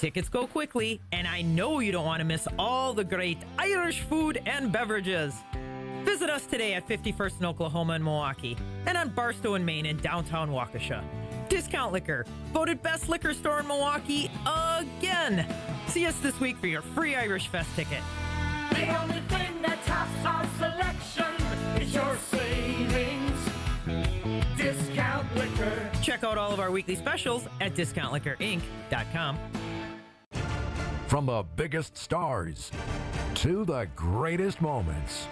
Tickets go quickly, and I know you don't want to miss all the great Irish food and beverages. Visit us today at 51st in Oklahoma and Milwaukee, and on Barstow and Main in downtown Waukesha. Discount Liquor, voted best liquor store in Milwaukee again. See us this week for your free Irish Fest ticket. The only thing that tops our selection is your savings. Discount Liquor. Check out all of our weekly specials at discountliquorinc.com. From the biggest stars to the greatest moments,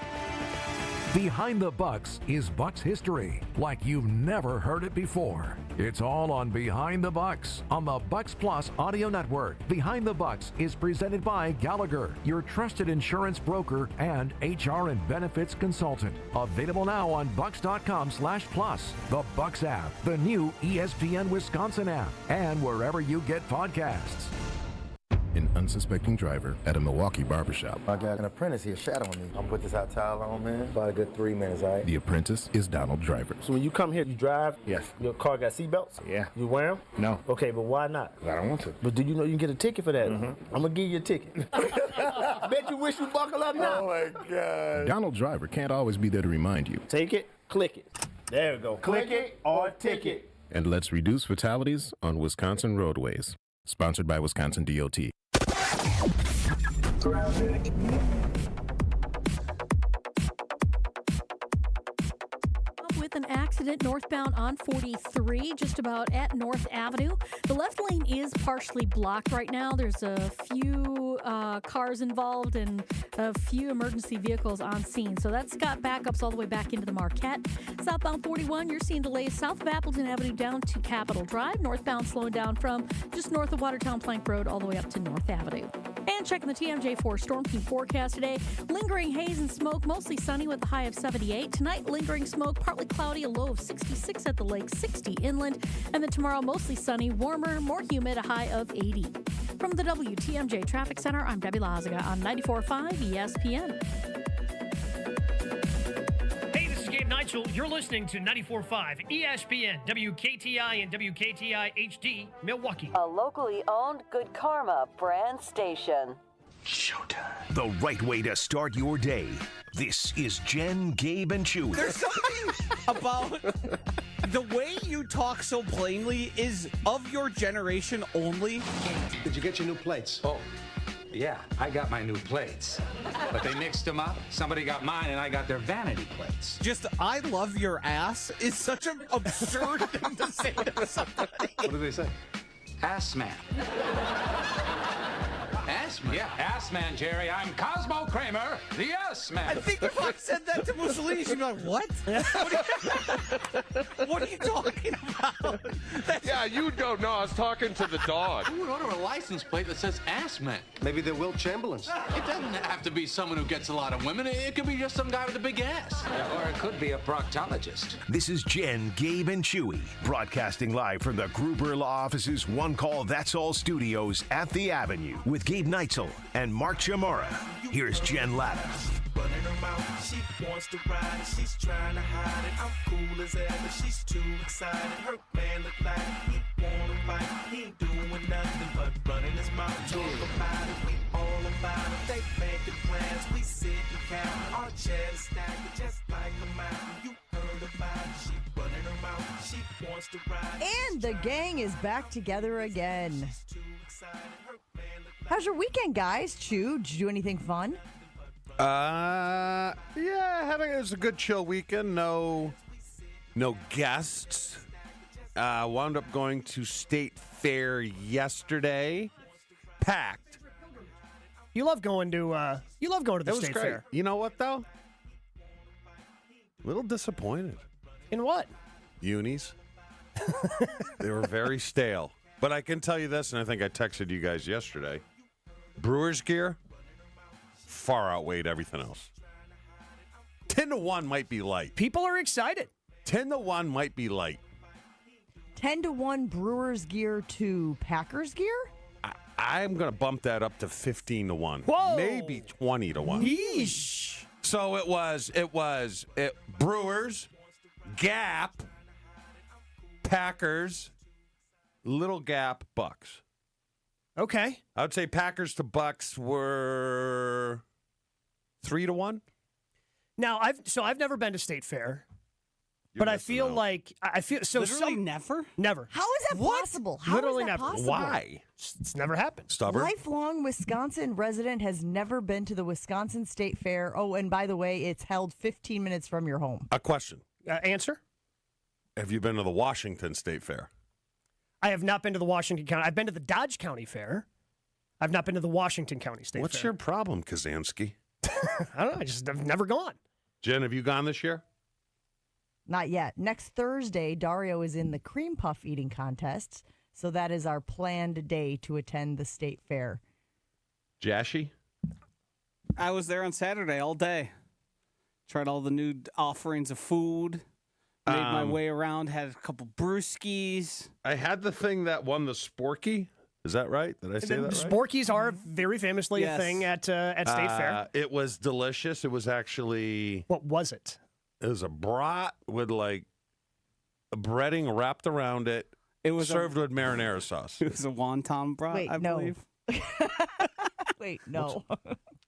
Behind the Bucks is Bucks history like you've never heard it before. It's all on Behind the Bucks on the Bucks Plus audio network. Behind the Bucks is presented by Gallagher, your trusted insurance broker and HR and benefits consultant. Available now on bucks.com/plus, the Bucks app, the new ESPN Wisconsin app, and wherever you get podcasts. An unsuspecting driver at a Milwaukee barbershop. I got an apprentice here shadowing me. I'm gonna put this hot towel on, man. About a good 3 minutes, all right? The apprentice is Donald Driver. So when you come here, you drive? Yes. Your car got seatbelts? Yeah. You wear them? No. Okay, but why not? I don't want to. But do you know you can get a ticket for that? I'm gonna give you a ticket. Bet you wish you buckle up now. Oh my God. Donald Driver can't always be there to remind you. Take it, click it. There we go. Click it or ticket. And let's reduce fatalities on Wisconsin roadways. Sponsored by Wisconsin DOT. With an accident northbound on 43, just about at North Avenue. The left lane is partially blocked right now. There's a few cars involved and a few emergency vehicles on scene. So that's got backups all the way back into the Marquette. Southbound 41, you're seeing delays south of Appleton Avenue down to Capitol Drive. Northbound slowing down from just north of Watertown Plank Road all the way up to North Avenue. And checking the TMJ4 Storm Team forecast today. Lingering haze and smoke, mostly sunny with a high of 78. Tonight, lingering smoke, partly cloudy, a low of 66 at the lake, 60 inland. And then tomorrow, mostly sunny, warmer, more humid, a high of 80. From the WTMJ Traffic Center, I'm Debbie Lazaga on 94.5 ESPN. Hey, this is Gabe Neitzel. You're listening to 94.5 ESPN, WKTI and WKTI HD, Milwaukee. A locally owned Good Karma brand station. Showtime. The right way to start your day. This is Jen, Gabe, and Chewy. There's something about the way you talk so plainly is of your generation only. Did you get your new plates? Oh, yeah, I got my new plates. But they mixed them up. Somebody got mine and I got their vanity plates. Just, I love your ass is such an absurd thing to say to somebody. What do they say? Ass man. Ass man? Yeah, ass man, Jerry. I'm Cosmo Kramer, the ass man. I think if I said that to Mussolini, she'd be like, what? What are you talking about? Yeah, you don't know. I was talking to the dog. Who would order a license plate that says ass man? Maybe they're Will Chamberlains. It doesn't have to be someone who gets a lot of women. It could be just some guy with a big ass. Or it could be a proctologist. This is Jen, Gabe, and Chewy, broadcasting live from the Gruber Law Office's One Call That's All studios at the Avenue with Gabe Neitzel and Mark Chamorro. Here's Jen Latta. Running her mouth, she wants to ride it, she's trying to hide it. I'm cool as ever, she's too excited. Her man look like he wanna fight, he ain't doing nothing but running his mouth. Talk about it, we all about it. They making plans, we sit and count. Our chairs stacked just like a mountain. You heard about it, she running her mouth, she wants to ride. And the gang is back together again. How's your weekend, guys? Chew, did you do anything fun? Yeah, it was a good chill weekend. No guests. Wound up going to State Fair yesterday. Packed. You love going to the State Fair. You know what though? A little disappointed. In what? Unis. They were very stale. But I can tell you this, and I think I texted you guys yesterday. Brewers gear far outweighed everything else. 10-1 might be light. People are excited. 10-1 might be light. 10-1 Brewers gear to Packers gear? I'm going to bump that up to 15-1. Whoa! Maybe 20-1. Yeesh. So it was Brewers, Gap, Packers, Little Gap, Bucks. Okay. I would say Packers to Bucks were 3-1. Now, I've never been to State Fair, but I feel like Literally never. Never. How is that possible? How Literally is that never. possible? Why? It's never happened. Stubborn. Lifelong Wisconsin resident has never been to the Wisconsin State Fair. Oh, and by the way, it's held 15 minutes from your home. A question. Answer? Have you been to the Washington State Fair? I have not been to the Washington County. I've been to the Dodge County Fair. I've not been to the Washington County State Fair. What's your problem, Kazansky? I don't know. I've never gone. Jen, have you gone this year? Not yet. Next Thursday, Dario is in the cream puff eating contests, so that is our planned day to attend the state fair. Jashi? I was there on Saturday all day. Tried all the new offerings of food. Made my way around. Had a couple brewskis. I had the thing that won the Sporky. Is that right? Did I say that right? Sporkies are very famously a thing at State Fair. It was delicious. It was actually... What was it? It was a brat with like a breading wrapped around it. It was served with marinara sauce. It was a wonton brat, I believe. Wait, no.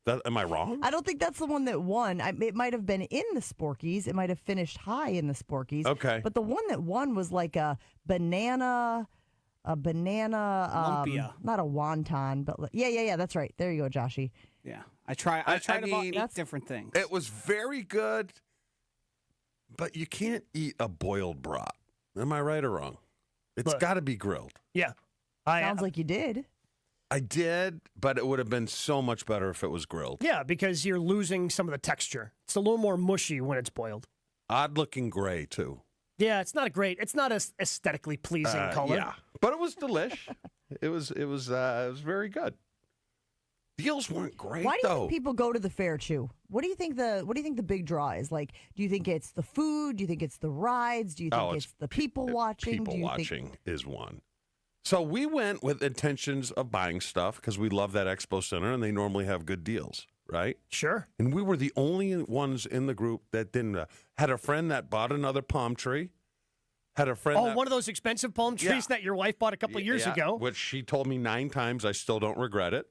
Am I wrong? I don't think that's the one that won. It might have been in the Sporkies. It might have finished high in the Sporkies. Okay. But the one that won was like a banana, lumpia. Not a wonton, but yeah. That's right. There you go, Joshy. Yeah, I tried about 8 different things. It was very good, but you can't eat a boiled brat. Am I right or wrong? It's got to be grilled. Yeah. Sounds like you did. I did, but it would have been so much better if it was grilled. Yeah, because you're losing some of the texture. It's a little more mushy when it's boiled. Odd looking gray too. Yeah, it's not as aesthetically pleasing color. Yeah, but it was delish. it was very good. Deals weren't great. Why do you think people go to the fair, Chew? What do you think the big draw is? Like, do you think it's the food? Do you think it's the rides? Do you think it's the people watching? People watching is one. So we went with intentions of buying stuff because we love that expo center and they normally have good deals, right? Sure. And we were the only ones in the group that didn't. Had a friend that bought another palm tree. Had a friend. One of those expensive palm trees that your wife bought a couple of years ago. Which she told me 9 times. I still don't regret it.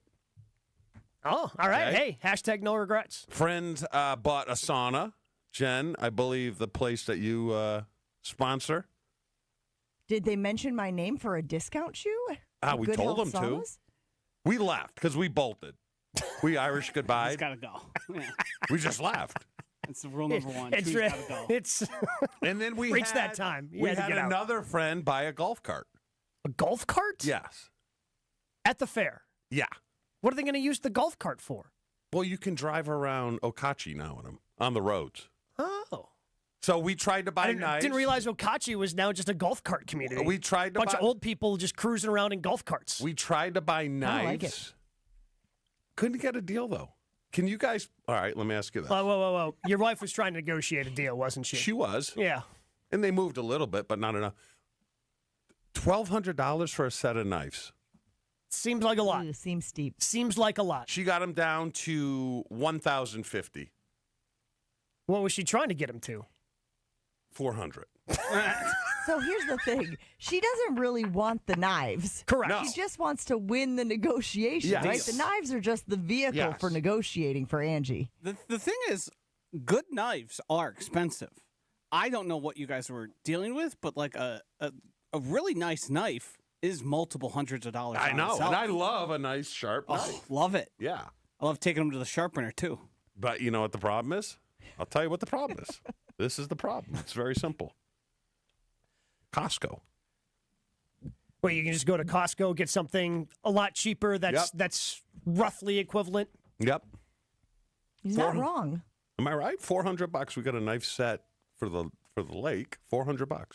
Oh, all right. Okay. Hey, hashtag no regrets. Friend bought a sauna. Jen, I believe the place that you sponsor. Did they mention my name for a discount, Chew? We told them to. We left because we bolted. We Irish goodbye. It's got to go. Yeah. We just left. That's the rule number one. It's Chew's gotta go. And then we reached that time. We had another friend buy a golf cart. A golf cart? Yes. At the fair? Yeah. What are they going to use the golf cart for? Well, you can drive around Okachi now in them on the roads. Oh. So we tried to buy knives. Didn't realize Okachi was now just a golf cart community. We tried to bunch of old people just cruising around in golf carts. We tried to buy knives. I like it. Couldn't get a deal though. Can you guys? All right, let me ask you this. Whoa. Your wife was trying to negotiate a deal, wasn't she? She was. Yeah. And they moved a little bit, but not enough. $1,200 for a set of knives. Seems like a lot. Seems steep. Seems like a lot. She got them down to $1,050. What was she trying to get him to? $400. So here's the thing. She doesn't really want the knives. Correct. No. She just wants to win the negotiation, Yes. right? The knives are just the vehicle for negotiating for Angie. The thing is, good knives are expensive. I don't know what you guys were dealing with, but like a really nice knife is multiple hundreds of dollars. I know, itself. and I love a nice sharp knife. Love it. Yeah. I love taking them to the sharpener too. But you know what the problem is? I'll tell you what the problem is. This is the problem. It's very simple. Costco. Well, you can just go to Costco, get something a lot cheaper that's roughly equivalent. Yep. He's not wrong. Am I right? $400. We got a knife set for the lake. $400.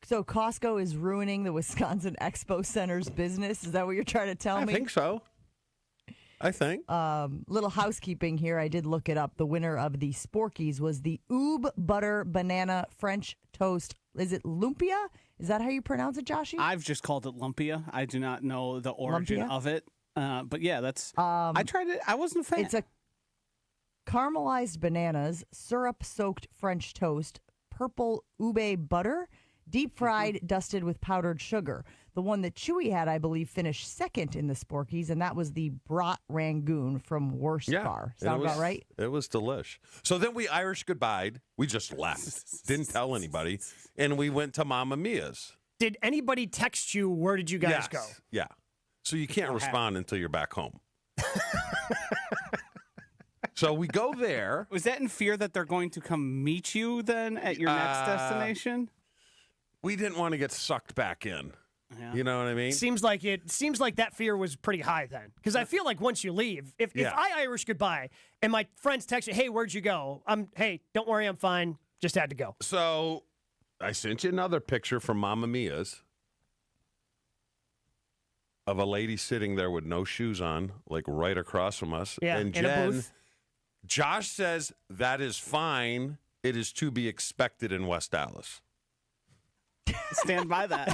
So Costco is ruining the Wisconsin Expo Center's business. Is that what you're trying to tell me? I think so. Little housekeeping here. I did look it up. The winner of the Sporkies was the Oob Butter Banana French Toast. Is it lumpia? Is that how you pronounce it, Joshy? I've just called it lumpia. I do not know the origin Lumpia? of it. But yeah, that's. I tried it. I wasn't a fan. It's a caramelized bananas, syrup-soaked French toast, purple ube butter, deep fried, dusted with powdered sugar. The one that Chewy had, I believe, finished second in the Sporkies, and that was the brat rangoon from Worst Bar. Sound about right? It was delish. So then we Irish goodbyed. We just left. Didn't tell anybody. And we went to Mamma Mia's. Did anybody text you? Where did you guys go? Yeah. So you can't respond until you're back home. So we go there. Was that in fear that they're going to come meet you then at your next destination? We didn't want to get sucked back in. Yeah. You know what I mean? Seems like that fear was pretty high then. Because I feel like once you leave, if I Irish goodbye and my friends text you, hey, where'd you go? Hey, don't worry, I'm fine. Just had to go. So I sent you another picture from Mamma Mia's of a lady sitting there with no shoes on, like right across from us. Yeah, and in a booth. Josh says that is fine. It is to be expected in West Dallas. Stand by that.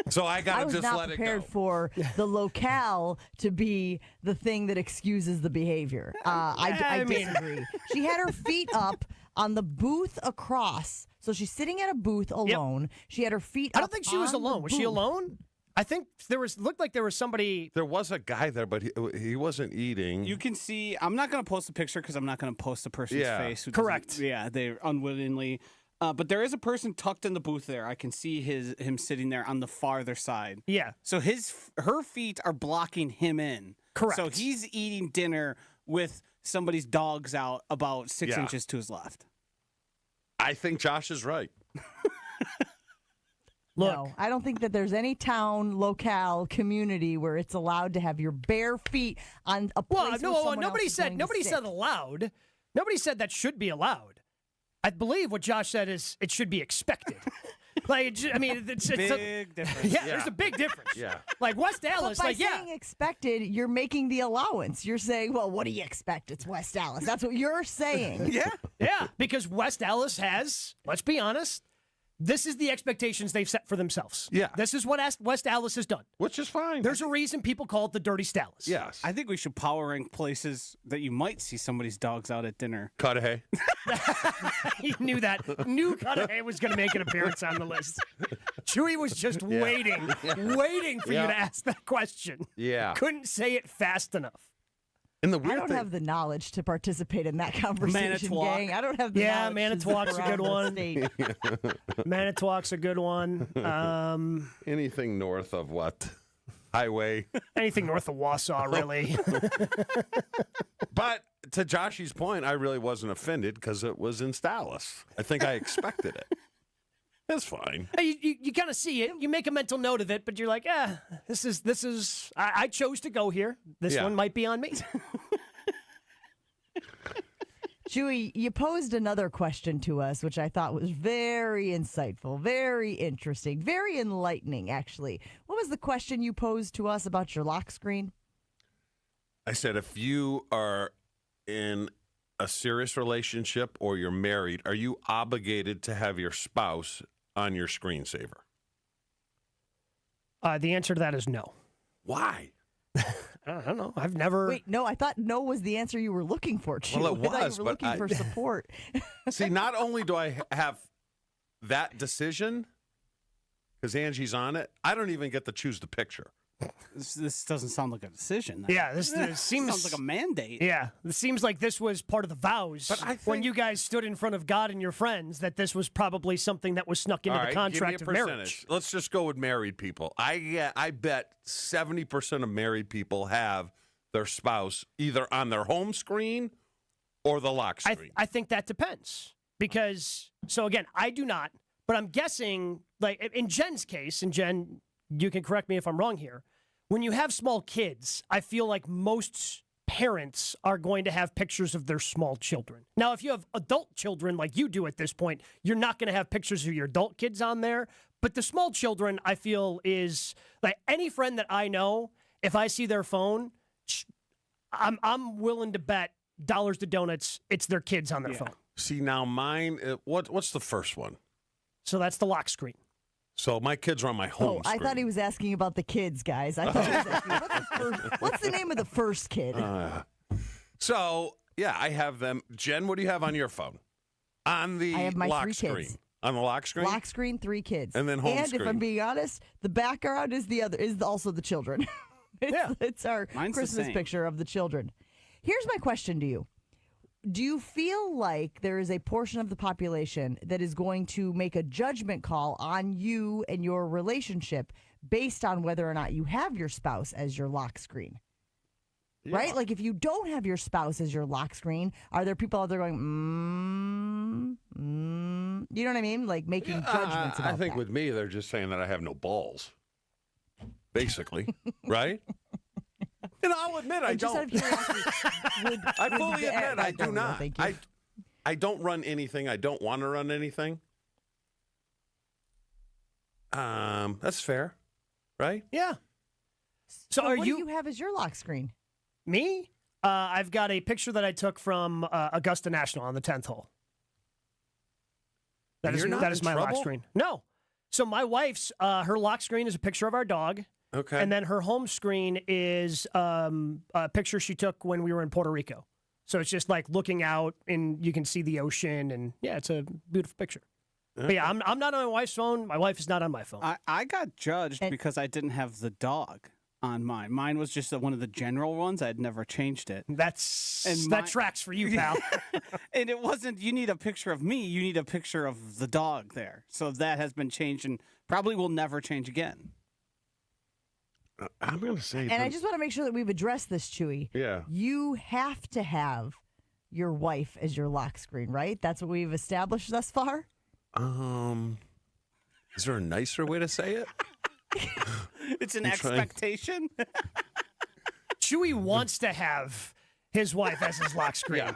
So I got to just let it go. I was not prepared for the locale to be the thing that excuses the behavior. I disagree. She had her feet up on the booth across. So she's sitting at a booth alone. Yep. She had her feet up. I don't think she was alone. Was she alone? I think looked like there was somebody. There was a guy there, but he wasn't eating. You can see. I'm not going to post a picture because I'm not going to post the person's face. Correct. Yeah, they unwittingly. But there is a person tucked in the booth there. I can see him sitting there on the farther side. Yeah. So her feet are blocking him in. Correct. So he's eating dinner with somebody's dogs out about 6 inches to his left. I think Josh is right. Look, no, I don't think that there's any town, locale, community where it's allowed to have your bare feet on a place. Well, nobody said allowed. Nobody said that should be allowed. I believe what Josh said is it should be expected. It's big difference. Yeah, there's a big difference. Yeah, like West Dallas. But by saying expected, you're making the allowance. You're saying, well, what do you expect? It's West Dallas. That's what you're saying. Yeah, because West Dallas has. Let's be honest. This is the expectations they've set for themselves. Yeah. This is what West Dallas has done. Which is fine. There's a reason people call it the Dirty Dallas. Yes. I think we should power rank places that you might see somebody's dogs out at dinner. Cudahy. He knew that. Knew Cudahy was going to make an appearance on the list. Chewy was just waiting for you to ask that question. Yeah. Couldn't say it fast enough. And the I don't have the knowledge to participate in that conversation, Manitowoc. gang. I don't have the knowledge. Manitowoc's a good one. Manitowoc's a good one. Anything north of what? Highway. Anything north of Wausau, really. But to Joshy's point, I really wasn't offended because it was in Dallas. I think I expected it. That's fine. You kind of see it. You make a mental note of it, but you're like, this is. I chose to go here. This one might be on me. Chewy, you posed another question to us, which I thought was very insightful, very interesting, very enlightening, actually. What was the question you posed to us about your lock screen? I said, if you are in a serious relationship or you're married, are you obligated to have your spouse on your screensaver? The answer to that is no. Why? I don't know. I've never. Wait, no, I thought no was the answer you were looking for, Chewy. Well, it was, I thought you were looking for support. See, not only do I have that decision, because Angie's on it, I don't even get to choose the picture. This doesn't sound like a decision. Yeah, this seems sounds like a mandate. Yeah, it seems like this was part of the vows when you guys stood in front of God and your friends, that this was probably something that was snuck into the contract of marriage. Let's just go with married people. I bet 70% of married people have their spouse either on their home screen or the lock screen. I think that depends because, so again, I do not, but I'm guessing, like in Jen's case, and Jen, you can correct me if I'm wrong here. When you have small kids, I feel like most parents are going to have pictures of their small children. Now, if you have adult children like you do at this point, you're not going to have pictures of your adult kids on there. But the small children, I feel, is like any friend that I know, if I see their phone, I'm willing to bet dollars to donuts it's their kids on their phone. See, now mine, what's the first one? So that's the lock screen. So my kids are on my home screen. I thought he was asking about the kids, guys. I thought he was asking, what's the name of the first kid? So, yeah, I have them. Jen, what do you have on your phone? On the I have my lock 3 screen. kids. On the lock screen? Lock screen, 3 kids. And then home And screen. if I'm being honest, the background is also the children. It's our Mine's the Christmas same. picture of the children. Here's my question to you. Do you feel like there is a portion of the population that is going to make a judgment call on you and your relationship based on whether or not you have your spouse as your lock screen? Right? Like if you don't have your spouse as your lock screen, are there people out there going, you know what I mean? Like making judgments about I think that. with me, they're just saying that I have no balls. Basically. Right? And I'll admit I just out don't. of curiosity, I fully admit I do no, not. thank you. I don't run anything. I don't want to run anything. That's fair. Right? Yeah. So are what you? do you have as your lock screen? Me? I've got a picture that I took from Augusta National on the 10th hole. That is You're not that is in my lock trouble? screen. No. So my wife's her lock screen is a picture of our dog. Okay. And then her home screen is a picture she took when we were in Puerto Rico. So it's just like looking out and you can see the ocean and yeah, it's a beautiful picture. But yeah, I'm not on my wife's phone. My wife is not on my phone. I got judged because I didn't have the dog on mine. Mine was just one of the general ones. I'd never changed it. That tracks for you, pal. And it wasn't, you need a picture of me. You need a picture of the dog there. So that has been changed and probably will never change again. I'm going to say. And I just want to make sure that we've addressed this, Chewy. Yeah. You have to have your wife as your lock screen, right? That's what we've established thus far? Is there a nicer way to say it? It's an I'm trying. expectation. Chewy wants to have his wife as his lock screen. Yeah.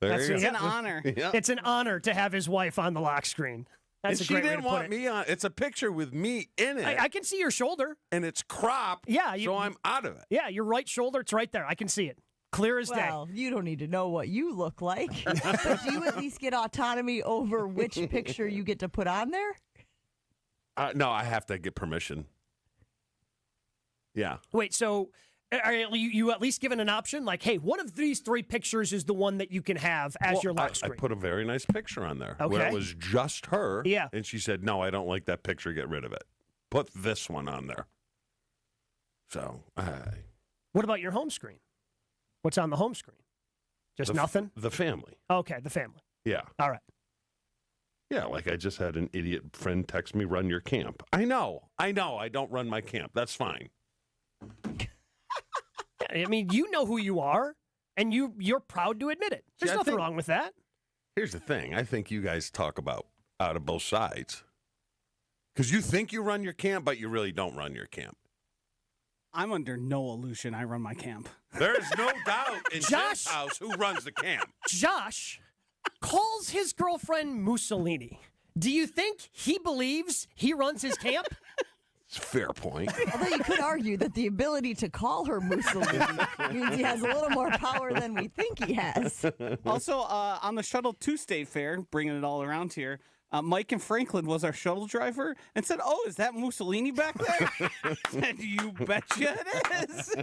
There you go. It's an honor. Yeah. It's an honor to have his wife on the lock screen. That's And a she great way didn't to put want it. me on. It's a picture with me in it. I can see your shoulder. And it's cropped. Yeah, so I'm out of it. Yeah, your right shoulder. It's right there. I can see it. Clear as Well, you don't need to know what you look like. But do you at least get autonomy over which picture you get to put on there? No, I have to get permission. Yeah. day. Wait, so are you at least given an option? Like, hey, one of these 3 pictures is the one that you can have as your lock I screen. put a very nice picture on there where Okay. it was just her. Yeah. And she said, no, I don't like that picture. Get rid of it. Put this one on there. So, What about your home screen? What's on the home screen? Just nothing? The family. Okay, the family. Yeah. All right. Yeah, like I just had an idiot friend text me, run your camp. I know. I don't run my camp. That's fine. I mean, you know who you are, and you're proud to admit it. There's See, I nothing think- wrong with that. Here's the thing. I think you guys talk about out of both sides. Because you think you run your camp, but you really don't run your camp. I'm under no illusion I run my camp. There's no doubt in Josh- Jeff's house who runs the camp. Josh calls his girlfriend Mussolini. Do you think he believes he runs his camp? It's a fair point. Although you could argue that the ability to call her Mussolini means he has a little more power than we think he has. Also, on the shuttle to State Fair, bringing it all around here, Mike and Franklin was our shuttle driver and said, "Oh, is that Mussolini back there?" And you betcha it is.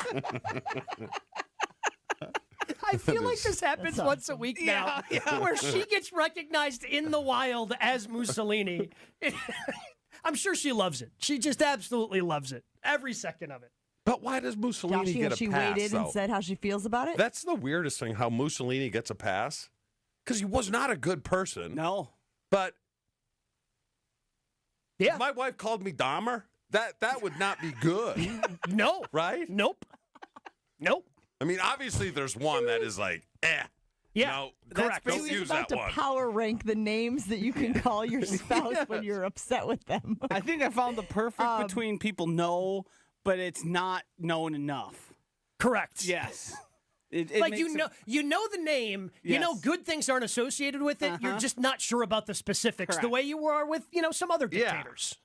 I feel like this happens once a week now, where she gets recognized in the wild as Mussolini. I'm sure she loves it. She just absolutely loves it. Every second of it. But why does Mussolini Joshy, get has a she pass, waited though? and said how she feels about it? That's the weirdest thing, how Mussolini gets a pass. Because he was not a good person. No. But yeah, if my wife called me Dahmer, that would not be good. No. Right? Nope. Nope. I mean, obviously there's one that is like, Yeah, no, correct. Don't He's use about that to one. power rank the names that you can call your spouse when you're upset with them. I think I found the perfect between people know, but it's not known enough. Correct. Yes. It like makes you know the name, you know Yes. good things aren't associated with it. You're just not sure about the specifics, the way you are with some other dictators.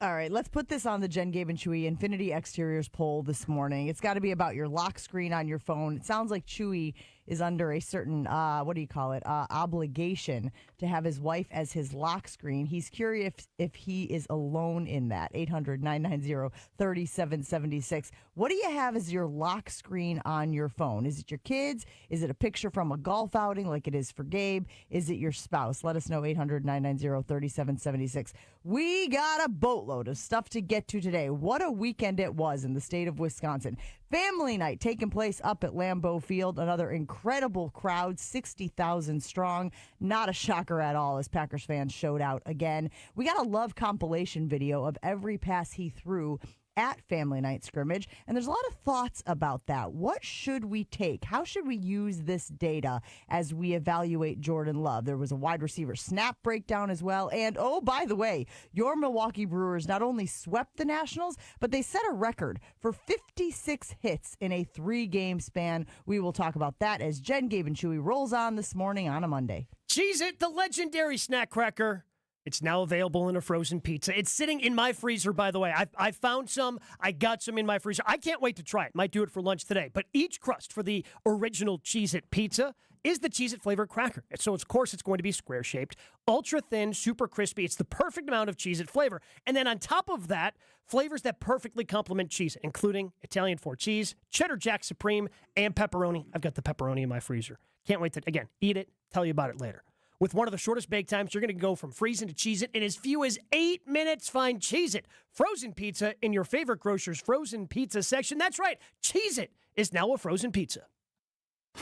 All right, let's put this on the Jen, Gabe, and Chewy Infinity Exteriors poll this morning. It's got to be about your lock screen on your phone. It sounds like Chewy is under a certain, obligation to have his wife as his lock screen. He's curious if he is alone in that. 800-990-3776. What do you have as your lock screen on your phone? Is it your kids? Is it a picture from a golf outing like it is for Gabe? Is it your spouse? Let us know, 800-990-3776. We got a boatload of stuff to get to today. What a weekend it was in the state of Wisconsin. Family night taking place up at Lambeau Field. Another incredible crowd, 60,000 strong. Not a shocker at all as Packers fans showed out again. We got a love compilation video of every pass he threw at Family Night Scrimmage, and there's a lot of thoughts about that. What should we take? How should we use this data as we evaluate Jordan Love? There was a wide receiver snap breakdown as well, and oh, by the way, your Milwaukee Brewers not only swept the Nationals, but they set a record for 56 hits in a 3-game span. We will talk about that as Jen, Gabe, and Chewy rolls on this morning on a Monday. Cheez-It, the legendary snack cracker. It's now available in a frozen pizza. It's sitting in my freezer, by the way. I found some. I got some in my freezer. I can't wait to try it. Might do it for lunch today. But each crust for the original Cheez-It pizza is the Cheez-It flavored cracker. So, of course, it's going to be square-shaped, ultra-thin, super crispy. It's the perfect amount of Cheez-It flavor. And then on top of that, flavors that perfectly complement Cheez-It, including Italian 4 cheese, cheddar jack supreme, and pepperoni. I've got the pepperoni in my freezer. Can't wait to, again, eat it, tell you about it later. With one of the shortest bake times, you're going to go from freezing to Cheez-It in as few as 8 minutes. Find Cheez-It frozen pizza in your favorite grocer's frozen pizza section. That's right, Cheez-It is now a frozen pizza.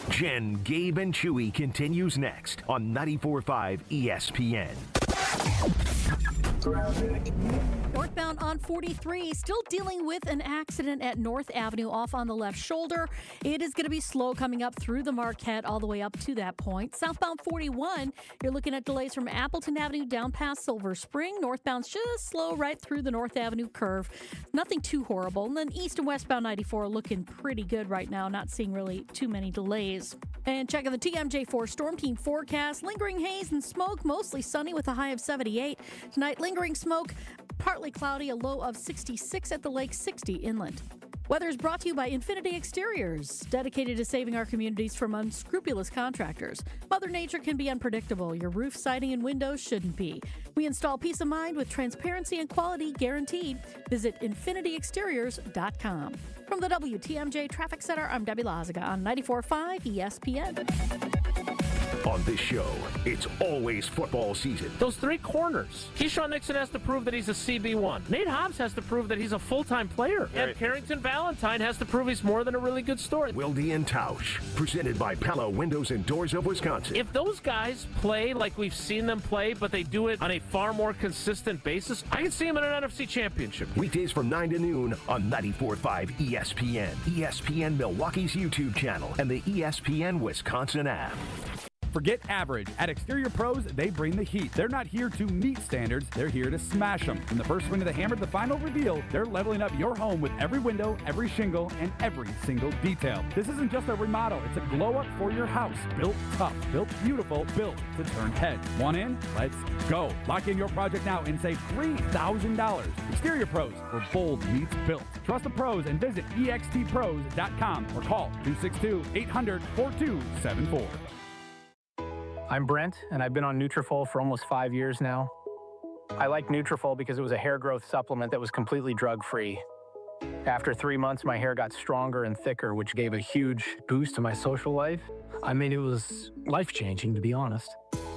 Jen, Gabe, and Chewy continues next on 94.5 ESPN. Northbound on 43, still dealing with an accident at North Avenue off on the left shoulder. It is going to be slow coming up through the Marquette all the way up to that point. Southbound 41, you're looking at delays from Appleton Avenue down past Silver Spring. Northbound's just slow right through the North Avenue curve. Nothing too horrible. And then east and westbound 94 looking pretty good right now. Not seeing really too many delays. And checking the TMJ4 Storm Team forecast. Lingering haze and smoke, mostly sunny with a high of 78. Tonight, lingering smoke, partly cloudy, a low of 66 at the lake, 60 inland. Weather is brought to you by Infinity Exteriors, dedicated to saving our communities from unscrupulous contractors. Mother Nature can be unpredictable. Your roof, siding, and windows shouldn't be. We install peace of mind with transparency and quality guaranteed. Visit infinityexteriors.com. From the WTMJ Traffic Center, I'm Debbie Lazaga on 94.5 ESPN. On this show, it's always football season. Those 3 corners. Keyshawn Nixon has to prove that he's a CB1. Nate Hobbs has to prove that he's a full-time player. Right. And Carrington Valentine has to prove he's more than a really good story. Wilde and Tausch, presented by Pella Windows and Doors of Wisconsin. If those guys play like we've seen them play, but they do it on a far more consistent basis, I can see them in an NFC championship. Weekdays from 9 to noon on 94.5 ESPN, ESPN Milwaukee's YouTube channel, and the ESPN Wisconsin app. Forget average. At Exterior Pros, they bring the heat. They're not here to meet standards. They're here to smash them. From the first swing of the hammer to the final reveal, they're leveling up your home with every window, every shingle, and every single detail. This isn't just a remodel. It's a glow-up for your house. Built tough, built beautiful, built to turn heads. Want in? Let's go. Lock in your project now and save $3,000. Exterior Pros, where bold meets built. Trust the pros and visit extpros.com or call 262-800-4274. I'm Brent, and I've been on Nutrafol for almost 5 years now. I like Nutrafol because it was a hair growth supplement that was completely drug-free. After 3 months, my hair got stronger and thicker, which gave a huge boost to my social life. I mean, it was life-changing, to be honest.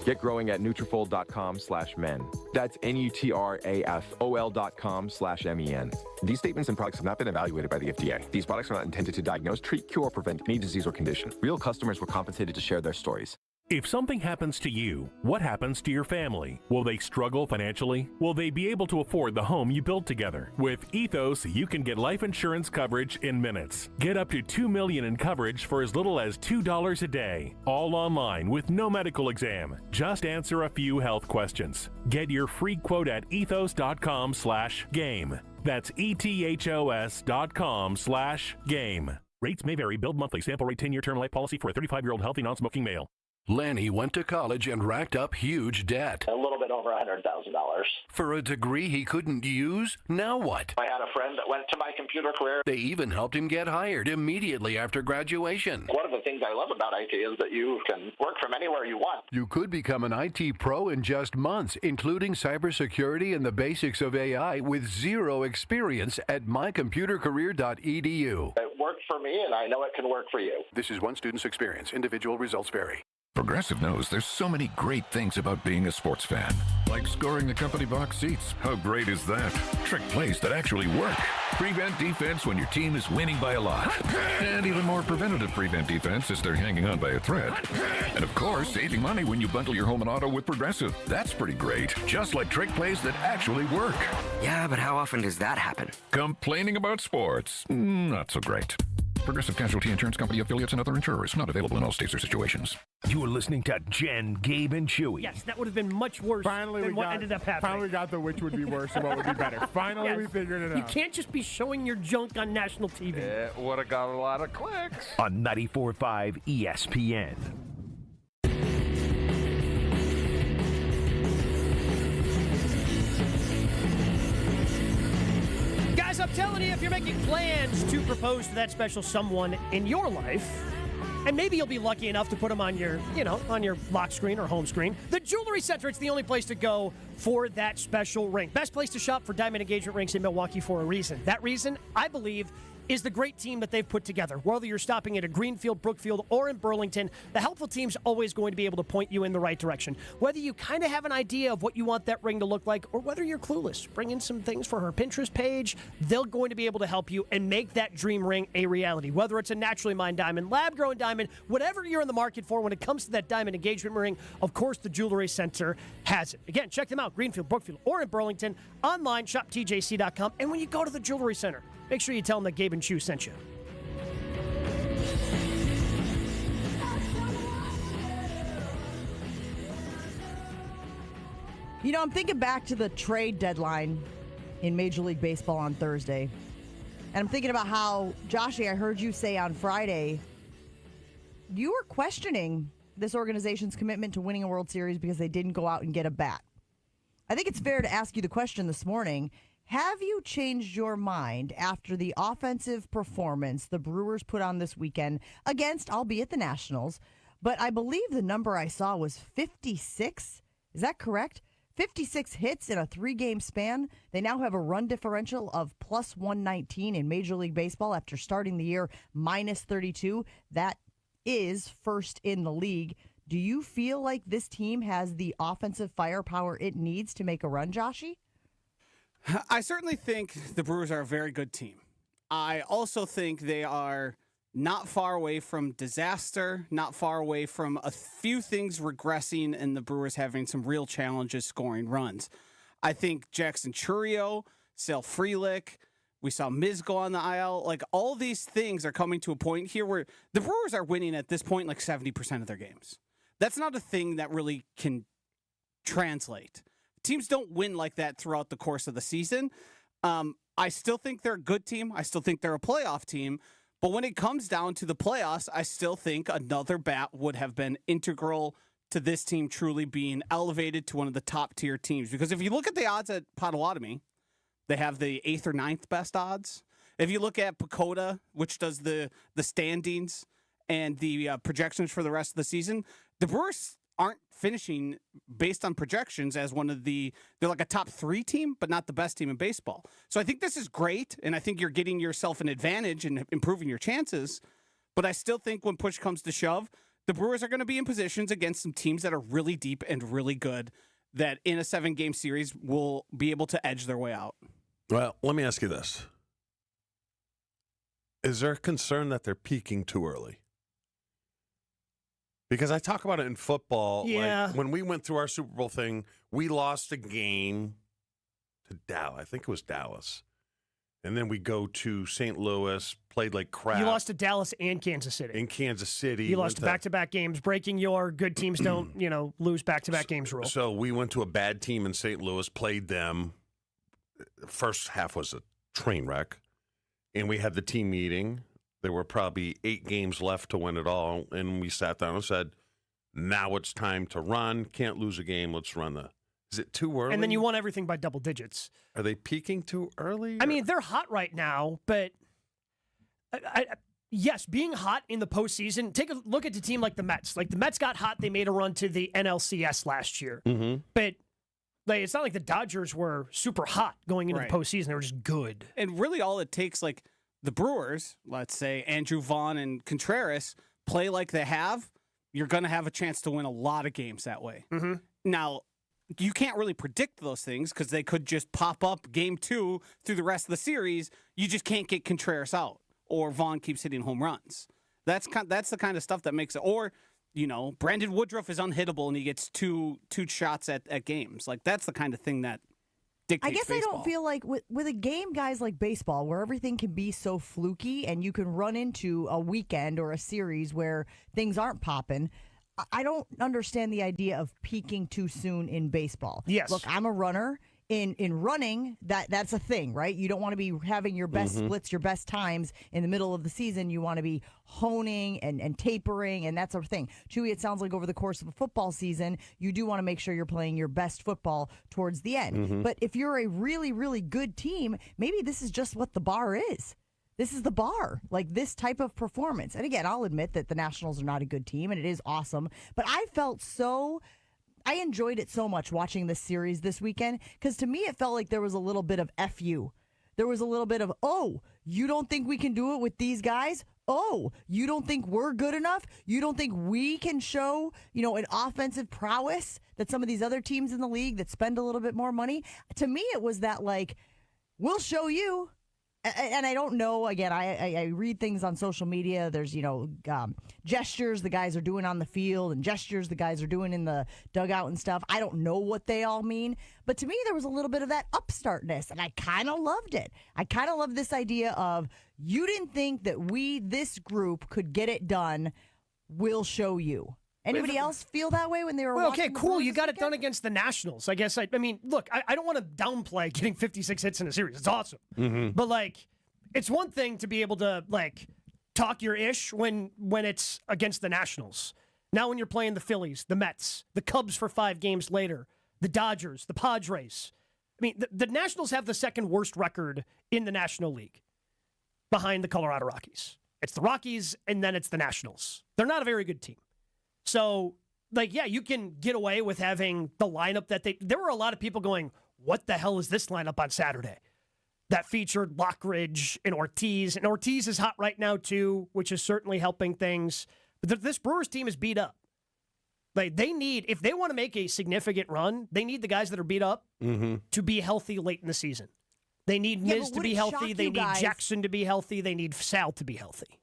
Get growing at Nutrafol.com/men. That's Nutrafol.com/MEN. These statements and products have not been evaluated by the FDA. These products are not intended to diagnose, treat, cure, or prevent any disease or condition. Real customers were compensated to share their stories. If something happens to you, what happens to your family? Will they struggle financially? Will they be able to afford the home you built together? With Ethos, you can get life insurance coverage in minutes. Get up to $2 million in coverage for as little as $2 a day. All online with no medical exam. Just answer a few health questions. Get your free quote at ethos.com/game. That's ethos.com/game. Rates may vary. Billed monthly. Sample rate 10-year term life policy for a 35-year-old healthy non-smoking male. Lanny went to college and racked up huge debt. A little bit over $100,000. For a degree he couldn't use? Now what? I had a friend that went to my computer career. They even helped him get hired immediately after graduation. One of the things I love about IT is that you can work from anywhere you want. You could become an IT pro in just months, including cybersecurity and the basics of AI with zero experience at mycomputercareer.edu. It worked for me, and I know it can work for you. This is one student's experience. Individual results vary. Progressive knows there's so many great things about being a sports fan. Like scoring the company box seats. How great is that? Trick plays that actually work. Prevent defense when your team is winning by a lot. And even more preventative prevent defense as they're hanging on by a thread. And of course, saving money when you bundle your home and auto with Progressive. That's pretty great. Just like trick plays that actually work. Yeah, but how often does that happen? Complaining about sports? Not so great. Progressive Casualty Insurance Company affiliates and other insurers. Not available in all states or situations. You are listening to Jen, Gabe, and Chewy. Yes, that would have been much worse than what ended up happening. Finally got the which would be worse and what would be better. Finally, we figured it out. You can't just be showing your junk on national TV. It would have got a lot of clicks. On 94.5 ESPN. Guys, I'm telling you, if you're making plans to propose to that special someone in your life, and maybe you'll be lucky enough to put them on your, on your lock screen or home screen, the Jewelry Center, it's the only place to go for that special ring. Best place to shop for diamond engagement rings in Milwaukee for a reason. That reason, I believe, is the great team that they've put together. Whether you're stopping at a Greenfield, Brookfield, or in Burlington, the helpful team's always going to be able to point you in the right direction. Whether you kind of have an idea of what you want that ring to look like, or whether you're clueless, bring in some things for her Pinterest page, they're going to be able to help you and make that dream ring a reality. Whether it's a naturally mined diamond, lab-grown diamond, whatever you're in the market for when it comes to that diamond engagement ring, of course, the Jewelry Center has it. Again, check them out, Greenfield, Brookfield, or in Burlington. Online, shoptjc.com. And when you go to the Jewelry Center, make sure you tell them that Gabe and Chew sent you. You know, I'm thinking back to the trade deadline in Major League Baseball on Thursday. And I'm thinking about how, Joshy, I heard you say on Friday, you were questioning this organization's commitment to winning a World Series because they didn't go out and get a bat. I think it's fair to ask you the question this morning. Have you changed your mind after the offensive performance the Brewers put on this weekend against, albeit the Nationals, but I believe the number I saw was 56? Is that correct? 56 hits in a 3-game span. They now have a run differential of plus 119 in Major League Baseball after starting the year minus 32. That is first in the league. Do you feel like this team has the offensive firepower it needs to make a run, Joshy? I certainly think the Brewers are a very good team. I also think they are not far away from disaster, not far away from a few things regressing and the Brewers having some real challenges scoring runs. I think Jackson Chourio, Sale Frelick, we saw Miz go on the IL. Like, all these things are coming to a point here where the Brewers are winning at this point like 70% of their games. That's not a thing that really can translate. Teams don't win like that throughout the course of the season. I still think they're a good team. I still think they're a playoff team. But when it comes down to the playoffs, I still think another bat would have been integral to this team truly being elevated to one of the top-tier teams. Because if you look at the odds at Potawatomi, they have the 8th or 9th best odds. If you look at Pacoda, which does the standings and the projections for the rest of the season, the Brewers aren't finishing based on projections as they're like a top 3 team, but not the best team in baseball. So I think this is great, and I think you're getting yourself an advantage and improving your chances. But I still think when push comes to shove, the Brewers are going to be in positions against some teams that are really deep and really good that in a 7-game series will be able to edge their way out. Well, let me ask you this. Is there a concern that they're peaking too early? Because I talk about it in football. Yeah. Like when we went through our Super Bowl thing, we lost a game to Dallas. I think it was Dallas. And then we go to St. Louis, played like crap. You lost to Dallas and Kansas City. In Kansas City. You lost back-to-back games, breaking your good teams don't, lose back-to-back games rule. So we went to a bad team in St. Louis, played them. First half was a train wreck. And we had the team meeting. There were probably 8 games left to win it all, and we sat down and said, Now it's time to run. Can't lose a game. Let's run the. Is it too early? And then you won everything by double digits. Are they peaking too early? I mean, they're hot right now, but yes, being hot in the postseason. Take a look at the team like the Mets. Like the Mets got hot. They made a run to the NLCS last year. Mm-hmm. But like, it's not like the Dodgers were super hot going into the postseason. They were just good. And really all it takes, like the Brewers, let's say Andrew Vaughn and Contreras, play like they have, you're going to have a chance to win a lot of games that way. Mm-hmm. Now, you can't really predict those things because they could just pop up game 2 through the rest of the series. You just can't get Contreras out, or Vaughn keeps hitting home runs. That's the kind of stuff that makes it. Or, Brandon Woodruff is unhittable and he gets two shots at games. Like, that's the kind of thing that dictates I guess baseball. I don't feel like with a game, guys, like baseball, where everything can be so fluky and you can run into a weekend or a series where things aren't popping. I don't understand the idea of peaking too soon in baseball. Yes. Look, I'm a runner. In running, that's a thing, right? You don't want to be having your best splits, your best times in the middle of the season. You want to be honing and tapering, and that's a thing. Chewy, it sounds like over the course of a football season, you do want to make sure you're playing your best football towards the end. But if you're a really, really good team, maybe this is just what the bar is. This is the bar, like this type of performance. And again, I'll admit that the Nationals are not a good team, and it is awesome. But I enjoyed it so much watching this series this weekend because to me it felt like there was a little bit of FU. There was a little bit of, oh, you don't think we can do it with these guys? Oh, you don't think we're good enough? You don't think we can show, an offensive prowess that some of these other teams in the league that spend a little bit more money? To me, it was that like, we'll show you. And I don't know, again, I read things on social media. There's, gestures the guys are doing on the field and gestures the guys are doing in the dugout and stuff. I don't know what they all mean. But to me, there was a little bit of that upstartness, and I kind of loved it. I kind of love this idea of you didn't think that this group could get it done. We'll show you. Anybody else feel that way when they were watching? Okay, cool. You got it done against the Nationals. I guess, I mean, look, I don't want to downplay getting 56 hits in a series. It's awesome. But, like, it's one thing to be able to, like, talk your ish when it's against the Nationals. Now when you're playing the Phillies, the Mets, the Cubs for 5 games later, the Dodgers, the Padres. I mean, the Nationals have the second worst record in the National League behind the Colorado Rockies. It's the Rockies, and then it's the Nationals. They're not a very good team. So, like, yeah, you can get away with having the lineup that there were a lot of people going, what the hell is this lineup on Saturday? That featured Lockridge and Ortiz. And Ortiz is hot right now, too, which is certainly helping things. But this Brewers team is beat up. Like, if they want to make a significant run, they need the guys that are beat up to be healthy late in the season. They need Miz to be healthy. They need Jackson to be healthy. They need Sal to be healthy.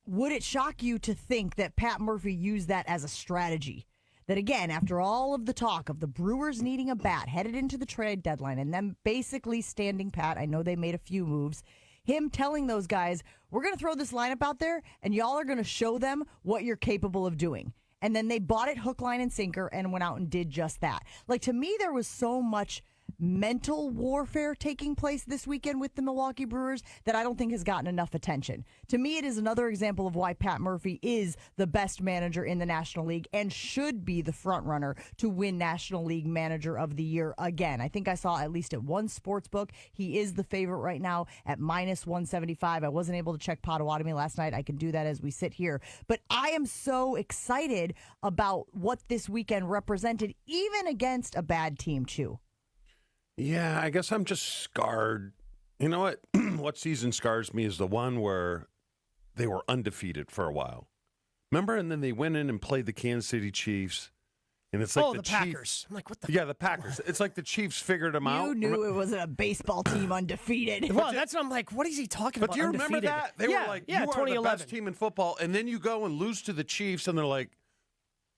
Would it shock you to think that Pat Murphy used that as a strategy? That, again, after all of the talk of the Brewers needing a bat headed into the trade deadline and them basically standing pat, I know they made a few moves, him telling those guys, we're going to throw this lineup out there and y'all are going to show them what you're capable of doing. And then they bought it hook, line, and sinker and went out and did just that. Like, to me, there was so much mental warfare taking place this weekend with the Milwaukee Brewers that I don't think has gotten enough attention. To me, it is another example of why Pat Murphy is the best manager in the National League and should be the front runner to win National League Manager of the Year again. I think I saw at least at one sports book, he is the favorite right now at -175. I wasn't able to check Potawatomi last night. I can do that as we sit here. But I am so excited about what this weekend represented, even against a bad team, Chew. Yeah, I guess I'm just scarred. You know what? What season scars me is the one where they were undefeated for a while. Remember? And then they went in and played the Kansas City Chiefs. And it's like the Packers. I'm like, what the? Yeah, the Packers. It's like the Chiefs figured them out. You knew it wasn't a baseball team undefeated. Well, that's what I'm like, what is he talking about? But do you remember that? They were like, you are the best team in football. And then you go and lose to the Chiefs, and they're like,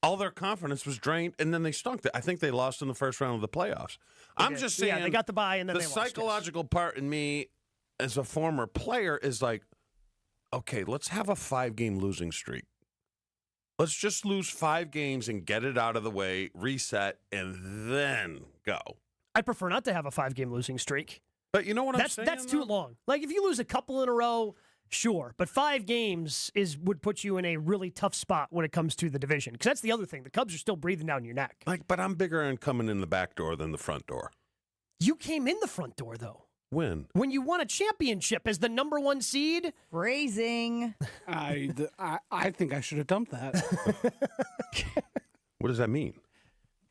all their confidence was drained, and then they stunk. I think they lost in the first round of the playoffs. I'm just saying. Yeah, they got the bye, and then they lost. The psychological part in me as a former player is like, okay, let's have a 5-game losing streak. Let's just lose 5 games and get it out of the way, reset, and then go. I'd prefer not to have a 5-game losing streak. But you know what I'm saying? That's too long. Like, if you lose a couple in a row, sure. But 5 games would put you in a really tough spot when it comes to the division. Because that's the other thing. The Cubs are still breathing down your neck. But I'm bigger on coming in the back door than the front door. You came in the front door, though. When? When you won a championship as the number 1 seed. Phrasing. I think I should have dumped that. What does that mean?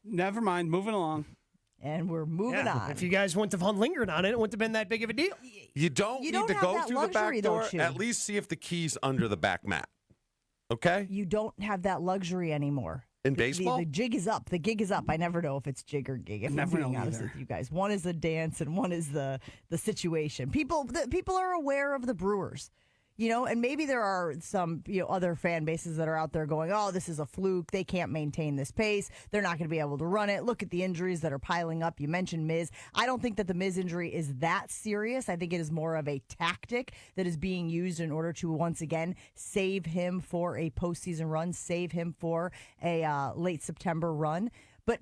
Never mind. Moving along. And we're moving on. If you guys wouldn't have lingered on it, it wouldn't have been that big of a deal. You don't need to go through the back door. At least see if the key's under the back mat. Okay? You don't have that luxury anymore. In baseball? The jig is up. The gig is up. I never know if it's jig or gig. If I'm being honest with you guys, one is the dance and one is the situation. People are aware of the Brewers, and maybe there are some other fan bases that are out there going, "Oh, this is a fluke. They can't maintain this pace. They're not going to be able to run it. Look at the injuries that are piling up." You mentioned Miz. I don't think that the Miz injury is that serious. I think it is more of a tactic that is being used in order to once again save him for a postseason run, save him for a late September run. But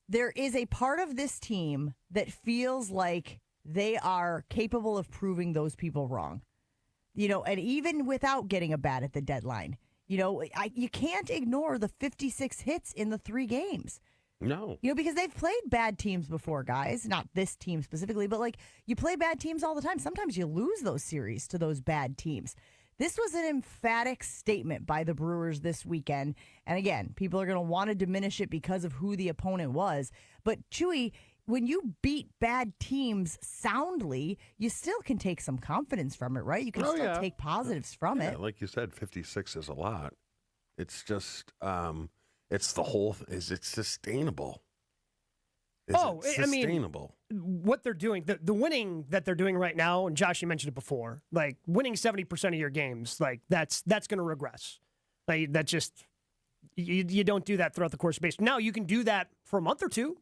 there is a part of this team that feels like they are capable of proving those people wrong, and even without getting a bat at the deadline, you can't ignore the 56 hits in the 3 games. No. Because they've played bad teams before, guys. Not this team specifically, but you play bad teams all the time. Sometimes you lose those series to those bad teams. This was an emphatic statement by the Brewers this weekend. And again, people are going to want to diminish it because of who the opponent was. But Chewy, when you beat bad teams soundly, you still can take some confidence from it, right? You can take positives from it. Like you said, 56 is a lot. It's just, it's the whole, is it sustainable? Is it sustainable? What they're doing, the winning that they're doing right now, and Josh, you mentioned it before, winning 70% of your games, that's going to regress. That just, you don't do that throughout the course of baseball. Now, you can do that for a month or 2.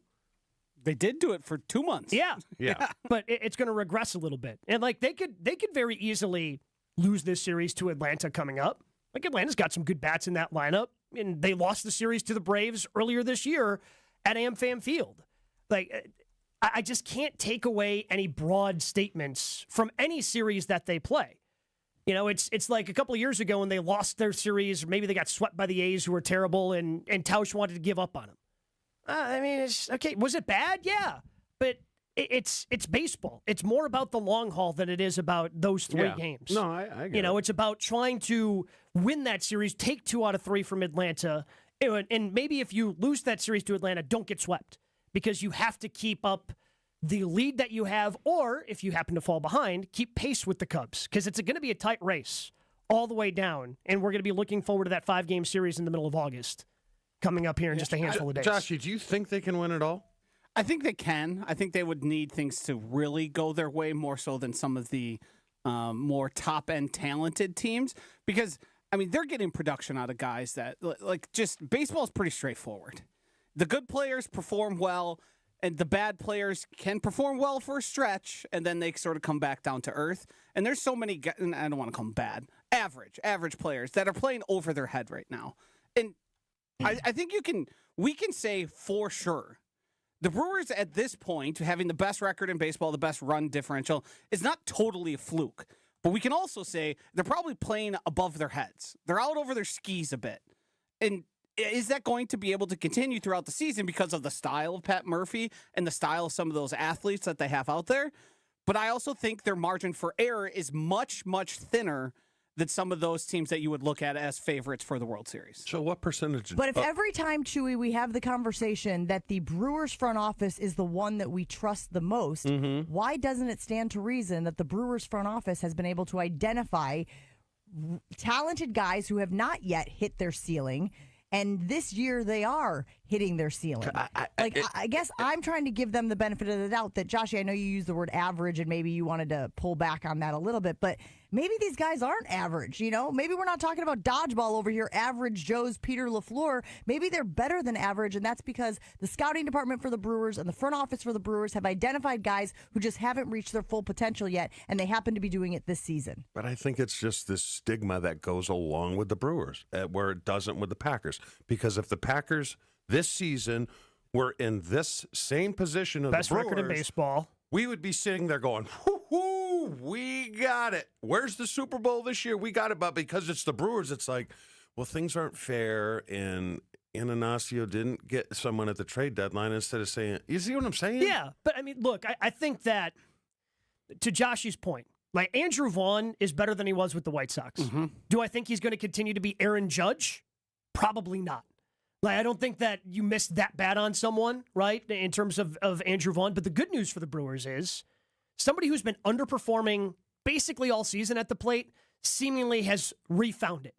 They did do it for 2 months. Yeah. Yeah. But it's going to regress a little bit. And they could very easily lose this series to Atlanta coming up. Atlanta's got some good bats in that lineup, and they lost the series to the Braves earlier this year at AmFam Field. I just can't take away any broad statements from any series that they play. It's like a couple of years ago when they lost their series, or maybe they got swept by the A's who were terrible, and Tausch wanted to give up on them. It's okay. Was it bad? Yeah, but it's baseball. It's more about the long haul than it is about those 3 games. No, I get it. It's about trying to win that series, take 2 out of 3 from Atlanta, and maybe if you lose that series to Atlanta, don't get swept because you have to keep up the lead that you have, or if you happen to fall behind, keep pace with the Cubs because it's going to be a tight race all the way down, and we're going to be looking forward to that 5-game series in the middle of August. Coming up here in just a handful of days. Joshy, do you think they can win it all? I think they can. I think they would need things to really go their way more so than some of the more top-end talented teams. Because, they're getting production out of guys that, just baseball is pretty straightforward. The good players perform well, and the bad players can perform well for a stretch, and then they sort of come back down to earth. And there's so many, and I don't want to call them bad, average players that are playing over their head right now. And I think we can say for sure the Brewers at this point, having the best record in baseball, the best run differential, is not totally a fluke. But we can also say they're probably playing above their heads. They're out over their skis a bit. And is that going to be able to continue throughout the season because of the style of Pat Murphy and the style of some of those athletes that they have out there? But I also think their margin for error is much, much thinner than some of those teams that you would look at as favorites for the World Series. So what percentage? But if every time, Chewy, we have the conversation that the Brewers front office is the one that we trust the most, why doesn't it stand to reason that the Brewers front office has been able to identify talented guys who have not yet hit their ceiling, and this year they are hitting their ceiling? I guess I'm trying to give them the benefit of the doubt that, Joshy, I know you used the word average and maybe you wanted to pull back on that a little bit, but maybe these guys aren't average, Maybe we're not talking about dodgeball over here, average Joe's Peter LaFleur. Maybe they're better than average, and that's because the scouting department for the Brewers and the front office for the Brewers have identified guys who just haven't reached their full potential yet, and they happen to be doing it this season. But I think it's just this stigma that goes along with the Brewers, where it doesn't with the Packers. Because if the Packers this season were in this same position of best the Brewers, record in baseball, we would be sitting there going, whoo-hoo, we got it. Where's the Super Bowl this year? We got it, but because it's the Brewers, it's like, well, things aren't fair, and Ananasio didn't get someone at the trade deadline instead of saying, you see what I'm saying? Yeah, but I mean, look, I think that, to Josh's point, like Andrew Vaughn is better than he was with the White Sox. Mm-hmm. Do I think he's going to continue to be Aaron Judge? Probably not. Like, I don't think that you missed that bad on someone, right, in terms of Andrew Vaughn. But the good news for the Brewers is somebody who's been underperforming basically all season at the plate seemingly has refound it.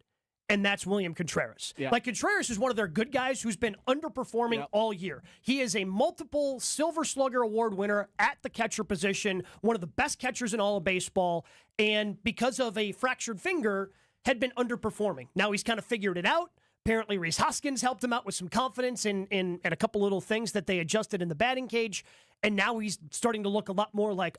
And that's William Contreras. Yeah. Like, Contreras is one of their good guys who's been underperforming all year. He is a multiple Silver Slugger Award winner at the catcher position, one of the best catchers in all of baseball, and because of a fractured finger, had been underperforming. Now he's kind of figured it out. Apparently, Rhys Hoskins helped him out with some confidence in a couple little things that they adjusted in the batting cage, and now he's starting to look a lot more like,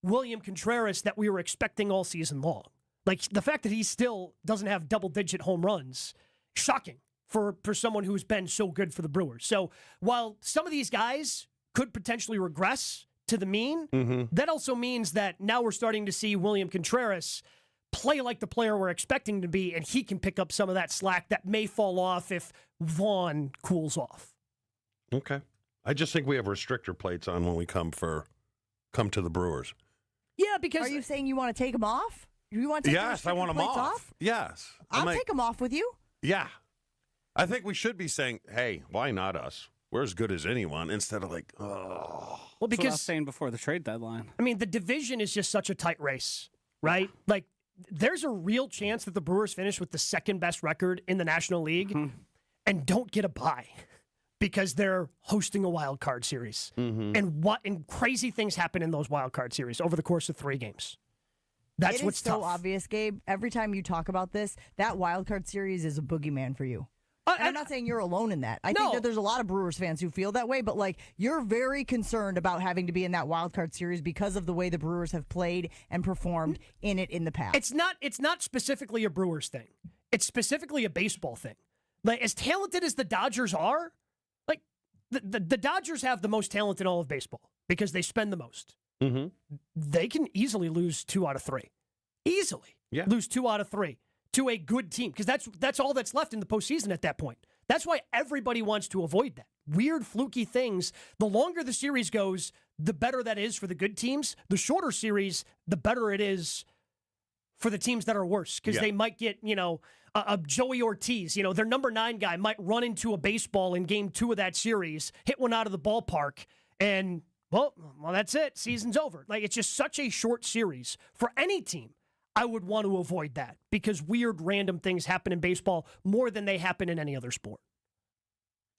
William Contreras that we were expecting all season long. Like, the fact that he still doesn't have double-digit home runs, shocking for someone who's been so good for the Brewers. So while some of these guys could potentially regress to the mean, that also means that now we're starting to see William Contreras play like the player we're expecting to be, and he can pick up some of that slack that may fall off if Vaughn cools off. Okay. I just think we have restrictor plates on when we come to the Brewers. Yeah, because... Are you saying you want to take them off? You want to take Yes, I want them off. Yes. I'll take them off with you. Yeah. I think we should be saying, hey, why not us? We're as good as anyone, instead of like, oh. Well, because That's what I was saying before the trade deadline. I mean, the division is just such a tight race, right? Like, there's a real chance that the Brewers finish with the second best record in the National League and don't get a bye because they're hosting a wild card series. And crazy things happen in those wild card series over the course of 3 games. That's what's so tough. obvious, Gabe. Every time you talk about this, that wild card series is a boogeyman for you. And I'm not saying you're alone in that. I think that there's a lot of Brewers fans who feel that way, but like you're very concerned about having to be in that wild card series because of the way the Brewers have played and performed in it in the past. It's not specifically a Brewers thing. It's specifically a baseball thing. Like, as talented as the Dodgers are, like the Dodgers have the most talent in all of baseball because they spend the most. They can easily lose 2 out of 3. Easily. Lose 2 out of 3 to a good team because that's all that's left in the postseason at that point. That's why everybody wants to avoid that. Weird, fluky things. The longer the series goes, the better that is for the good teams. The shorter series, the better it is for the teams that are worse because they might get, a Joey Ortiz, their number 9 guy might run into a baseball in game 2 of that series, hit one out of the ballpark, and well, that's it. Season's over. Like, it's just such a short series. For any team, I would want to avoid that because weird, random things happen in baseball more than they happen in any other sport.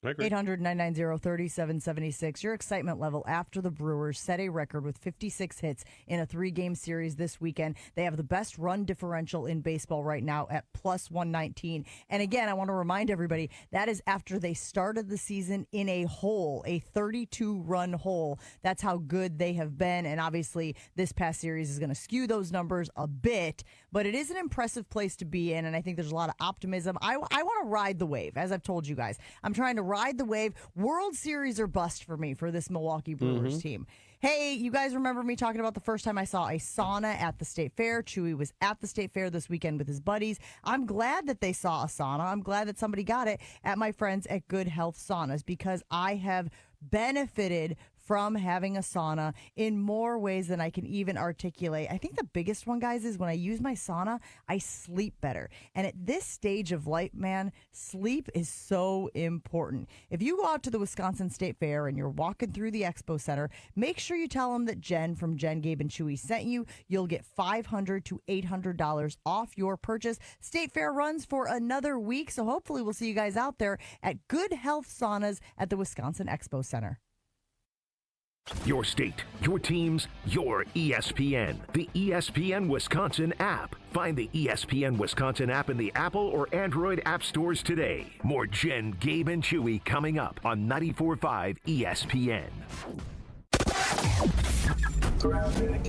800-990-3776. Your excitement level after the Brewers set a record with 56 hits in a 3-game series this weekend. They have the best run differential in baseball right now at plus 119. And again, I want to remind everybody that is after they started the season in a hole, a 32-run hole. That's how good they have been. And obviously, this past series is going to skew those numbers a bit, but it is an impressive place to be in. And I think there's a lot of optimism. I want to ride the wave, as I've told you guys. I'm trying to ride the wave. World Series or bust for me for this Milwaukee Brewers team. Hey, you guys remember me talking about the first time I saw a sauna at the State Fair? Chewy was at the State Fair this weekend with his buddies. I'm glad that they saw a sauna. I'm glad that somebody got it at my friends at Good Health Saunas because I have benefited from having a sauna in more ways than I can even articulate. I think the biggest one, guys, is when I use my sauna, I sleep better. And at this stage of life, man, sleep is so important. If you go out to the Wisconsin State Fair and you're walking through the Expo Center, make sure you tell them that Jen from Jen, Gabe, and Chewy sent you. You'll get $500 to $800 off your purchase. State Fair runs for another week, so hopefully we'll see you guys out there at Good Health Saunas at the Wisconsin Expo Center. Your state, your teams, your ESPN. The ESPN Wisconsin app. Find the ESPN Wisconsin app in the Apple or Android app stores today. More Jen, Gabe, and Chewy coming up on 94.5 ESPN.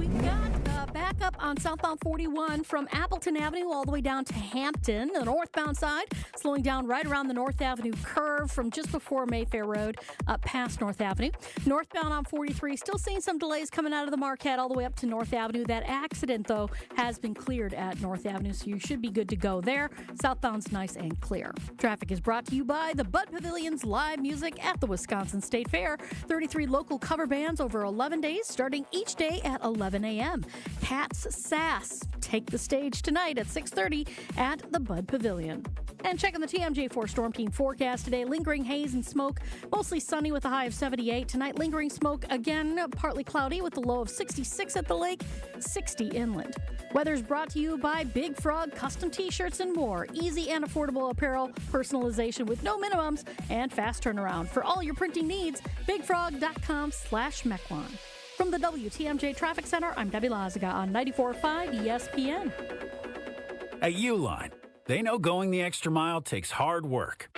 We got back backup on southbound 41 from Appleton Avenue all the way down to Hampton. The northbound side slowing down right around the North Avenue curve from just before Mayfair Road up past North Avenue. Northbound on 43, still seeing some delays coming out of the Marquette all the way up to North Avenue. That accident, though, has been cleared at North Avenue, so you should be good to go there. Southbound's nice and clear. Traffic is brought to you by the Bud Pavilion's live music at the Wisconsin State Fair. 33 local cover bands over 11 days, starting each day at 11 a.m. Cat's Sass take the stage tonight at 6:30 at the Bud Pavilion. And checking the TMJ4 Storm Team forecast today, lingering haze and smoke, mostly sunny with a high of 78. Tonight, lingering smoke again, partly cloudy with a low of 66 at the lake, 60 inland. Weather's brought to you by Big Frog Custom T-shirts and more. Easy and affordable apparel, personalization with no minimums, and fast turnaround. For all your printing needs, bigfrog.com/Mequon. From the WTMJ Traffic Center, I'm Debbie Lazaga on 94.5 ESPN. At Uline, they know going the extra mile takes hard work.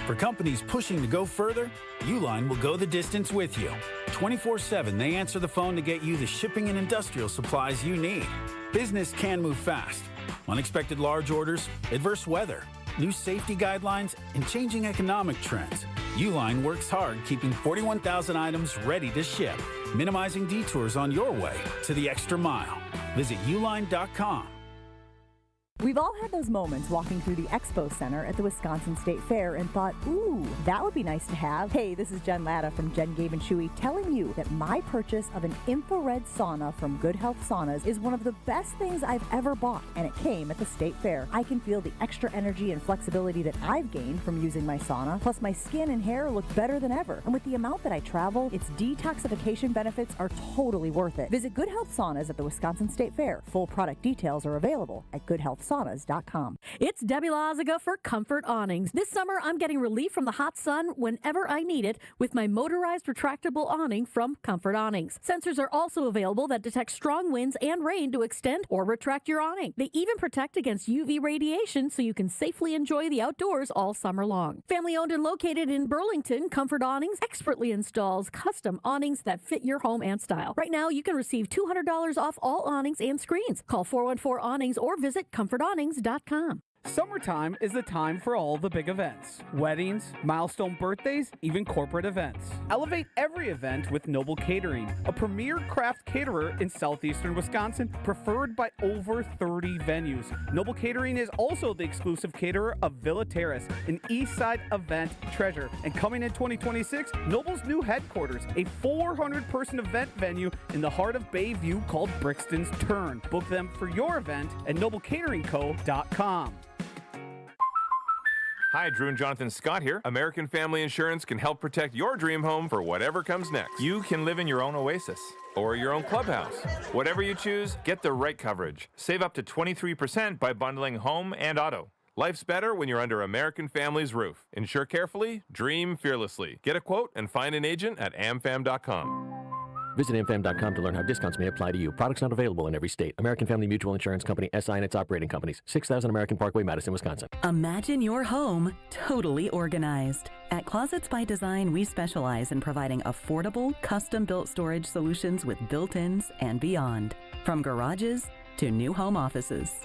For companies pushing to go further, Uline will go the distance with you. 24/7, they answer the phone to get you the shipping and industrial supplies you need. Business can move fast. Unexpected large orders, adverse weather, new safety guidelines, and changing economic trends. Uline works hard keeping 41,000 items ready to ship, minimizing detours on your way to the extra mile. Visit uline.com. We've all had those moments walking through the Expo Center at the Wisconsin State Fair and thought, ooh, that would be nice to have. Hey, this is Jen Latta from Jen, Gabe, and Chewy telling you that my purchase of an infrared sauna from Good Health Saunas is one of the best things I've ever bought, and it came at the State Fair. I can feel the extra energy and flexibility that I've gained from using my sauna, plus my skin and hair look better than ever. And with the amount that I travel, its detoxification benefits are totally worth it. Visit Good Health Saunas at the Wisconsin State Fair. Full product details are available at goodhealthsaunas.com. It's Debbie Lazaga for Comfort Awnings. This summer, I'm getting relief from the hot sun whenever I need it with my motorized retractable awning from Comfort Awnings. Sensors are also available that detect strong winds and rain to extend or retract your awning. They even protect against UV radiation so you can safely enjoy the outdoors all summer long. Family owned and located in Burlington, Comfort Awnings expertly installs custom awnings that fit your home and style. Right now, you can receive $200 off all awnings and screens. Call 414-AWNINGS or visit comfortawnings.com. Summertime is the time for all the big events. Weddings, milestone birthdays, even corporate events. Elevate every event with Noble Catering, a premier craft caterer in southeastern Wisconsin, preferred by over 30 venues. Noble Catering is also the exclusive caterer of Villa Terrace, an east side event treasure. And coming in 2026, Noble's new headquarters, a 400-person event venue in the heart of Bayview called Brixton's Turn. Book them for your event at noblecateringco.com. Hi, Drew and Jonathan Scott here. American Family Insurance can help protect your dream home for whatever comes next. You can live in your own oasis or your own clubhouse. Whatever you choose, get the right coverage. Save up to 23% by bundling home and auto. Life's better when you're under American Family's roof. Insure carefully, dream fearlessly. Get a quote and find an agent at amfam.com. Visit amfam.com to learn how discounts may apply to you. Products not available in every state. American Family Mutual Insurance Company, SI and its operating companies. 6000 American Parkway, Madison, Wisconsin. Imagine your home totally organized. At Closets by Design, we specialize in providing affordable, custom-built storage solutions with built-ins and beyond. From garages to new home offices.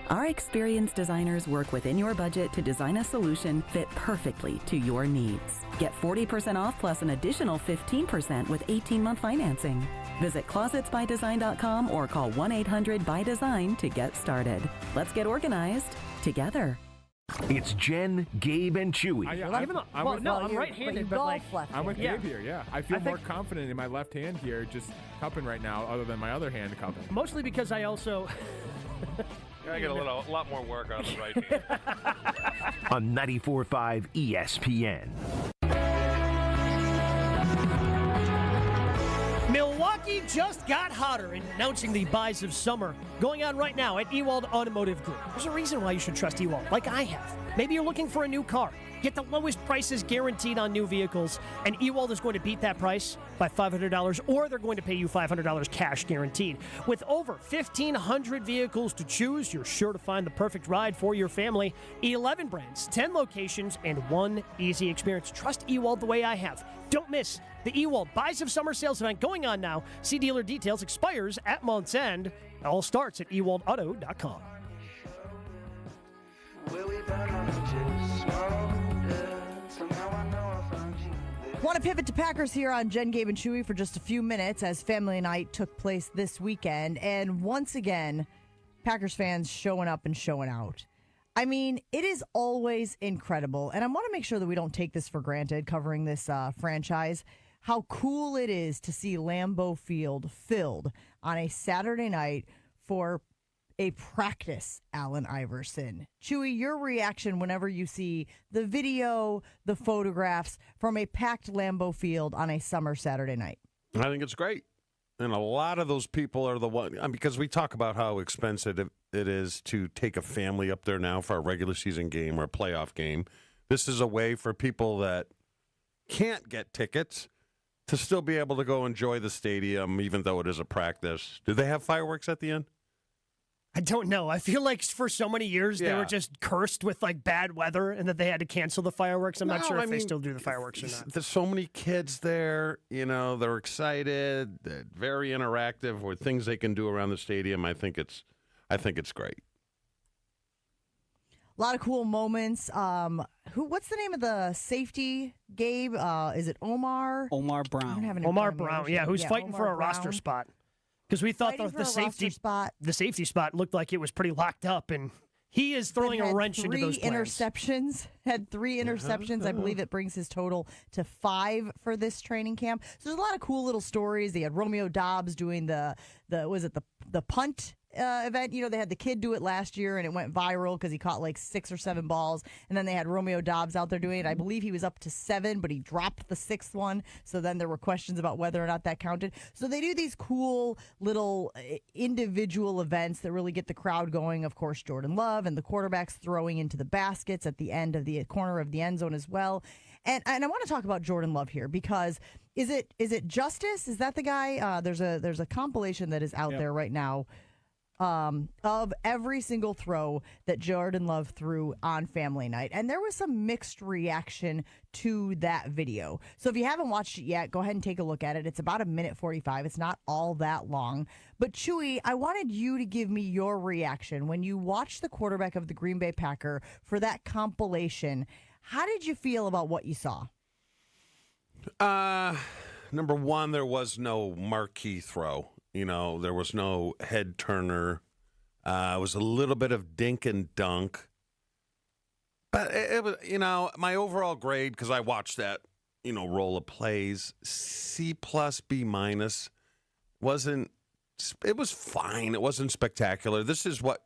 Our experienced designers work within your budget to design a solution fit perfectly to your needs. Get 40% off plus an additional 15% with 18-month financing. Visit closetsbydesign.com or call 1-800-BY-DESIGN to get started. Let's get organized together. It's Jen, Gabe, and Chewy. I'm right-handed, but like I'm with Gabe here. Yeah, I feel more confident in my left hand here, just cupping right now, other than my other hand cupping. Mostly because I also. I get a lot more work on the right hand. On 94.5 ESPN. Milwaukee just got hotter in announcing the buys of summer going on right now at Ewald Automotive Group. There's a reason why you should trust Ewald, like I have. Maybe you're looking for a new car. Get the lowest prices guaranteed on new vehicles, and Ewald is going to beat that price by $500, or they're going to pay you $500 cash guaranteed. With over 1,500 vehicles to choose, you're sure to find the perfect ride for your family. 11 brands, 10 locations, and one easy experience. Trust Ewald the way I have. Don't miss the Ewald Buys of Summer sales event going on now. See dealer details. Expires at month's end. It all starts at ewaldauto.com. Want to pivot to Packers here on Jen, Gabe, and Chewy for just a few minutes as Family Night took place this weekend. And once again, Packers fans showing up and showing out. I mean, it is always incredible. And I want to make sure that we don't take this for granted covering this franchise. How cool it is to see Lambeau Field filled on a Saturday night for a practice Allen Iverson. Chewy, your reaction whenever you see the video, the photographs from a packed Lambeau Field on a summer Saturday night? I think it's great. And a lot of those people are the one, because we talk about how expensive it is to take a family up there now for a regular season game or a playoff game. This is a way for people that can't get tickets to still be able to go enjoy the stadium, even though it is a practice. Do they have fireworks at the end? I don't know. I feel like for so many years they Yeah. were just cursed with like bad weather and that they had to cancel the fireworks. I'm not sure if they mean, still do the fireworks or not. There's so many kids there. You know, they're excited. They're very interactive with things they can do around the stadium. I think it's great. A lot of cool moments. What's the name of the safety, Gabe? Is it Omar? Omar I don't Brown. have it in Omar front of me. Brown, yeah, who's fighting for Omar a roster Brown. spot. Because we thought Fighting for the a safety roster spot. looked like it was pretty locked up, and he is throwing a wrench into those plans. Had three interceptions. I believe it brings his total to 5 for this training camp. So there's a lot of cool little stories. They had Romeo Dobbs doing the punt event. You know, they had the kid do it last year, and it went viral because he caught like 6 or 7 balls. And then they had Romeo Dobbs out there doing it. I believe he was up to 7, but he dropped the 6th one. So then there were questions about whether or not that counted. So they do these cool little individual events that really get the crowd going. Of course, Jordan Love and the quarterbacks throwing into the baskets at the end of the corner of the end zone as well. And I want to talk about Jordan Love here because is it Justice? Is that the guy? There's a compilation that is out there right now of every single throw that Jordan Love threw on Family Night. And there was some mixed reaction to that video. So if you haven't watched it yet, go ahead and take a look at it. It's about 1:45. It's not all that long. But Chewy, I wanted you to give me your reaction when you watched the quarterback of the Green Bay Packer for that compilation. How did you feel about what you saw? Number one, there was no marquee throw. You know, there was no head turner. It was a little bit of dink and dunk. But it was, you know, my overall grade, because I watched that, you know, roll of plays, C+, B-. Wasn't, it was fine. It wasn't spectacular. This is what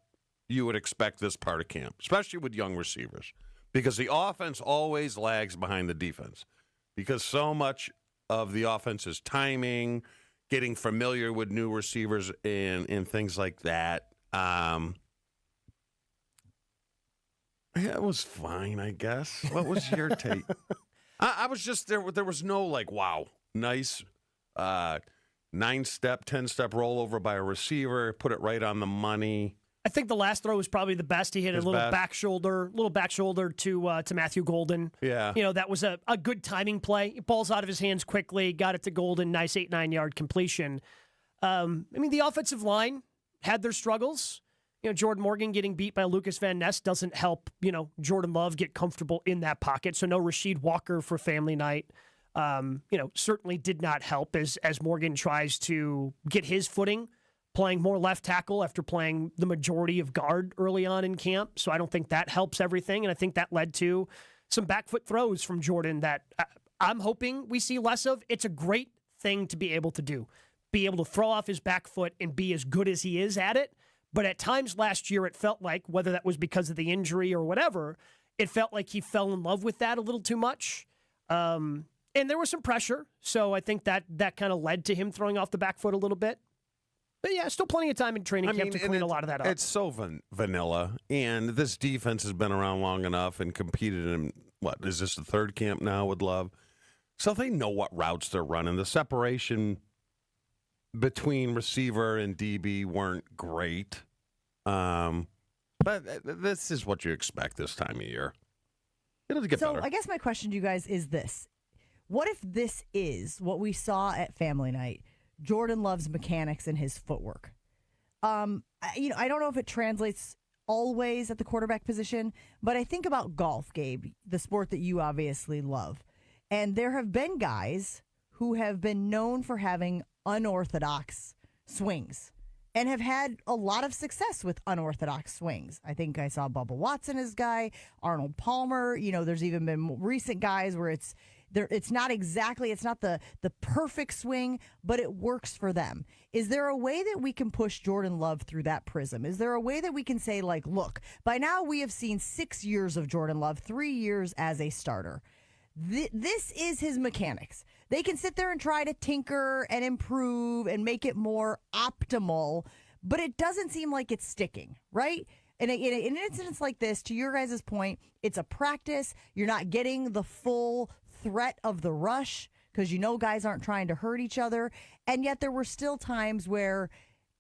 you would expect this part of camp, especially with young receivers, because the offense always lags behind the defense, because so much of the offense is timing, getting familiar with new receivers and things like that. Yeah, it was fine, I guess. What was your take? I was just there. There was no like, wow, nice 9-step, 10-step rollover by a receiver, put it right on the money. I think the last throw was probably the best. He hit a little back shoulder to Matthew Golden. Yeah. You know, that was a good timing play. Ball's out of his hands quickly, got it to Golden, nice 8-9 yard completion. I mean, the offensive line had their struggles. You know, Jordan Morgan getting beat by Lucas Van Ness doesn't help, you know, Jordan Love get comfortable in that pocket. So no Rasheed Walker for Family Night. You know, certainly did not help as Morgan tries to get his footing, playing more left tackle after playing the majority of guard early on in camp. So I don't think that helps everything. And I think that led to some back foot throws from Jordan that I'm hoping we see less of. It's a great thing to be able to do, be able to throw off his back foot and be as good as he is at it. But at times last year, it felt like, whether that was because of the injury or whatever, it felt like he fell in love with that a little too much. And there was some pressure. So I think that kind of led to him throwing off the back foot a little bit. But yeah, still plenty of time in training camp to clean a lot of that up. It's so vanilla, and this defense has been around long enough and competed in, what, is this the third camp now with Love? So they know what routes they're running. The separation between receiver and DB weren't great. But this is what you expect this time of year. It'll get better. So I guess my question to you guys is this. What if this is what we saw at Family Night? Jordan Love's mechanics and his footwork. I don't know if it translates always at the quarterback position, but I think about golf, Gabe, the sport that you obviously love. And there have been guys who have been known for having unorthodox swings and have had a lot of success with unorthodox swings. I think I saw Bubba Watson as guy, Arnold Palmer. There's even been recent guys where it's not the perfect swing, but it works for them. Is there a way that we can push Jordan Love through that prism? Is there a way that we can say, like, look, by now we have seen 6 years of Jordan Love, 3 years as a starter. This is his mechanics. They can sit there and try to tinker and improve and make it more optimal, but it doesn't seem like it's sticking, right? In an incident like this, to your guys' point, it's a practice. You're not getting the full threat of the rush because guys aren't trying to hurt each other. And yet there were still times where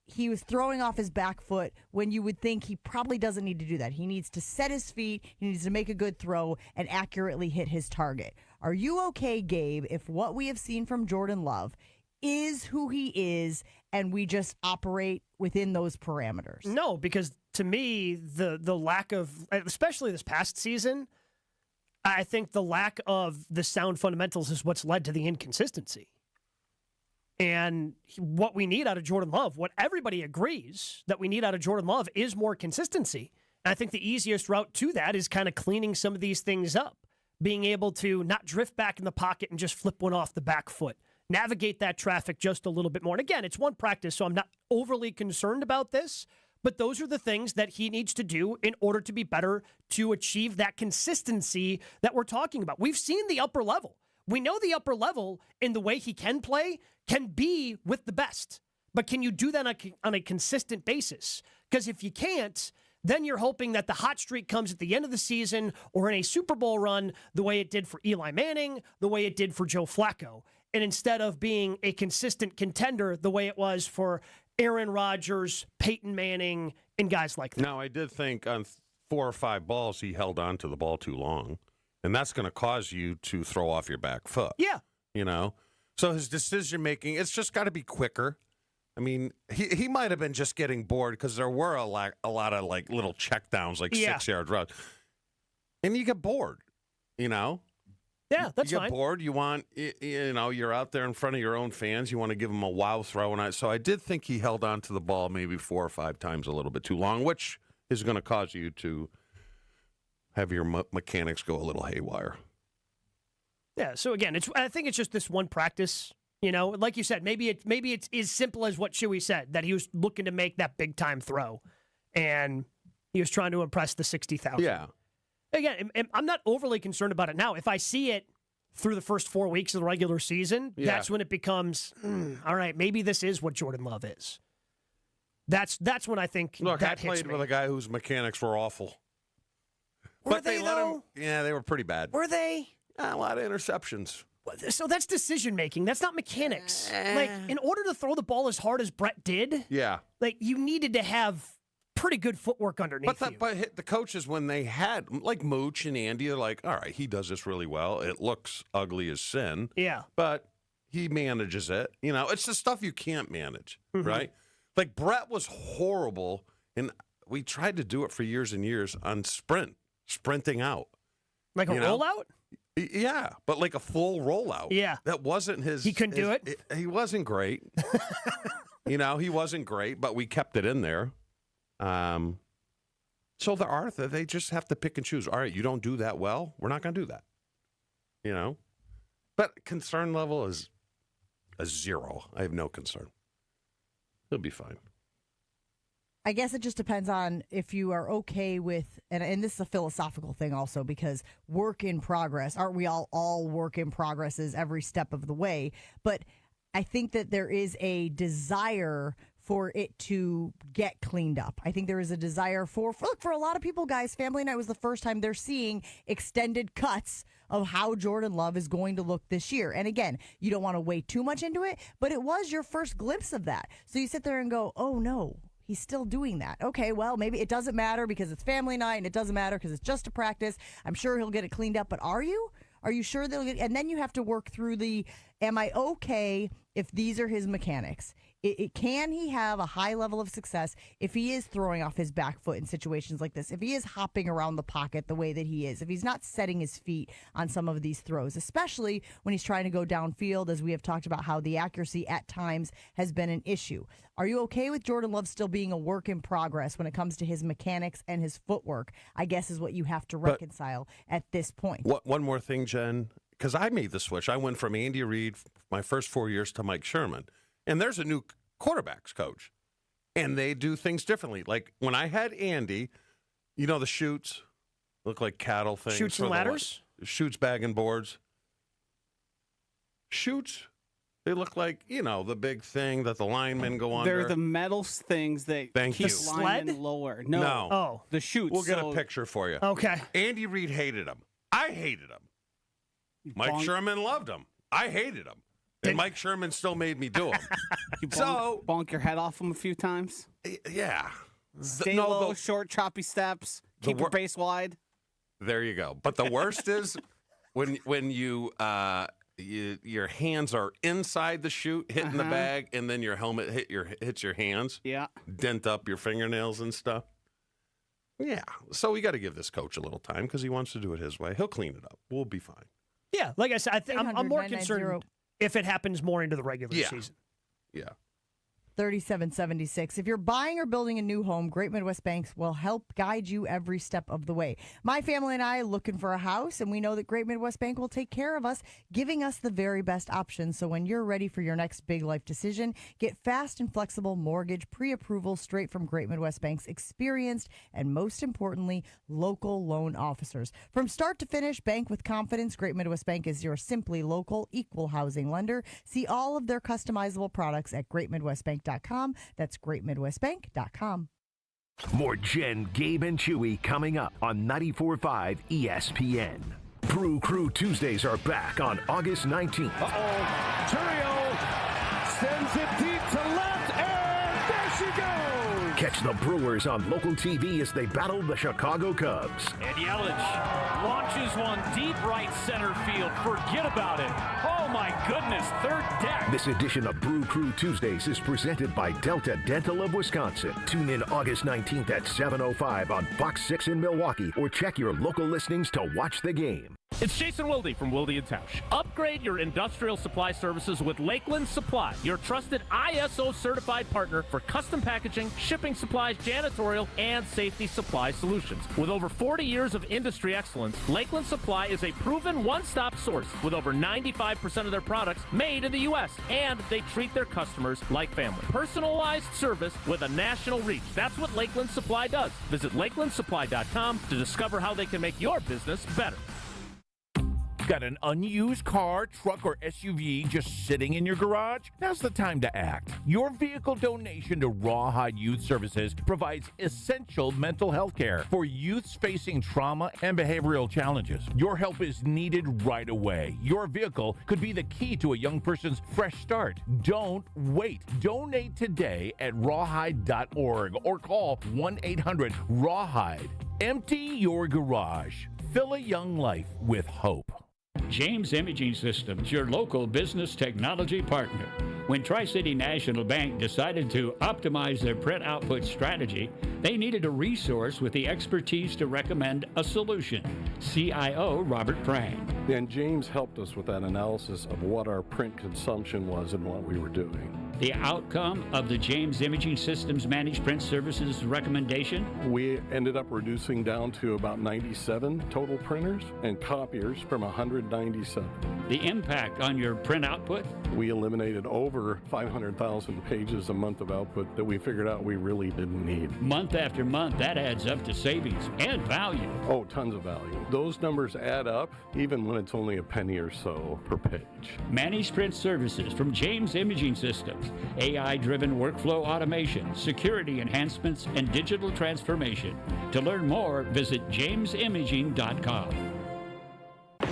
he was throwing off his back foot when you would think he probably doesn't need to do that. He needs to set his feet, he needs to make a good throw and accurately hit his target. Are you okay, Gabe, if what we have seen from Jordan Love is who he is and we just operate within those parameters? No, because to me, the lack of, especially this past season, I think the lack of the sound fundamentals is what's led to the inconsistency. And what we need out of Jordan Love, what everybody agrees that we need out of Jordan Love is more consistency. And I think the easiest route to that is kind of cleaning some of these things up, being able to not drift back in the pocket and just flip one off the back foot, navigate that traffic just a little bit more. And again, it's one practice, so I'm not overly concerned about this, but those are the things that he needs to do in order to be better to achieve that consistency that we're talking about. We've seen the upper level. We know the upper level in the way he can play can be with the best. But can you do that on a consistent basis? Because if you can't, then you're hoping that the hot streak comes at the end of the season or in a Super Bowl run the way it did for Eli Manning, the way it did for Joe Flacco. And instead of being a consistent contender the way it was for Aaron Rodgers, Peyton Manning, and guys like that. Now, I did think on 4 or 5 balls he held on to the ball too long. And that's going to cause you to throw off your back foot. Yeah. So his decision-making, it's just got to be quicker. I mean, he might have been just getting bored because there were a lot of, like, little checkdowns, like 6-yard runs. And you get bored, Yeah, that's you fine. get bored. You want, you're out there in front of your own fans. You want to give them a wow throw. So I did think he held on to the ball maybe 4 or 5 times a little bit too long, which is going to cause you to have your mechanics go a little haywire. Yeah, so again, I think it's just this one practice. Like you said, maybe it's as simple as what Chewy said, that he was looking to make that big time throw, and he was trying to impress the 60,000. Yeah. Again, I'm not overly concerned about it now. If I see it through the first 4 weeks of the regular season, that's when it becomes, all right, maybe this is what Jordan Love is. That's when I think Look, that I played with a guy whose mechanics were awful. Were they let him. Yeah, they were pretty bad. Were they? A lot of interceptions. So that's decision making. That's not mechanics. Like, in order to throw the ball as hard as Brett did, like, you needed to have pretty good footwork underneath you. But the coaches, when they had, like Mooch and Andy, are like, all right, he does this really well. It looks ugly as sin. Yeah. But he manages it. It's the stuff you can't manage, right? Like, Brett was horrible, and we tried to do it for years and years on sprinting out. Like a rollout? Yeah, but like a full rollout. Yeah. That wasn't his... He couldn't do it? He wasn't great. He wasn't great, but we kept it in there. So they just have to pick and choose. All right, you don't do that well, we're not going to do that. But concern level is a 0. I have no concern. He'll be fine. I guess it just depends on if you are okay with, and this is a philosophical thing also, because work in progress, aren't we all work in progresses every step of the way? But I think that there is a desire for it to get cleaned up. I think there is a desire for a lot of people, guys, family night was the first time they're seeing extended cuts of how Jordan Love is going to look this year. And again, you don't want to weigh too much into it, but it was your first glimpse of that. So you sit there and go, oh no, he's still doing that. Okay, well, maybe it doesn't matter because it's family night, and it doesn't matter because it's just a practice. I'm sure he'll get it cleaned up, but are you? Are you sure they'll get? And then you have to work through am I okay if these are his mechanics? Can he have a high level of success if he is throwing off his back foot in situations like this, if he is hopping around the pocket the way that he is, if he's not setting his feet on some of these throws, especially when he's trying to go downfield, as we have talked about how the accuracy at times has been an issue. Are you okay with Jordan Love still being a work in progress when it comes to his mechanics and his footwork, I guess is what you have to reconcile at this point. One more thing, Jen, because I made the switch. I went from Andy Reid my first 4 years to Mike Sherman. And there's a new quarterbacks coach, and they do things differently. Like when I had Andy, you know, the chutes look like cattle things. Chutes and ladders? Chutes, bag and boards. Chutes, they look like, you know, the big thing that the linemen go under. They're the metal things that keep linemen lower. No. Oh. The chutes. We'll get a picture for you. Okay. Andy Reid hated them. I hated them. Mike Sherman loved them. I hated them. And Mike Sherman still made me do them. You bonk your head off them a few times? Yeah. Stay low, short, choppy steps. Keep your base wide. There you go. But the worst is when you your hands are inside the chute, hitting the bag, and then your helmet hits your hands. Yeah. Dent up your fingernails and stuff. Yeah. So we got to give this coach a little time because he wants to do it his way. He'll clean it up. We'll be fine. Yeah. Like I said, I'm more concerned if it happens more into the regular season. Yeah. 3776. If you're buying or building a new home, Great Midwest Banks will help guide you every step of the way. My family and I are looking for a house, and we know that Great Midwest Bank will take care of us, giving us the very best options. So when you're ready for your next big life decision, get fast and flexible mortgage pre-approval straight from Great Midwest Bank's experienced and, most importantly, local loan officers. From start to finish, bank with confidence. Great Midwest Bank is your simply local equal housing lender. See all of their customizable products at greatmidwestbank.com. That's greatmidwestbank.com. More Jen, Gabe, and Chewy coming up on 94.5 ESPN. Brew Crew Tuesdays are back on August 19th. Turio sends it deep to left, and there she goes! Catch the Brewers on local TV as they battle the Chicago Cubs. And Yelich launches one deep right center field. Forget about it. Oh my goodness, third deck. This edition of Brew Crew Tuesdays is presented by Delta Dental of Wisconsin. Tune in August 19th at 7:05 on Fox 6 in Milwaukee, or check your local listings to watch the game. It's Jason Wilde from Wilde & Tausch. Upgrade your industrial supply services with Lakeland Supply, your trusted ISO certified partner for custom packaging, shipping supplies, janitorial, and safety supply solutions. With over 40 years of industry excellence, Lakeland Supply is a proven one-stop source with over 95% of their products made in the U.S., and they treat their customers like family. Personalized service with a national reach. That's what Lakeland Supply does. Visit lakelandsupply.com to discover how they can make your business better. Got an unused car, truck, or SUV just sitting in your garage? Now's the time to act. Your vehicle donation to Rawhide Youth Services provides essential mental health care for youths facing trauma and behavioral challenges. Your help is needed right away. Your vehicle could be the key to a young person's fresh start. Don't wait. Donate today at rawhide.org or call 1-800-RAWHIDE. Empty your garage. Fill a young life with hope. James Imaging Systems, your local business technology partner. When Tri-City National Bank decided to optimize their print output strategy, they needed a resource with the expertise to recommend a solution. CIO Robert Prang. And James helped us with that analysis of what our print consumption was and what we were doing. The outcome of the James Imaging Systems Managed Print Services recommendation? We ended up reducing down to about 97 total printers and copiers from 197. The impact on your print output? We eliminated over 500,000 pages a month of output that we figured out we really didn't need. Month after month, that adds up to savings and value. Oh, tons of value. Those numbers add up even when it's only a penny or so per page. Managed Print Services from James Imaging Systems. AI-driven workflow automation, security enhancements, and digital transformation. To learn more, visit jamesimaging.com.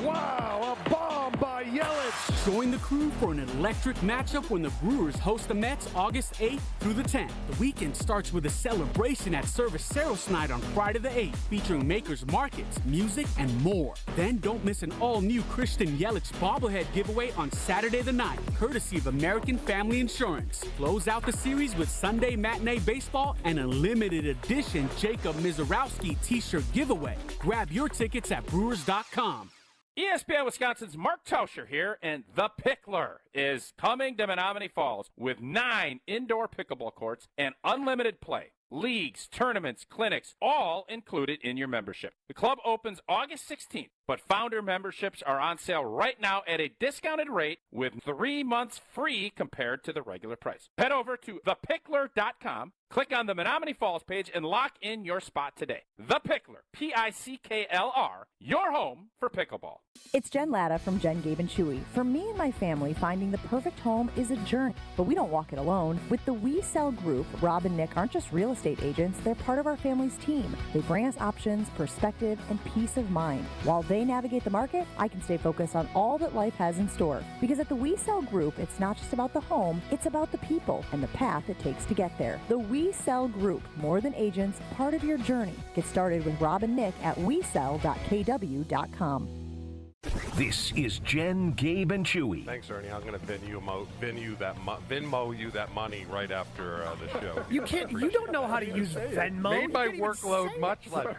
Wow, a bomb by Yelich. Join the crew for an electric matchup when the Brewers host the Mets August 8th through the 10th. The weekend starts with a celebration at Service Saros Night on Friday the 8th, featuring makers markets, music, and more. Then don't miss an all-new Christian Yelich bobblehead giveaway on Saturday the 9th, courtesy of American Family Insurance. Close out the series with Sunday matinee baseball and a limited edition Jacob Mizorowski t-shirt giveaway. Grab your tickets at Brewers.com. ESPN Wisconsin's Mark Tauscher here, and The Pickler is coming to Menominee Falls with 9 indoor pickleball courts and unlimited play. Leagues, tournaments, clinics, all included in your membership. The club opens August 16th, but founder memberships are on sale right now at a discounted rate with 3 months free compared to the regular price. Head over to thepickler.com, click on the Menominee Falls page, and lock in your spot today. The Pickler, P-I-C-K-L-R, your home for pickleball. It's Jen Latta from Jen, Gabe, and Chewy. For me and my family, finding the perfect home is a journey, but we don't walk it alone. With the We Sell Group, Rob and Nick aren't just real estate agents, they're part of our family's team. They bring us options, perspective, and peace of mind. While they navigate the market, I can stay focused on all that life has in store. Because at the We Sell Group, it's not just about the home, it's about the people and the path it takes to get there. The We Sell Group, more than agents, part of your journey. Get started with Rob and Nick at wesell.kw.com. This is Jen, Gabe, and Chewy. Thanks, Ernie. I'm going to Venmo you that money right after the show. You can't. You don't know how to use Venmo. Made my workload much less.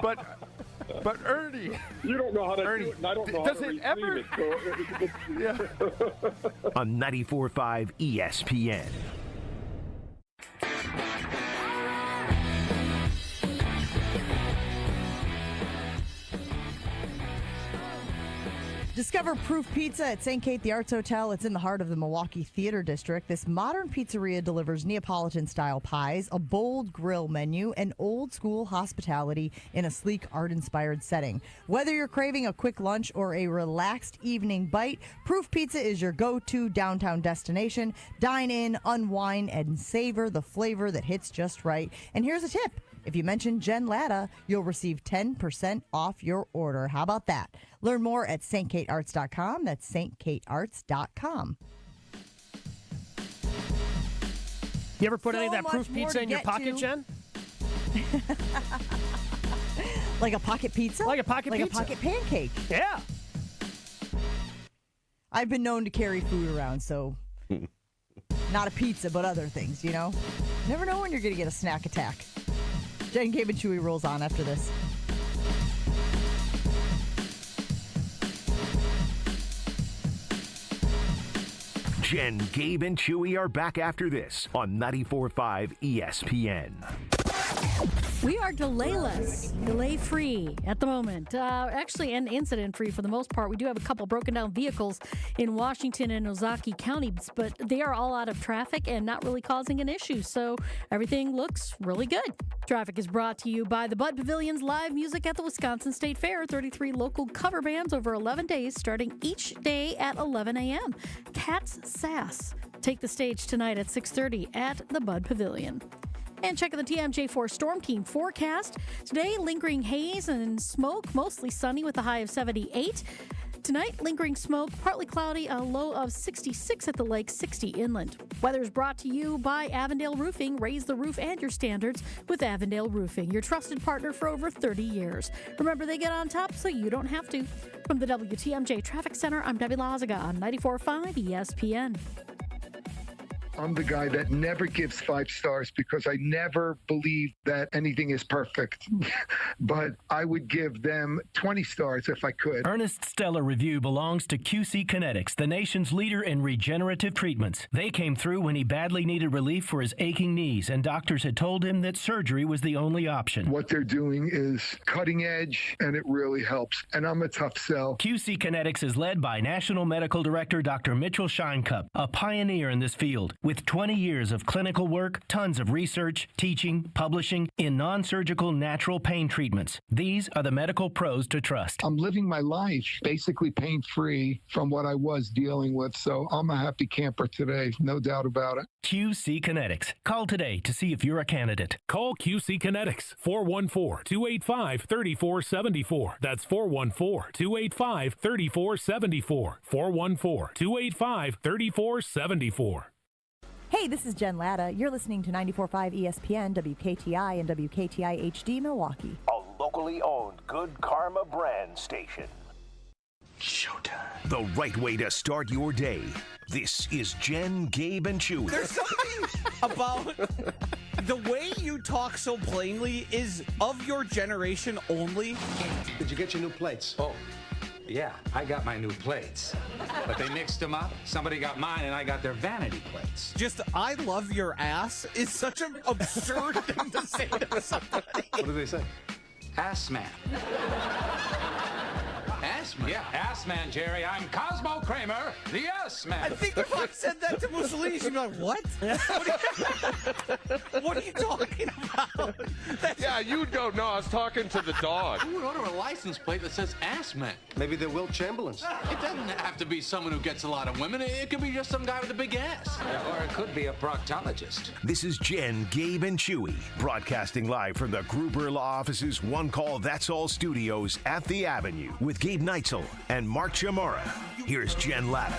But Ernie, you don't know how to do it, and I don't know how to ever? It. Yeah. On 94.5 ESPN. Discover Proof Pizza at St. Kate the Arts Hotel. It's in the heart of the Milwaukee Theater District. This modern pizzeria delivers Neapolitan-style pies, a bold grill menu, and old-school hospitality in a sleek, art-inspired setting. Whether you're craving a quick lunch or a relaxed evening bite, Proof Pizza is your go-to downtown destination. Dine in, unwind, and savor the flavor that hits just right. And here's a tip. If you mention Jen Latta, you'll receive 10% off your order. How about that? Learn more at stkatearts.com. That's stkatearts.com. You ever put any of that Proof Pizza in your pocket, Jen? Like a pocket pizza? Like a pocket pizza. Like a pocket pancake. Yeah. I've been known to carry food around, so not a pizza, but other things, you know? Never know when you're going to get a snack attack. Jen, Gabe, and Chewy rolls on after this. Jen, Gabe, and Chewy are back after this on 94.5 ESPN. We are delayless, delay-free at the moment. Actually, and incident-free for the most part. We do have a couple broken-down vehicles in Washington and Ozaukee counties, but they are all out of traffic and not really causing an issue, so everything looks really good. Traffic is brought to you by the Bud Pavilion's live music at the Wisconsin State Fair. 33 local cover bands over 11 days, starting each day at 11 a.m. Cat's Sass take the stage tonight at 6:30 at the Bud Pavilion. And check out the TMJ4 Storm Team forecast. Today, lingering haze and smoke, mostly sunny with a high of 78. Tonight, lingering smoke, partly cloudy, a low of 66 at the lake, 60 inland. Weather is brought to you by Avondale Roofing. Raise the roof and your standards with Avondale Roofing, your trusted partner for over 30 years. Remember, they get on top so you don't have to. From the WTMJ Traffic Center, I'm Debbie Lazaga on 94.5 ESPN. I'm the guy that never gives 5 stars because I never believe that anything is perfect. But I would give them 20 stars if I could. Ernest Stella Review belongs to QC Kinetics, the nation's leader in regenerative treatments. They came through when he badly needed relief for his aching knees, and doctors had told him that surgery was the only option. What they're doing is cutting edge, and it really helps. And I'm a tough sell. QC Kinetics is led by National Medical Director Dr. Mitchell Scheinkup, a pioneer in this field. With 20 years of clinical work, tons of research, teaching, publishing in non-surgical natural pain treatments, these are the medical pros to trust. I'm living my life basically pain-free from what I was dealing with, so I'm a happy camper today, no doubt about it. QC Kinetics. Call today to see if you're a candidate. Call QC Kinetics, 414-285-3474. That's 414-285-3474. 414-285-3474. Hey, this is Jen Latta. You're listening to 94.5 ESPN, WKTI, and WKTI HD Milwaukee. A locally owned Good Karma brand station. Showtime. The right way to start your day. This is Jen, Gabe, and Chewy. There's something about the way you talk so plainly is of your generation only. Did you get your new plates? Oh, yeah, I got my new plates. But they mixed them up. Somebody got mine, and I got their vanity plates. Just, I love your ass is such an absurd thing to say to somebody. What do they say? Ass man. Ass man? Yeah, ass man, Jerry. I'm Cosmo Kramer, the ass man. I think if I said that to Mussolini, she'd be like, what? What are you talking about? Yeah, you'd go, no, I was talking to the dog. Who would order a license plate that says ass man? Maybe they're Wilt Chamberlains. It doesn't have to be someone who gets a lot of women. It could be just some guy with a big ass. Yeah, or it could be a proctologist. This is Jen, Gabe, and Chewy, broadcasting live from the Gruber Law Office's One Call That's All studios at the Avenue with Gabe Neitzel and Mark Chamara. Here's Jen Latta.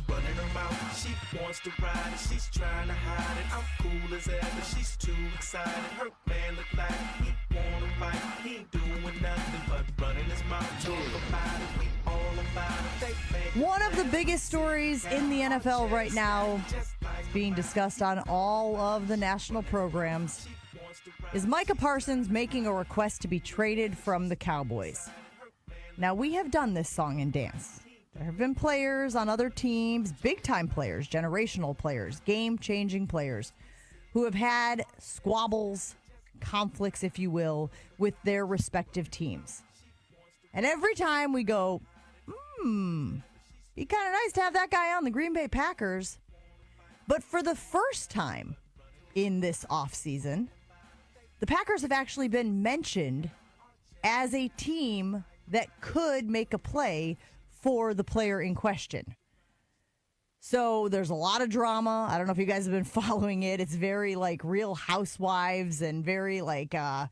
Running around, she wants to ride and she's trying to hide it. I'm cool as ever, she's too excited. Her man look like he wanna fight. He ain't doing nothing but running his mouth. Talk about it, we all about it. One of the biggest stories in the NFL right now, being discussed on all of the national programs, is Micah Parsons making a request to be traded from the Cowboys. Now, we have done this song and dance. There have been players on other teams, big-time players, generational players, game-changing players, who have had squabbles, conflicts, if you will, with their respective teams. And every time we go, be kind of nice to have that guy on the Green Bay Packers. But for the first time in this offseason, the Packers have actually been mentioned as a team that could make a play for the player in question. So there's a lot of drama. I don't know if you guys have been following it. It's very like Real Housewives and very like, I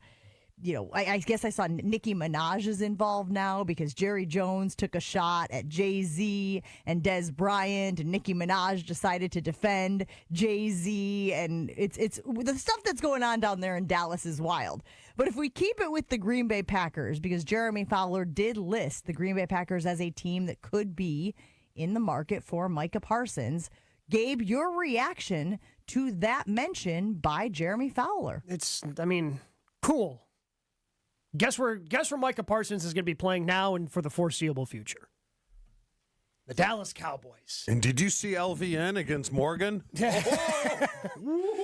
guess I saw Nicki Minaj is involved now because Jerry Jones took a shot at Jay-Z and Des Bryant, and Nicki Minaj decided to defend Jay-Z, and it's the stuff that's going on down there in Dallas is wild. But if we keep it with the Green Bay Packers, because Jeremy Fowler did list the Green Bay Packers as a team that could be in the market for Micah Parsons, Gabe, your reaction to that mention by Jeremy Fowler? Cool. Guess where Micah Parsons is going to be playing now and for the foreseeable future? The Dallas Cowboys. And did you see LVN against Morgan?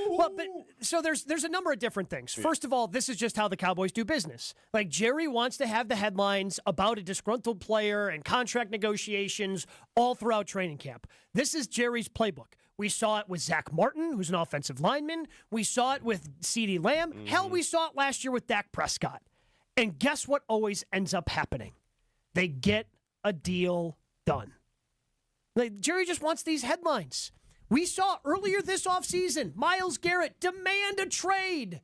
Well, so there's a number of different things. First of all, this is just how the Cowboys do business. Like, Jerry wants to have the headlines about a disgruntled player and contract negotiations all throughout training camp. This is Jerry's playbook. We saw it with Zach Martin, who's an offensive lineman. We saw it with CeeDee Lamb. Hell, we saw it last year with Dak Prescott. And guess what always ends up happening? They get a deal done. Like, Jerry just wants these headlines. We saw earlier this offseason, Myles Garrett demand a trade.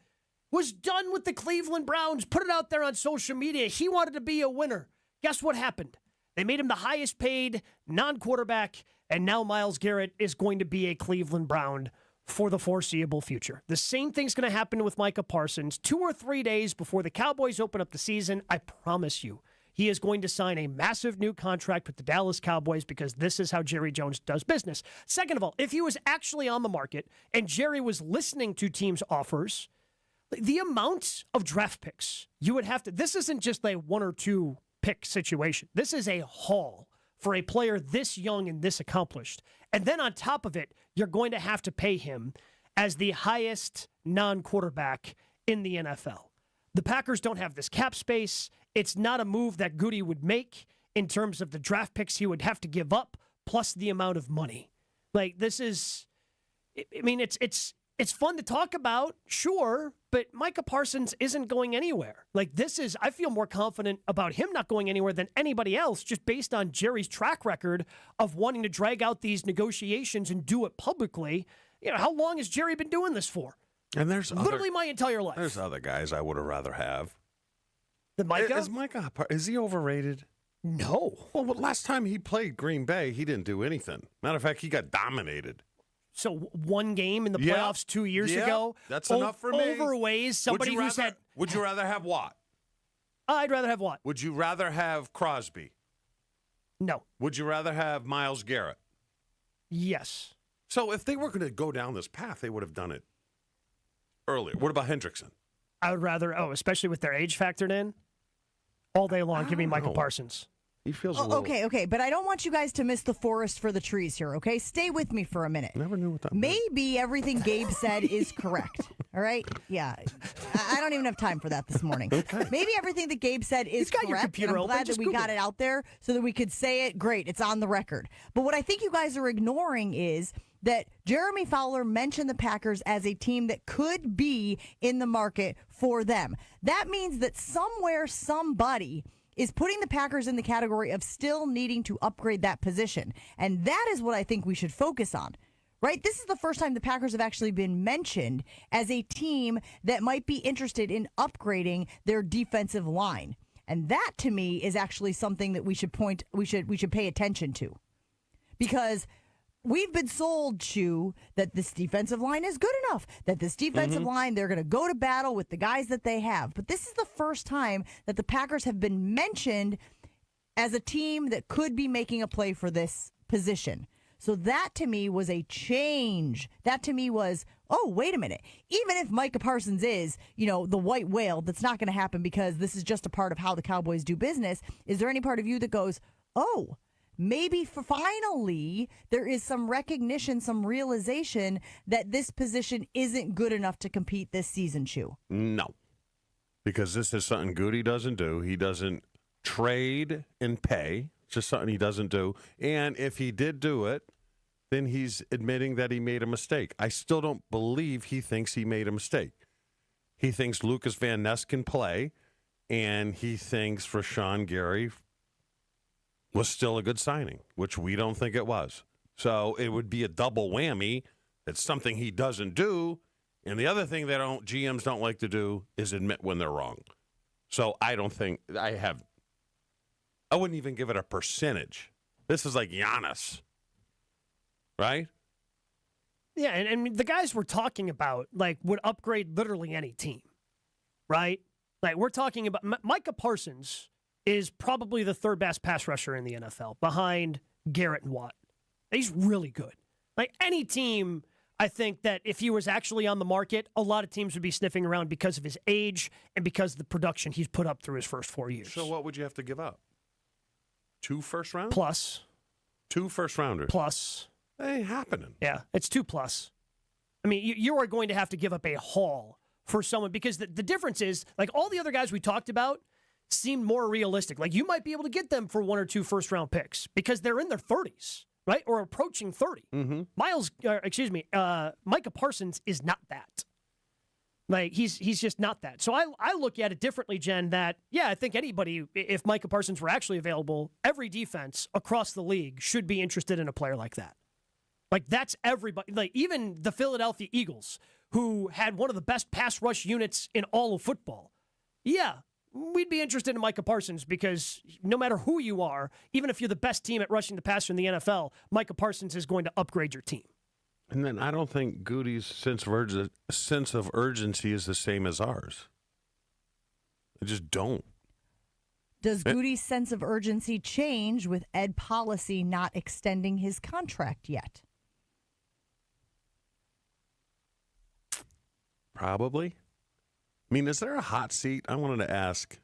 Was done with the Cleveland Browns, put it out there on social media. He wanted to be a winner. Guess what happened? They made him the highest paid non-quarterback, and now Myles Garrett is going to be a Cleveland Brown for the foreseeable future. The same thing's going to happen with Micah Parsons 2 or 3 days before the Cowboys open up the season. I promise you, he is going to sign a massive new contract with the Dallas Cowboys because this is how Jerry Jones does business. Second of all, if he was actually on the market and Jerry was listening to teams' offers, the amount of draft picks you would have to, this isn't just a 1 or 2 pick situation. This is a haul for a player this young and this accomplished. And then on top of it, you're going to have to pay him as the highest non-quarterback in the NFL. The Packers don't have this cap space. It's not a move that Goody would make in terms of the draft picks he would have to give up, plus the amount of money. Like, this is, I mean, it's fun to talk about, sure, but Micah Parsons isn't going anywhere. Like, I feel more confident about him not going anywhere than anybody else, just based on Jerry's track record of wanting to drag out these negotiations and do it publicly. You know, how long has Jerry been doing this for? And there's literally my entire life. There's other guys I would have rather have. Than Micah? Is he overrated? No. Well, last time he played Green Bay, he didn't do anything. Matter of fact, he got dominated. So one game in the playoffs 2 years ago. That's enough for me. Overweighs somebody who said. Would you rather have Watt? I'd rather have Watt. Would you rather have Crosby? No. Would you rather have Myles Garrett? Yes. So if they were going to go down this path, they would have done it earlier. What about Hendrickson? I would rather, especially with their age factored in, all day long, give me Micah Parsons. He feels a little... Okay, but I don't want you guys to miss the forest for the trees here, okay? Stay with me for a minute. Never knew what that meant. Maybe everything Gabe said is correct, all right? Yeah, I don't even have time for that this morning. Okay. Maybe everything that Gabe said is correct. Your computer and I'm open, glad that we got it out there so that we could say it. Great, it's on the record. But what I think you guys are ignoring is that Jeremy Fowler mentioned the Packers as a team that could be in the market for them. That means that somewhere, somebody is putting the Packers in the category of still needing to upgrade that position. And that is what I think we should focus on, right? This is the first time the Packers have actually been mentioned as a team that might be interested in upgrading their defensive line. And that, to me, is actually something that we should pay attention to. Because we've been sold, Chew, that this defensive line is good enough, that this defensive line, they're going to go to battle with the guys that they have. But this is the first time that the Packers have been mentioned as a team that could be making a play for this position. So that, to me, was a change. That, to me, was, oh, wait a minute. Even if Micah Parsons is, the white whale, that's not going to happen because this is just a part of how the Cowboys do business. Is there any part of you that goes, oh, maybe finally there is some recognition, some realization that this position isn't good enough to compete this season, Chew? No. Because this is something Goody doesn't do. He doesn't trade and pay. It's just something he doesn't do. And if he did do it, then he's admitting that he made a mistake. I still don't believe he thinks he made a mistake. He thinks Lucas Van Ness can play, and he thinks Rashawn Gary was still a good signing, which we don't think it was. So it would be a double whammy. It's something he doesn't do. And the other thing that GMs don't like to do is admit when they're wrong. So I don't think I wouldn't even give it a percentage. This is like Giannis, right? Yeah, and the guys we're talking about, would upgrade literally any team, right? We're talking about Micah Parsons is probably the third best pass rusher in the NFL behind Garrett and Watt. He's really good. Any team, I think that if he was actually on the market, a lot of teams would be sniffing around because of his age and because of the production he's put up through his first 4 years. So what would you have to give up? 2 first rounds? Plus. 2 first rounders? Plus. That ain't happening. Yeah, it's 2+. I mean, you are going to have to give up a haul for someone because the difference is, all the other guys we talked about seemed more realistic. You might be able to get them for 1 or 2 first-round picks because they're in their 30s, right? Or approaching 30. Micah Parsons is not that. He's just not that. So I look at it differently, Jen, that, I think anybody, if Micah Parsons were actually available, every defense across the league should be interested in a player like that. That's everybody. Even the Philadelphia Eagles, who had one of the best pass rush units in all of football. Yeah, we'd be interested in Micah Parsons because no matter who you are, even if you're the best team at rushing the passer in the NFL, Micah Parsons is going to upgrade your team. And then I don't think Goody's sense of urgency is the same as ours. I just don't. Does Goody's sense of urgency change with Ed Policy not extending his contract yet? Probably. I mean, is there a hot seat? I wanted to ask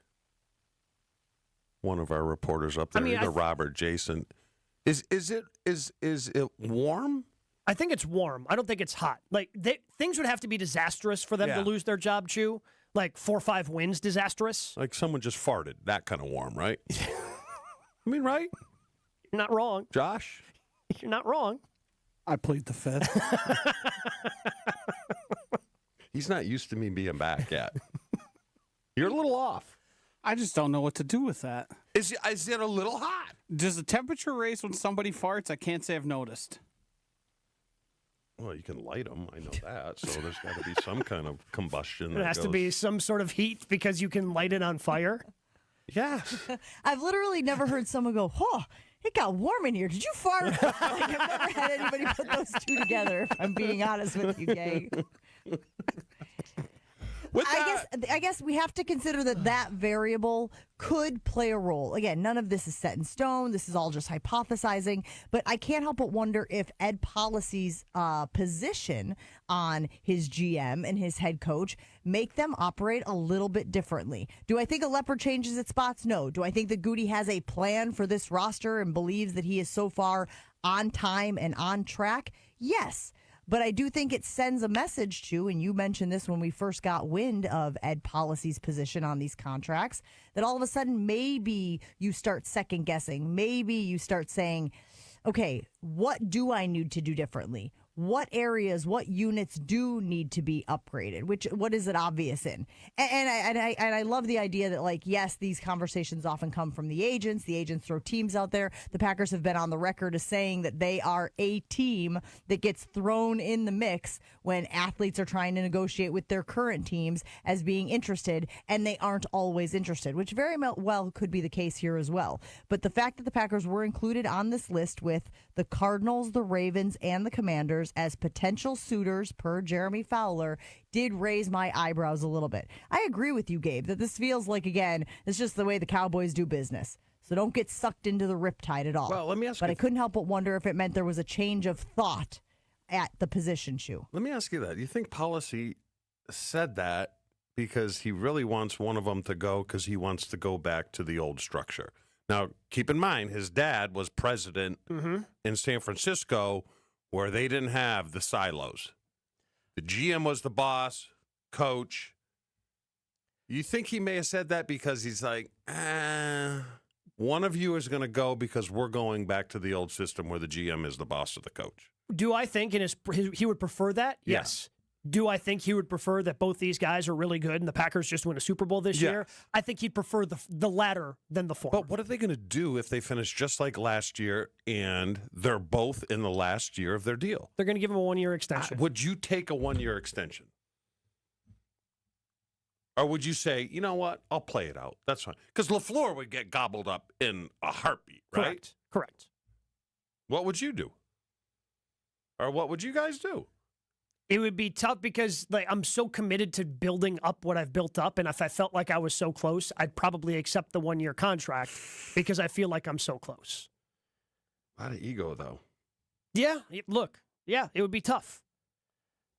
one of our reporters up there, either Robert, Jason. Is it warm? I think it's warm. I don't think it's hot. Things would have to be disastrous for them to lose their job, Chew. 4 or 5 wins, disastrous. Like someone just farted. That kind of warm, right? I mean, right? You're not wrong. Josh? You're not wrong. I plead the fifth. He's not used to me being back yet. You're a little off. I just don't know what to do with that. Is it a little hot? Does the temperature raise when somebody farts? I can't say I've noticed. Well, you can light them. I know that. So there's got to be some kind of combustion. There has to be some sort of heat because you can light it on fire. Yeah. I've literally never heard someone go, "Oh, it got warm in here. Did you fart?" Like, I've never had anybody put those two together, if I'm being honest with you, Gabe. I guess we have to consider that variable could play a role. Again, none of this is set in stone. This is all just hypothesizing. But I can't help but wonder if Ed Policy's position on his GM and his head coach make them operate a little bit differently. Do I think a leopard changes its spots? No. Do I think that Goody has a plan for this roster and believes that he is so far on time and on track? Yes. But I do think it sends a message to, and you mentioned this when we first got wind of Ed Policy's position on these contracts, that all of a sudden maybe you start second guessing. Maybe you start saying, okay, what do I need to do differently? What areas, what units do need to be upgraded? What is it obvious in? And I love the idea that, like, yes, these conversations often come from the agents. The agents throw teams out there. The Packers have been on the record as saying that they are a team that gets thrown in the mix when athletes are trying to negotiate with their current teams as being interested, and they aren't always interested, which very well could be the case here as well. But the fact that the Packers were included on this list with the Cardinals, the Ravens, and the Commanders as potential suitors per Jeremy Fowler did raise my eyebrows a little bit. I agree with you, Gabe, that this feels like, again, it's just the way the Cowboys do business. So don't get sucked into the riptide at all. Well, let me ask but you, I couldn't help but wonder if it meant there was a change of thought at the position shoe. Let me ask you that. You think Policy said that because he really wants one of them to go because he wants to go back to the old structure? Now, keep in mind, his dad was president in San Francisco, where they didn't have the silos. The GM was the boss, coach. You think he may have said that because he's like, one of you is going to go because we're going back to the old system where the GM is the boss of the coach? Do I think he would prefer that? Yeah. Yes. Do I think he would prefer that both these guys are really good and the Packers just win a Super Bowl this year? I think he'd prefer the latter than the former. But what are they going to do if they finish just like last year and they're both in the last year of their deal? They're going to give him a 1-year extension. Would you take a 1-year extension? Or would you say, you know what, I'll play it out. That's fine. Because LaFleur would get gobbled up in a heartbeat, right? Correct. What would you do? Or what would you guys do? It would be tough because I'm so committed to building up what I've built up, and if I felt like I was so close, I'd probably accept the 1-year contract because I feel like I'm so close. A lot of ego, though. Yeah, look, it would be tough.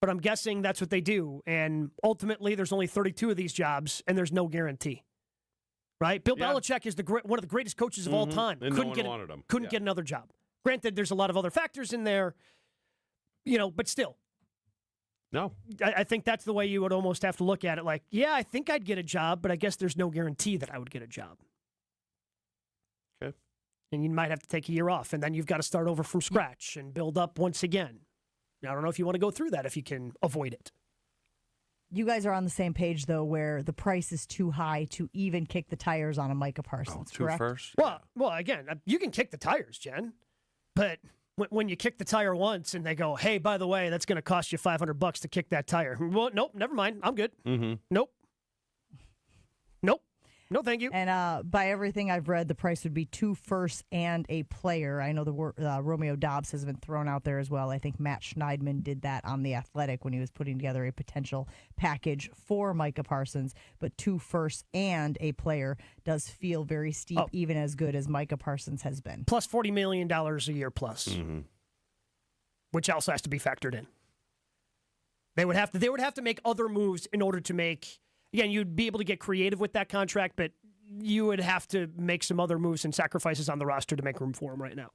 But I'm guessing that's what they do, and ultimately there's only 32 of these jobs, and there's no guarantee. Right? Bill Belichick is one of the greatest coaches of all time. And no one wanted him. Couldn't get another job. Granted, there's a lot of other factors in there, but still. No. I think that's the way you would almost have to look at it. Like, yeah, I think I'd get a job, but I guess there's no guarantee that I would get a job. Okay. And you might have to take a year off, and then you've got to start over from scratch and build up once again. Now, I don't know if you want to go through that if you can avoid it. You guys are on the same page, though, where the price is too high to even kick the tires on a Micah Parsons, correct? First? Well, again, you can kick the tires, Jen, but when you kick the tire once and they go, hey, by the way, that's going to cost you $500 to kick that tire. Well, nope, never mind. I'm good. Nope. No, thank you. And by everything I've read, the price would be 2 firsts and a player. I know the Romeo Dobbs has been thrown out there as well. I think Matt Schneidman did that on The Athletic when he was putting together a potential package for Micah Parsons. But 2 firsts and a player does feel very steep, even as good as Micah Parsons has been. Plus $40 million a year plus, which also has to be factored in. They would have to make other moves in order to make. Again, you'd be able to get creative with that contract, but you would have to make some other moves and sacrifices on the roster to make room for him right now.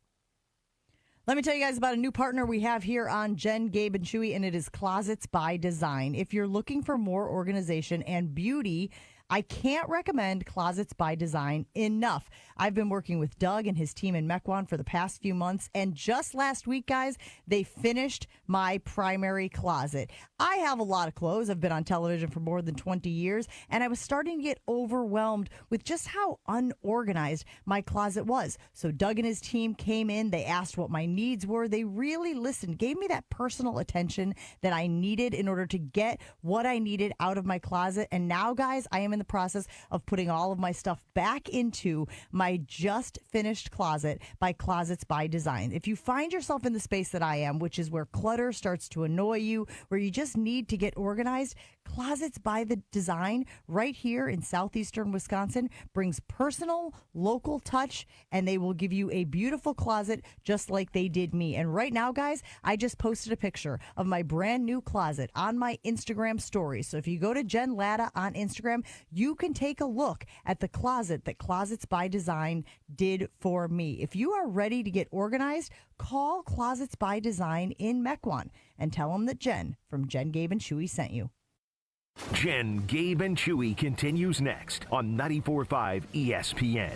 Let me tell you guys about a new partner we have here on Jen, Gabe, and Chewy, and it is Closets by Design. If you're looking for more organization and beauty I can't recommend Closets by Design enough. I've been working with Doug and his team in Mequon for the past few months, and just last week, guys, they finished my primary closet. I have a lot of clothes. I've been on television for more than 20 years, and I was starting to get overwhelmed with just how unorganized my closet was. So Doug and his team came in. They asked what my needs were. They really listened, gave me that personal attention that I needed in order to get what I needed out of my closet. And now, guys, I am in the process of putting all of my stuff back into my just finished closet by Closets by Design. If you find yourself in the space that I am, which is where clutter starts to annoy you, where you just need to get organized, Closets by the Design right here in southeastern Wisconsin brings personal, local touch, and they will give you a beautiful closet just like they did me. And right now, guys, I just posted a picture of my brand new closet on my Instagram story. So if you go to Jen Latta on Instagram, you can take a look at the closet that Closets by Design did for me. If you are ready to get organized, call Closets by Design in Mequon and tell them that Jen from Jen, Gabe, and Chewy sent you. Jen, Gabe, and Chewy continues next on 94.5 ESPN.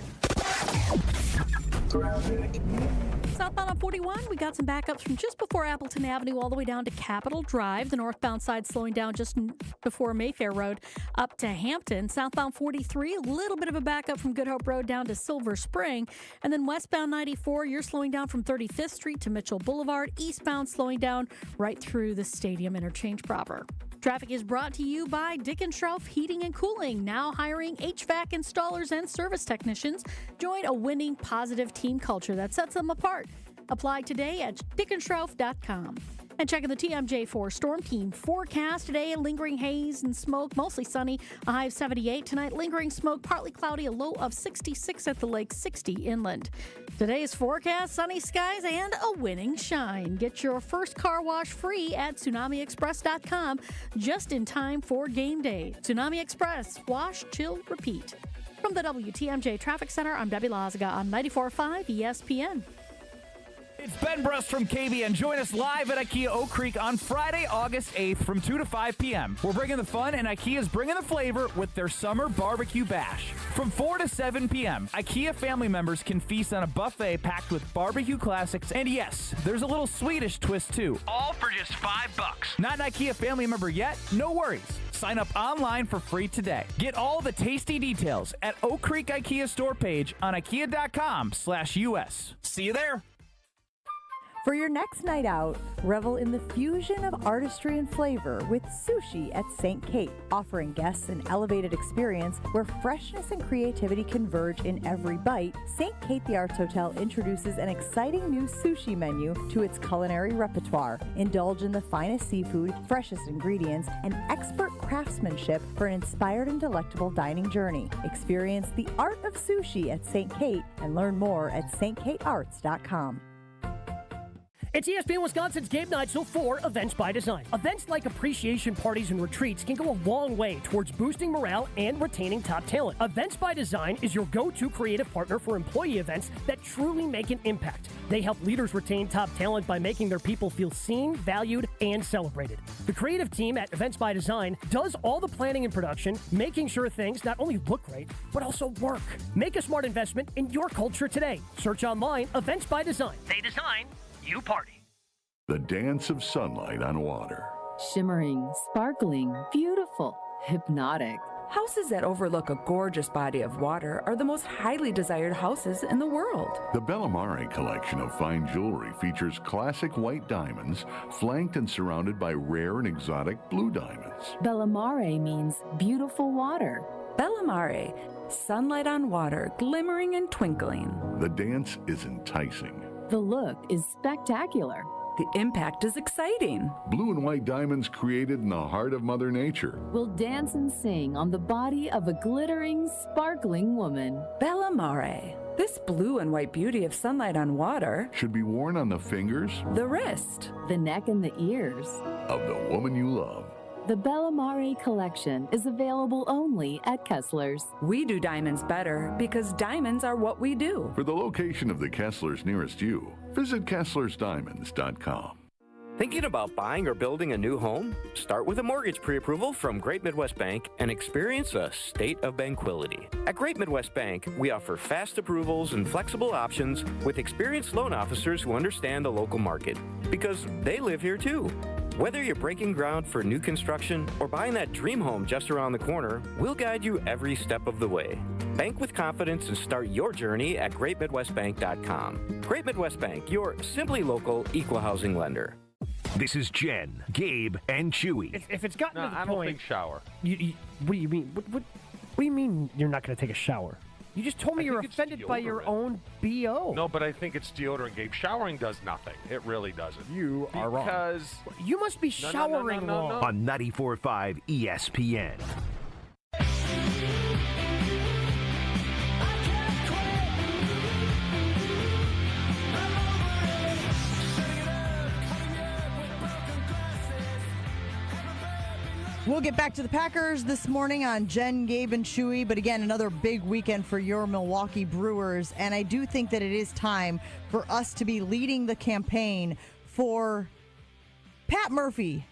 Southbound on 41, we got some backups from just before Appleton Avenue all the way down to Capitol Drive. The northbound side slowing down just before Mayfair Road up to Hampton. Southbound 43, a little bit of a backup from Good Hope Road down to Silver Spring. And then westbound 94, you're slowing down from 35th Street to Mitchell Boulevard. Eastbound slowing down right through the Stadium Interchange proper. Traffic is brought to you by Dickenschroff Heating and Cooling, now hiring HVAC installers and service technicians. Join a winning, positive team culture that sets them apart. Apply today at dickenschroff.com. And checking the TMJ4 Storm Team forecast today, lingering haze and smoke, mostly sunny, a high of 78. Tonight, lingering smoke, partly cloudy, a low of 66 at the lake, 60 inland. Today's forecast, sunny skies and a winning shine. Get your first car wash free at TsunamiExpress.com just in time for game day. Tsunami Express, wash, chill, repeat. From the WTMJ Traffic Center, I'm Debbie Lazaga on 94.5 ESPN. It's Ben Brust from KBN. Join us live at IKEA Oak Creek on Friday, August 8th from 2 to 5 p.m. We're bringing the fun, and IKEA's bringing the flavor with their summer barbecue bash. From 4 to 7 p.m., IKEA family members can feast on a buffet packed with barbecue classics, and yes, there's a little Swedish twist too. All for just $5. Not an IKEA family member yet? No worries. Sign up online for free today. Get all the tasty details at Oak Creek IKEA store page on IKEA.com/US. See you there. For your next night out, revel in the fusion of artistry and flavor with Sushi at St. Kate, offering guests an elevated experience where freshness and creativity converge in every bite. St. Kate the Arts Hotel introduces an exciting new sushi menu to its culinary repertoire. Indulge in the finest seafood, freshest ingredients, and expert craftsmanship for an inspired and delectable dining journey. Experience the art of sushi at St. Kate and learn more at stkatearts.com. It's ESPN Wisconsin's Game Night Show for Events by Design. Events like appreciation parties and retreats can go a long way towards boosting morale and retaining top talent. Events by Design is your go-to creative partner for employee events that truly make an impact. They help leaders retain top talent by making their people feel seen, valued, and celebrated. The creative team at Events by Design does all the planning and production, making sure things not only look great, but also work. Make a smart investment in your culture today. Search online, Events by Design. They design, you party. The dance of sunlight on water. Shimmering, sparkling, beautiful, hypnotic. Houses that overlook a gorgeous body of water are the most highly desired houses in the world. The Bellamare collection of fine jewelry features classic white diamonds, flanked and surrounded by rare and exotic blue diamonds. Bellamare means beautiful water. Bellamare, sunlight on water, glimmering and twinkling. The dance is enticing. The look is spectacular. The impact is exciting. Blue and white diamonds created in the heart of Mother Nature will dance and sing on the body of a glittering, sparkling woman. Bellamare. This blue and white beauty of sunlight on water should be worn on the fingers, the wrist, the neck, and the ears of the woman you love. The Bellamare collection is available only at Kessler's. We do diamonds better because diamonds are what we do. For the location of the Kesslers nearest you, visit KesslersDiamonds.com. Thinking about buying or building a new home? Start with a mortgage pre-approval from Great Midwest Bank and experience a state of tranquility. At Great Midwest Bank, we offer fast approvals and flexible options with experienced loan officers who understand the local market, because they live here too. Whether you're breaking ground for new construction or buying that dream home just around the corner, we'll guide you every step of the way. Bank with confidence and start your journey at greatmidwestbank.com. Great Midwest Bank, your simply local equal housing lender. This is Jen, Gabe, and Chewy. If it's gotten to the I point, don't think shower. What do you mean? What do you mean you're not going to take a shower? You just told me you're offended by your own BO. No, but I think it's deodorant, Gabe. Showering does nothing. It really doesn't. You are wrong. Because you must be showering wrong. On 94.5 ESPN. We'll get back to the Packers this morning on Jen, Gabe, and Chewy. But again, another big weekend for your Milwaukee Brewers. And I do think that it is time for us to be leading the campaign for Pat Murphy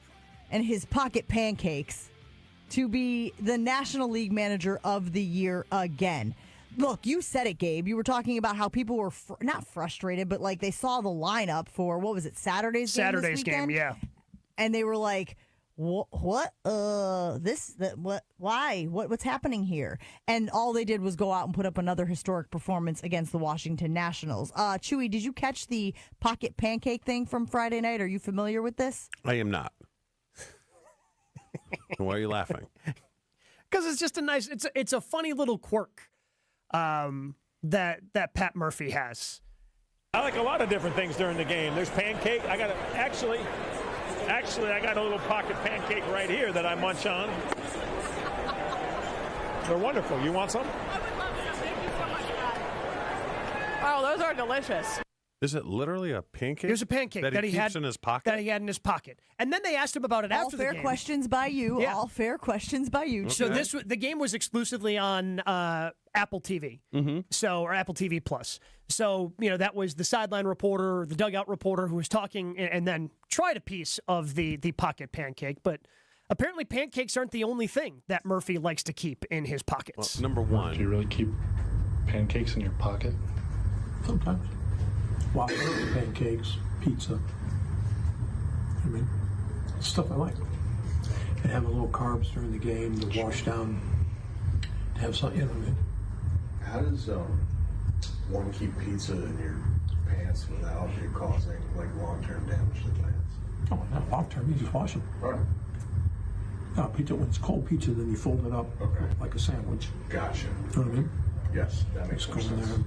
and his pocket pancakes to be the National League Manager of the Year again. Look, you said it, Gabe. You were talking about how people were not frustrated, but like they saw the lineup for, what was it, Saturday's game this weekend? Yeah. And they were like, what? Why? What's happening here? And all they did was go out and put up another historic performance against the Washington Nationals. Chewy, did you catch the pocket pancake thing from Friday night? Are you familiar with this? I am not. Why are you laughing? Because it's just it's a funny little quirk that Pat Murphy has. I like a lot of different things during the game. There's pancake. Actually, I got a little pocket pancake right here that I munch on. They're wonderful. You want some? I would love some. Thank you so much, God. Oh, those are delicious. Is it literally a pancake? It was a pancake that he keeps in his pocket? That he had in his pocket. And then they asked him about it after the game. All fair questions by you. Yeah. All fair questions by you. So the game was exclusively on Apple TV. Or Apple TV Plus. So, that was the sideline reporter, the dugout reporter who was talking and then tried a piece of the pocket pancake. But apparently pancakes aren't the only thing that Murphy likes to keep in his pockets. Well, number one. Do you really keep pancakes in your pocket? Sometimes. Waffles, pancakes, pizza. I mean, stuff I like. And have a little carbs during the game to wash down, to have something, I mean. How does one keep pizza in your pants without it causing long-term damage to the plants? Oh, not long-term, you just wash them. Right. No, pizza, when it's cold pizza, then you fold it up like a sandwich. Gotcha. You know what I mean? Yes, that makes sense.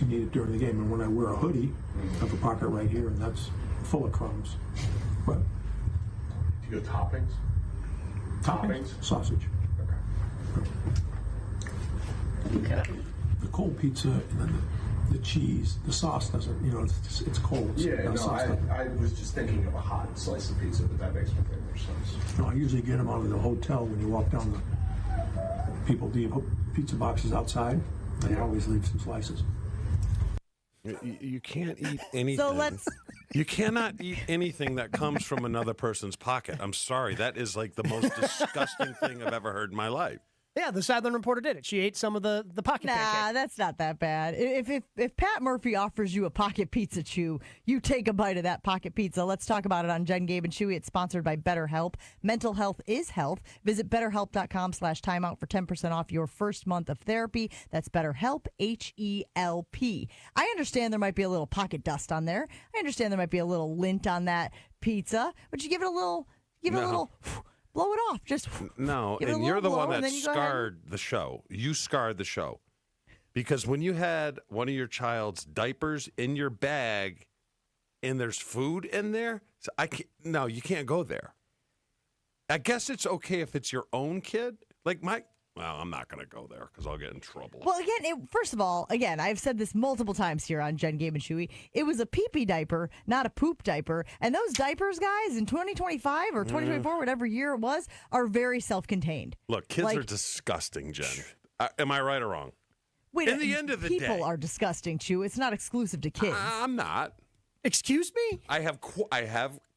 You need it during the game. And when I wear a hoodie, I have a pocket right here, and that's full of crumbs. But do you go toppings? Toppings? Sausage. Okay. The cold pizza and then the cheese, the sauce doesn't, it's cold. So I was just thinking of a hot slice of pizza, but that makes me think more sense. No, I usually get them out of the hotel when you walk down the people leave pizza boxes outside. They always leave some slices. You can't eat anything. So You cannot eat anything that comes from another person's pocket. I'm sorry. That is like the most disgusting thing I've ever heard in my life. Yeah, the sideline reporter did it. She ate some of the pocket pancake. That's not that bad. If Pat Murphy offers you a pocket pizza chew, you take a bite of that pocket pizza. Let's talk about it on Jen, Gabe, and Chewy. It's sponsored by BetterHelp. Mental health is health. Visit BetterHelp.com/timeout for 10% off your first month of therapy. That's BetterHelp, HELP. I understand there might be a little pocket dust on there. I understand there might be a little lint on that pizza, but you give it a little, blow it off. Just no, and you're the one that scarred the show. You scarred the show. Because when you had one of your child's diapers in your bag and there's food in there, you can't go there. I guess it's okay if it's your own kid. Well, I'm not going to go there because I'll get in trouble. Well, first of all, I've said this multiple times here on Jen, Gabe, and Chewy. It was a pee-pee diaper, not a poop diaper. And those diapers, guys, in 2025 or 2024, whatever year it was, are very self-contained. Look, kids are disgusting, Jen. Am I right or wrong? Wait, in the end of the day, people are disgusting, Chew. It's not exclusive to kids. I'm not. Excuse me? I have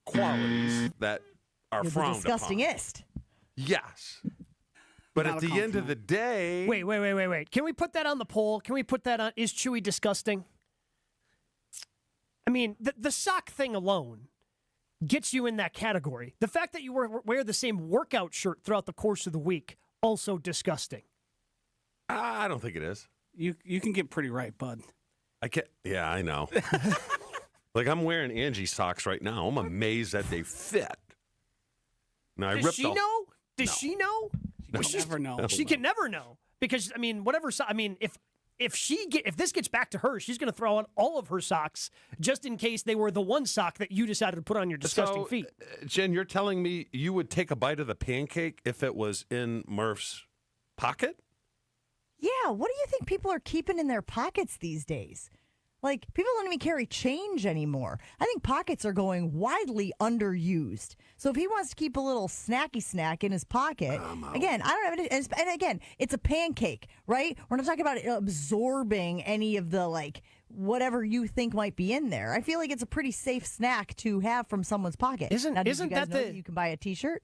qualities that are You're frowned the upon. disgustingest. Yes. But Not at a the end of the day... Wait. Can we put that on the poll? Can we put that on, is Chewy disgusting? I mean, the sock thing alone gets you in that category. The fact that you wear the same workout shirt throughout the course of the week, also disgusting. I don't think it is. You can get pretty right, bud. I can't. Yeah, I know. Like, I'm wearing Angie socks right now. I'm amazed that they fit. Now, Does she know? Does she know? No. She can never know. She can never know. Because, I mean, if this gets back to her, she's going to throw on all of her socks just in case they were the one sock that you decided to put on your disgusting feet. Jen, you're telling me you would take a bite of the pancake if it was in Murph's pocket? Yeah, what do you think people are keeping in their pockets these days? Like, people don't even carry change anymore. I think pockets are going widely underused. So if he wants to keep a little snacky snack in his pocket, again, I don't have it. And again, it's a pancake, right? We're not talking about absorbing any of the, like, whatever you think might be in there. I feel like it's a pretty safe snack to have from someone's pocket. Did you guys know that you can buy a T-shirt?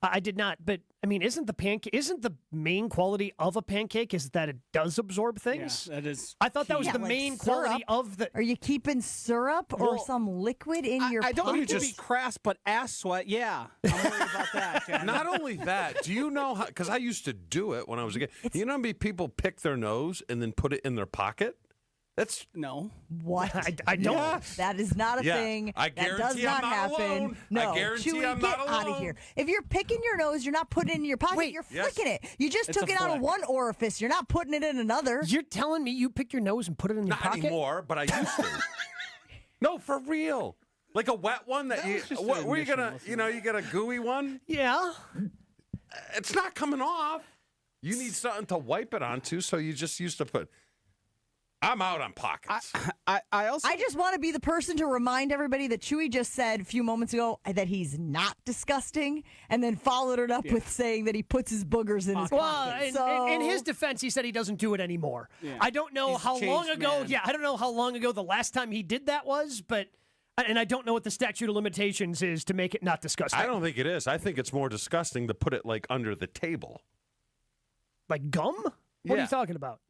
I did not, but I mean, isn't the main quality of a pancake is that it does absorb things? Yeah, that is. I thought that was the like main syrup. quality of the. Are you keeping syrup or some liquid in your I pocket? don't mean to be crass, but ass sweat, yeah. I'm worried about that, Jen. Not only that, do you know how, because I used to do it when I was a kid. You know how many people pick their nose and then put it in their pocket? That's no. What? I don't. Yes. That is not a thing. I that does guarantee not I'm not happen. alone. No, I guarantee Chewy, I'm get not out of alone. here. If you're picking your nose, you're not putting it in your pocket. You're flicking it. You just It's took a it out of flick. one orifice. You're not putting it in another. You're telling me you pick your nose and put it in your Not pocket? anymore, but I used to. No, for real. Like a wet one that you. just What an were you gonna? initial, You know, you get a gooey one. Yeah. It's not coming off. You need something to wipe it onto, so you just used to put. I'm out on pockets. I also. I just want to be the person to remind everybody that Chewy just said a few moments ago that he's not disgusting, and then followed it up with saying that he puts his boogers in his Well, pocket. in his defense, he said he doesn't do it anymore. Yeah. I don't know He's a how long changed ago. man. Yeah, I don't know how long ago the last time he did that was, and I don't know what the statute of limitations is to make it not disgusting. I don't think it is. I think it's more disgusting to put it like under the table. Like gum? What are Yeah. you talking about?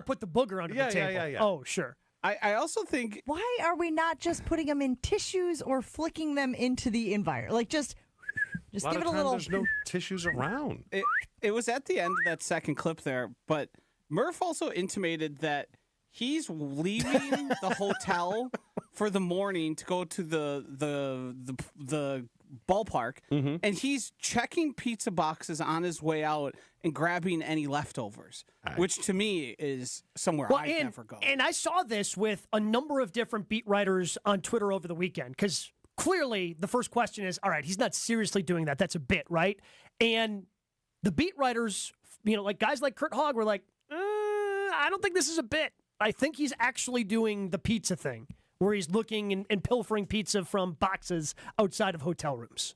Put the booger under the table. Yeah. Oh, sure. I also think. Why are we not just putting them in tissues or flicking them into the environment? Like, just a lot give of it a times little. There's no tissues around. It was at the end of that second clip there, but Murph also intimated that he's leaving the hotel for the morning to go to the ballpark, and he's checking pizza boxes on his way out and grabbing any leftovers, which to me is somewhere I'd never go. And I saw this with a number of different beat writers on Twitter over the weekend because clearly the first question is, all right, he's not seriously doing that. That's a bit, right? And the beat writers, like guys like Kurt Hogg were like, I don't think this is a bit. I think he's actually doing the pizza thing where he's looking and pilfering pizza from boxes outside of hotel rooms.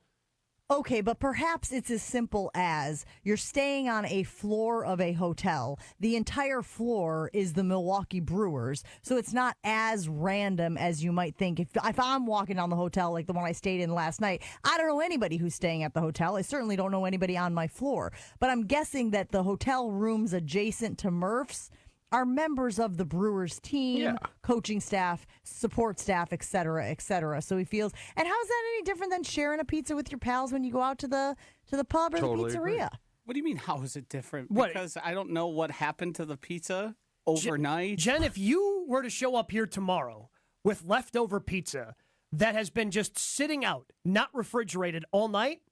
Okay, but perhaps it's as simple as you're staying on a floor of a hotel. The entire floor is the Milwaukee Brewers, so it's not as random as you might think. If I'm walking down the hotel like the one I stayed in last night, I don't know anybody who's staying at the hotel. I certainly don't know anybody on my floor. But I'm guessing that the hotel rooms adjacent to Murph's are members of the Brewers team, coaching staff, support staff, et cetera, et cetera. So he feels, and how is that any different than sharing a pizza with your pals when you go out to the pub or Totally the agree. pizzeria? What do you mean, how is it different? What? Because I don't know what happened to the pizza overnight. Jen, if you were to show up here tomorrow with leftover pizza that has been just sitting out, not refrigerated all night,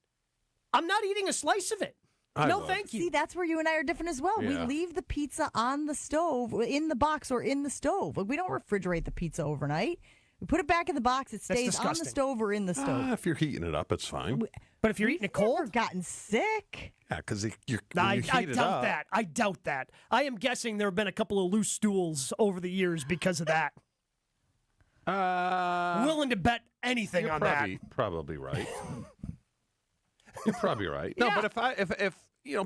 I'm not eating a slice of it. Thank you. See, that's where you and I are different as well. We Yeah. leave the pizza on the stove, in the box or in the stove. We don't refrigerate the pizza overnight. We put it back in the box. It That's stays on the disgusting. stove or in the stove. If you're heating it up, it's fine. But if you're eating it cold, never gotten sick. Yeah, because you I heat it doubt up. that. I doubt that. I am guessing there have been a couple of loose stools over the years because of that. Willing to bet anything You're on probably right. You're probably right. No, but if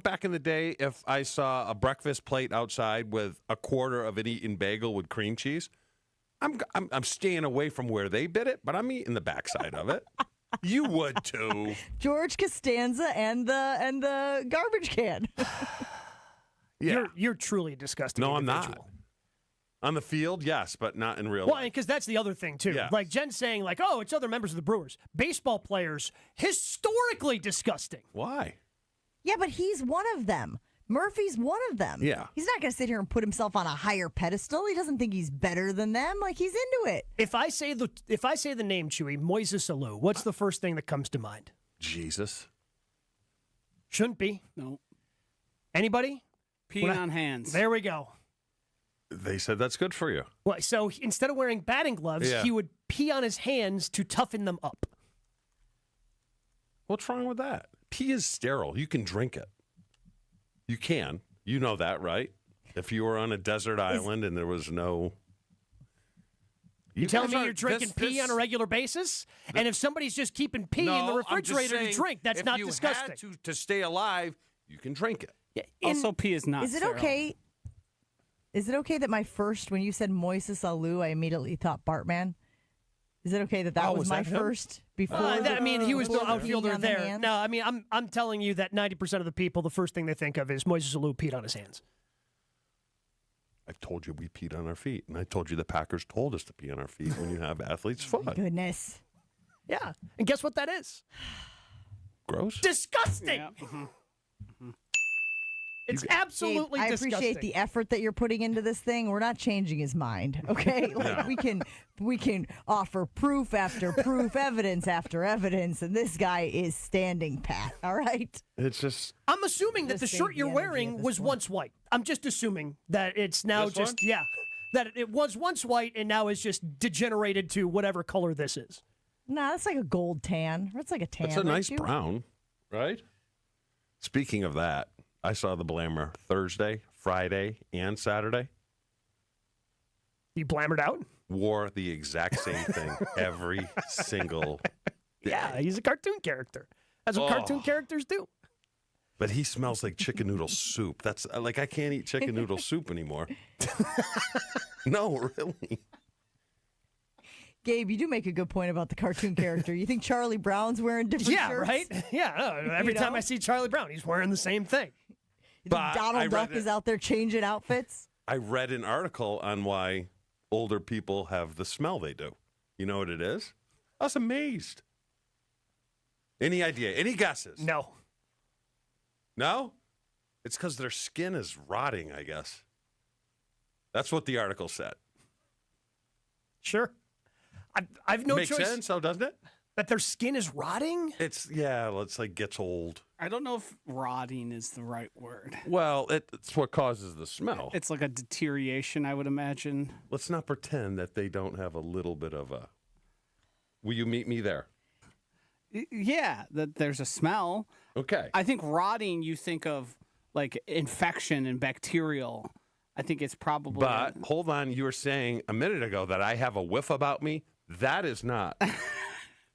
back in the day, if I saw a breakfast plate outside with a quarter of an eaten bagel with cream cheese, I'm staying away from where they bit it, but I'm eating the backside of it. You would too. George Costanza and the garbage can. Yeah. You're truly disgusting. No, individual. I'm not. On the field, yes, but not in real Well, life. because that's the other thing, too. Yeah. Like Jen's saying, like, oh, it's other members of the Brewers. Baseball players, historically disgusting. Why? Yeah, but he's one of them. Murphy's one of them. Yeah. He's not going to sit here and put himself on a higher pedestal. He doesn't think he's better than them. Like, he's into it. If I say the name, Chewy, Moises Alou, what's the first thing that comes to mind? Jesus. Shouldn't be. No. Anybody? Peeing on hands. There we go. They said that's good for you. Well, so instead of wearing batting gloves, Yeah. he would pee on his hands to toughen them up. What's wrong with that? Pee is sterile. You can drink it. You can. You know that, right? If you were on a desert island and there was no... You telling me you're drinking pee on a regular basis? And if somebody's just keeping pee in the refrigerator to drink, that's not disgusting. If you had to stay alive, you can drink it. Also, pee is not Is it sterile. okay? Is it okay that when you said Moises Alou, I immediately thought Bartman? Is it okay that was my first before? He was the before outfielder peeing on the there. hands? No, I mean, I'm telling you that 90% of the people, the first thing they think of is Moises Alou peed on his hands. I've told you we peed on our feet, and I told you the Packers told us to pee on our feet when you have athlete's foot. Goodness. Yeah, and guess what that is? Gross. Disgusting. Yeah. It's absolutely Gabe, I disgusting. appreciate the effort that you're putting into this thing. We're not changing his mind, okay? Like we can offer proof after proof, evidence after evidence, and this guy is standing pat. All right. It's just. I'm assuming that the shirt you're wearing was once white. I'm just assuming that it's now This one? that it was once white and now is just degenerated to whatever color this is. Nah, that's like a gold tan. Or it's like a tan. It's a nice too. brown, right? Speaking of that, I saw the Blammer Thursday, Friday, and Saturday. You blammered out? Wore the exact same thing every single day. Yeah, he's a cartoon character. That's what cartoon characters do. But he smells like chicken noodle soup. That's like I can't eat chicken noodle soup anymore. No, really. Gabe, you do make a good point about the cartoon character. You think Charlie Brown's wearing different shirts? Right? Yeah, every time I see Charlie Brown, he's wearing the same thing. You think Donald Duck is out there changing outfits? I read an article on why older people have the smell they do. You know what it is? I was amazed. Any idea? Any guesses? No. No? It's because their skin is rotting, I guess. That's what the article said. Sure. I've no Makes choice. sense, doesn't it? That their skin is rotting? It's like gets old. I don't know if rotting is the right word. Well, it's what causes the smell. It's like a deterioration, I would imagine. Let's not pretend that they don't have a little bit of a... Will you meet me there? Yeah, that there's a smell. Okay. I think rotting, you think of like infection and bacterial. I think it's probably... But hold on, you were saying a minute ago that I have a whiff about me. That is not.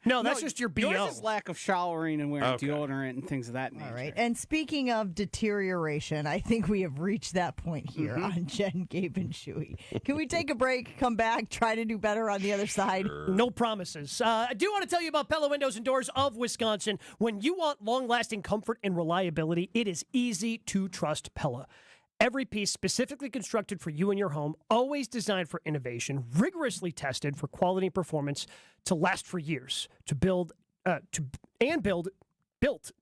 No, that's just your BO. Yours is lack of showering and wearing deodorant and things of that nature. All right. And speaking of deterioration, I think we have reached that point here on Jen, Gabe, and Chewy. Can we take a break, come back, try to do better on the other side? No promises. I do want to tell you about Pella Windows and Doors of Wisconsin. When you want long-lasting comfort and reliability, it is easy to trust Pella. Every piece specifically constructed for you and your home, always designed for innovation, rigorously tested for quality and performance to last for years, built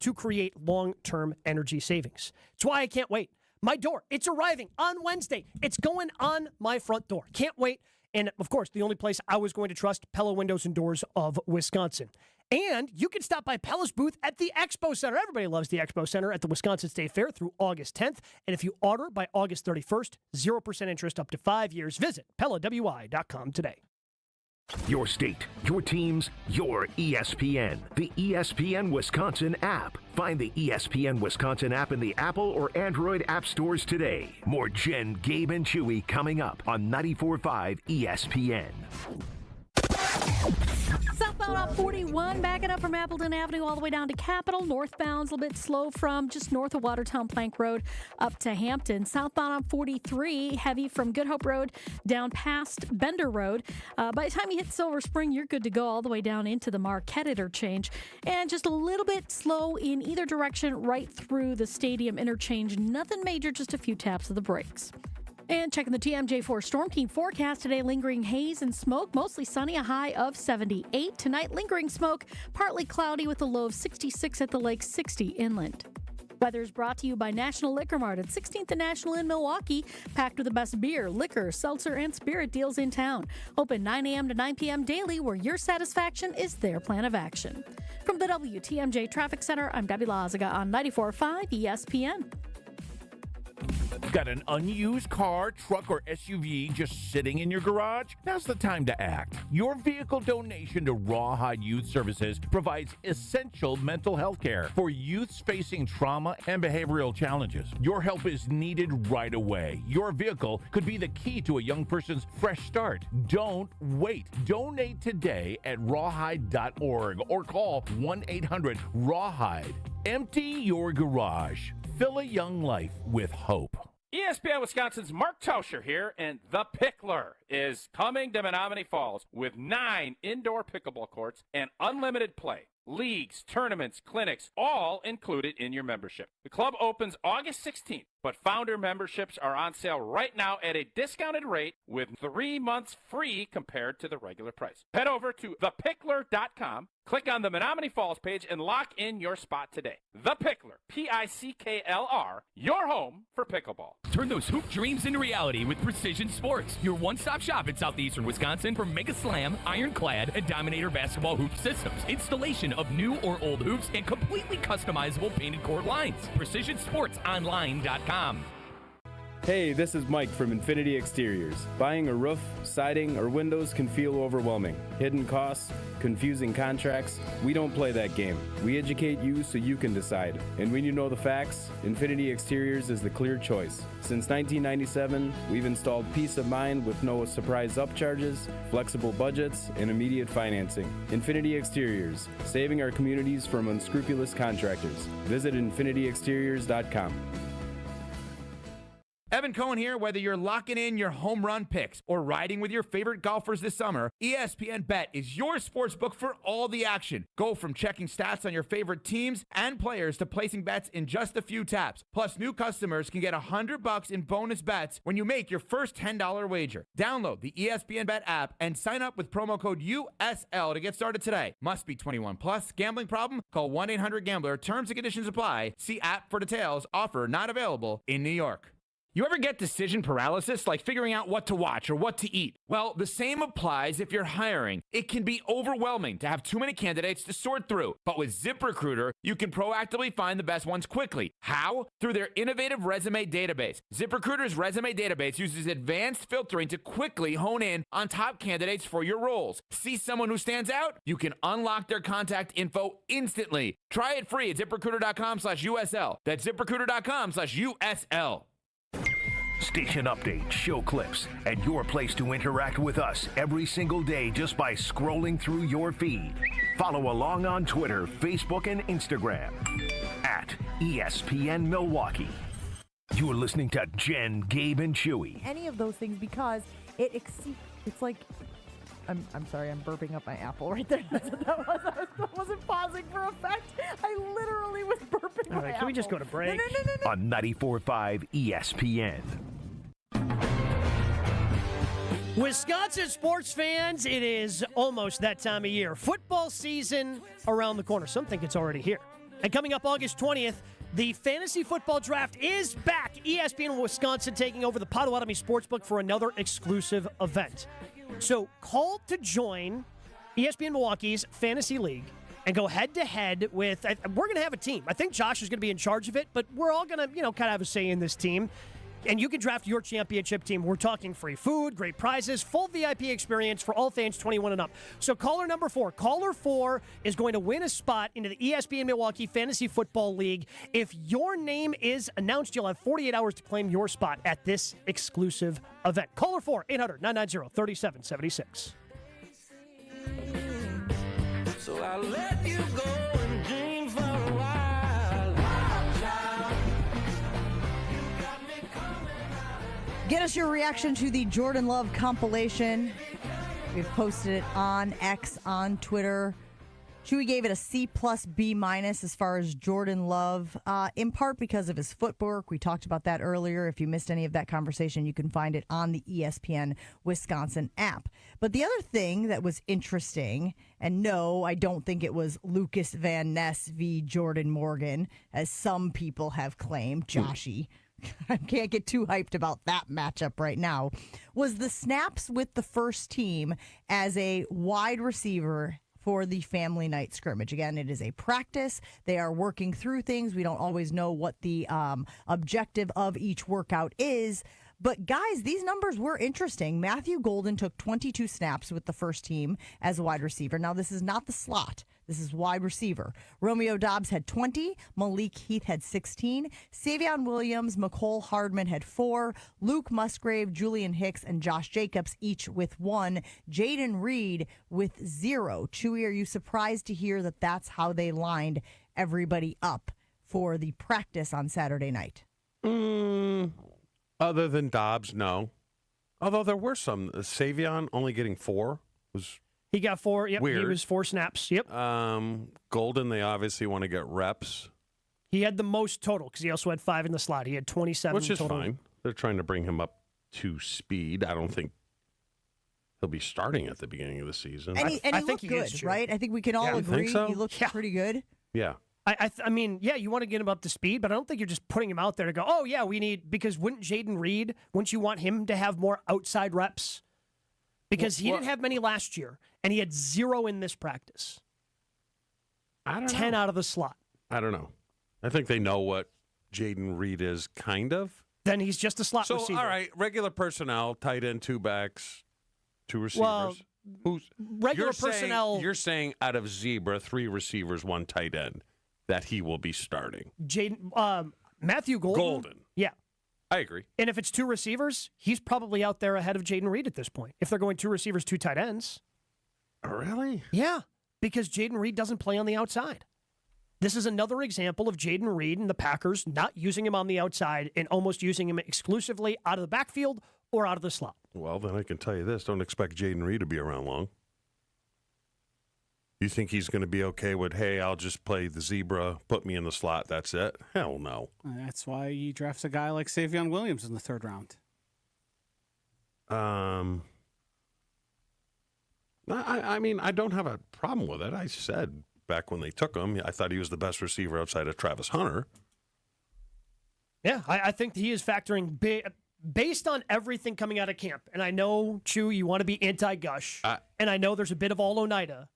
to create long-term energy savings. It's why I can't wait. My door, it's arriving on Wednesday. It's going on my front door. Can't wait. And, of course, the only place I was going to trust, Pella Windows and Doors of Wisconsin. And you can stop by Pella's booth at the Expo Center. Everybody loves the Expo Center at the Wisconsin State Fair through August 10th. And if you order by August 31st, 0% interest up to 5 years. Visit PellaWI.com today. Your state, your teams, your ESPN. The ESPN Wisconsin app. Find the ESPN Wisconsin app in the Apple or Android app stores today. More Jen, Gabe, and Chewy coming up on 94.5 ESPN. Softball Southbound on 41, backing up from Appleton Avenue all the way down to Capitol. Northbound's a little bit slow from just north of Watertown Plank Road up to Hampton. Southbound on 43, heavy from Good Hope Road down past Bender Road. By the time you hit Silver Spring, you're good to go all the way down into the Marquette interchange. And just a little bit slow in either direction right through the stadium interchange. Nothing major, just a few taps of the brakes. And checking the TMJ4 Storm Team forecast today, lingering haze and smoke, mostly sunny, a high of 78. Tonight, lingering smoke, partly cloudy with a low of 66 at the lake, 60 inland. Weather is brought to you by National Liquor Mart at 16th and National in Milwaukee, packed with the best beer, liquor, seltzer, and spirit deals in town. Open 9 a.m. to 9 p.m. daily, where your satisfaction is their plan of action. From the WTMJ Traffic Center, I'm Debbie Lazaga on 94.5 ESPN. Got an unused car, truck, or SUV just sitting in your garage? Now's the time to act. Your vehicle donation to Rawhide Youth Services provides essential mental health care for youths facing trauma and behavioral challenges. Your help is needed right away. Your vehicle could be the key to a young person's fresh start. Don't wait. Donate today at rawhide.org or call 1-800-RAWHIDE. Empty your garage. Fill a young life with hope. ESPN Wisconsin's Mark Tauscher here, and The Pickler is coming to Menominee Falls with 9 indoor pickleball courts and unlimited play. Leagues, tournaments, clinics, all included in your membership. The club opens August 16th, but founder memberships are on sale right now at a discounted rate with 3 months free compared to the regular price. Head over to thepickler.com, click on the Menominee Falls page, and lock in your spot today. The Pickler, P-I-C-K-L-R, your home for pickleball. Turn those hoop dreams into reality with Precision Sports, your one-stop shop in southeastern Wisconsin for Mega Slam, Ironclad, and Dominator basketball hoop systems. Installation of new or old hoops and completely customizable painted court lines. PrecisionSportsOnline.com. Hey, this is Mike from Infinity Exteriors. Buying a roof, siding, or windows can feel overwhelming. Hidden costs, confusing contracts. We don't play that game. We educate you so you can decide. And when you know the facts, Infinity Exteriors is the clear choice. Since 1997, we've installed peace of mind with no surprise upcharges, flexible budgets, and immediate financing. Infinity Exteriors, saving our communities from unscrupulous contractors. Visit infinityexteriors.com. Evan Cohen here. Whether you're locking in your home run picks or riding with your favorite golfers this summer, ESPN Bet is your sports book for all the action. Go from checking stats on your favorite teams and players to placing bets in just a few taps. Plus, new customers can get $100 in bonus bets when you make your first $10 wager. Download the ESPN Bet app and sign up with promo code USL to get started today. Must be 21 plus. Gambling problem? Call 1-800-GAMBLER. Terms and conditions apply. See app for details. Offer not available in New York. You ever get decision paralysis, like figuring out what to watch or what to eat? Well, the same applies if you're hiring. It can be overwhelming to have too many candidates to sort through. But with ZipRecruiter, you can proactively find the best ones quickly. How? Through their innovative resume database. ZipRecruiter's resume database uses advanced filtering to quickly hone in on top candidates for your roles. See someone who stands out? You can unlock their contact info instantly. Try it free at ZipRecruiter.com/USL. That's ZipRecruiter.com/USL. Station updates, show clips, and your place to interact with us every single day just by scrolling through your feed. Follow along on Twitter, Facebook, and Instagram at ESPN Milwaukee. You're listening to Jen, Gabe, and Chewy. Any of those things because it's like, I'm sorry, I'm burping up my apple right there. That's what that was. I wasn't pausing for effect. I literally was burping All right, can we just go to break? No. On 94.5 ESPN. Wisconsin sports fans, it is almost that time of year. Football season around the corner. Some think it's already here. And coming up August 20th, the fantasy football draft is back. ESPN Wisconsin taking over the Potawatomi Sportsbook for another exclusive event. So call to join ESPN Milwaukee's Fantasy League and go head-to-head with, we're going to have a team. I think Josh is going to be in charge of it, but we're all going to, kind of have a say in this team. And you can draft your championship team. We're talking free food, great prizes, full VIP experience for all fans 21 and up. So caller number 4. Caller 4 is going to win a spot into the ESPN Milwaukee Fantasy Football League. If your name is announced, you'll have 48 hours to claim your spot at this exclusive event. Caller 4, 800-990-3776. So I'll let you go and dream for a while. Wild child. You got me coming out. Get us your reaction to the Jordan Love compilation. We've posted it on X, on Twitter. Chewy gave it a C plus B minus as far as Jordan Love, in part because of his footwork. We talked about that earlier. If you missed any of that conversation, you can find it on the ESPN Wisconsin app. But the other thing that was interesting, and no, I don't think it was Lucas Van Ness v. Jordan Morgan, as some people have claimed, Joshy. I can't get too hyped about that matchup right now, was the snaps with the first team as a wide receiver for the family night scrimmage. Again, it is a practice. They are working through things. We don't always know what the objective of each workout is. But guys, these numbers were interesting. Matthew Golden took 22 snaps with the first team as a wide receiver. Now, this is not the slot. This is wide receiver. Romeo Dobbs had 20. Malik Heath had 16. Savion Williams, McCole Hardman had 4. Luke Musgrave, Julian Hicks, and Josh Jacobs each with 1. Jaden Reed with 0. Chewy, are you surprised to hear that that's how they lined everybody up for the practice on Saturday night? Other than Dobbs, no. Although there were some. Savion only getting 4 was He got 4. Yep, weird. He was 4 snaps. Yep. Golden, they obviously want to get reps. He had the most total because he also had 5 in the slot. He had 27 Which is total. fine. They're trying to bring him up to speed. I don't think he'll be starting at the beginning of the season. And he looked good, right? I think we can all agree so? he looked pretty good. Yeah. I mean, yeah, you want to get him up to speed, but I don't think you're just putting him out there to go, oh, yeah, we need, because wouldn't Jaden Reed, wouldn't you want him to have more outside reps? Because he didn't have many last year, and he had 0 in this practice. I don't 10 know. out of the slot. I don't know. I think they know what Jaden Reed is, kind of. Then he's just a slot receiver. All right, regular personnel, tight end, 2 backs, 2 receivers. Well, regular personnel. You're saying out of Zebra, 3 receivers, 1 tight end, that he will be starting. Matthew Golden. Yeah. I agree. And if it's 2 receivers, he's probably out there ahead of Jaden Reed at this point. If they're going 2 receivers, 2 tight ends. Really? Yeah, because Jaden Reed doesn't play on the outside. This is another example of Jaden Reed and the Packers not using him on the outside and almost using him exclusively out of the backfield or out of the slot. Well, then I can tell you this. Don't expect Jaden Reed to be around long. You think he's going to be okay with, hey, I'll just play the zebra, put me in the slot, that's it? Hell no. That's why you draft a guy like Savion Williams in the 3rd round. I mean, I don't have a problem with it. I said back when they took him, I thought he was the best receiver outside of Travis Hunter. Yeah, I think he is factoring based on everything coming out of camp. And I know, Chew, you want to be anti-Gush. And I know there's a bit of all Oneida.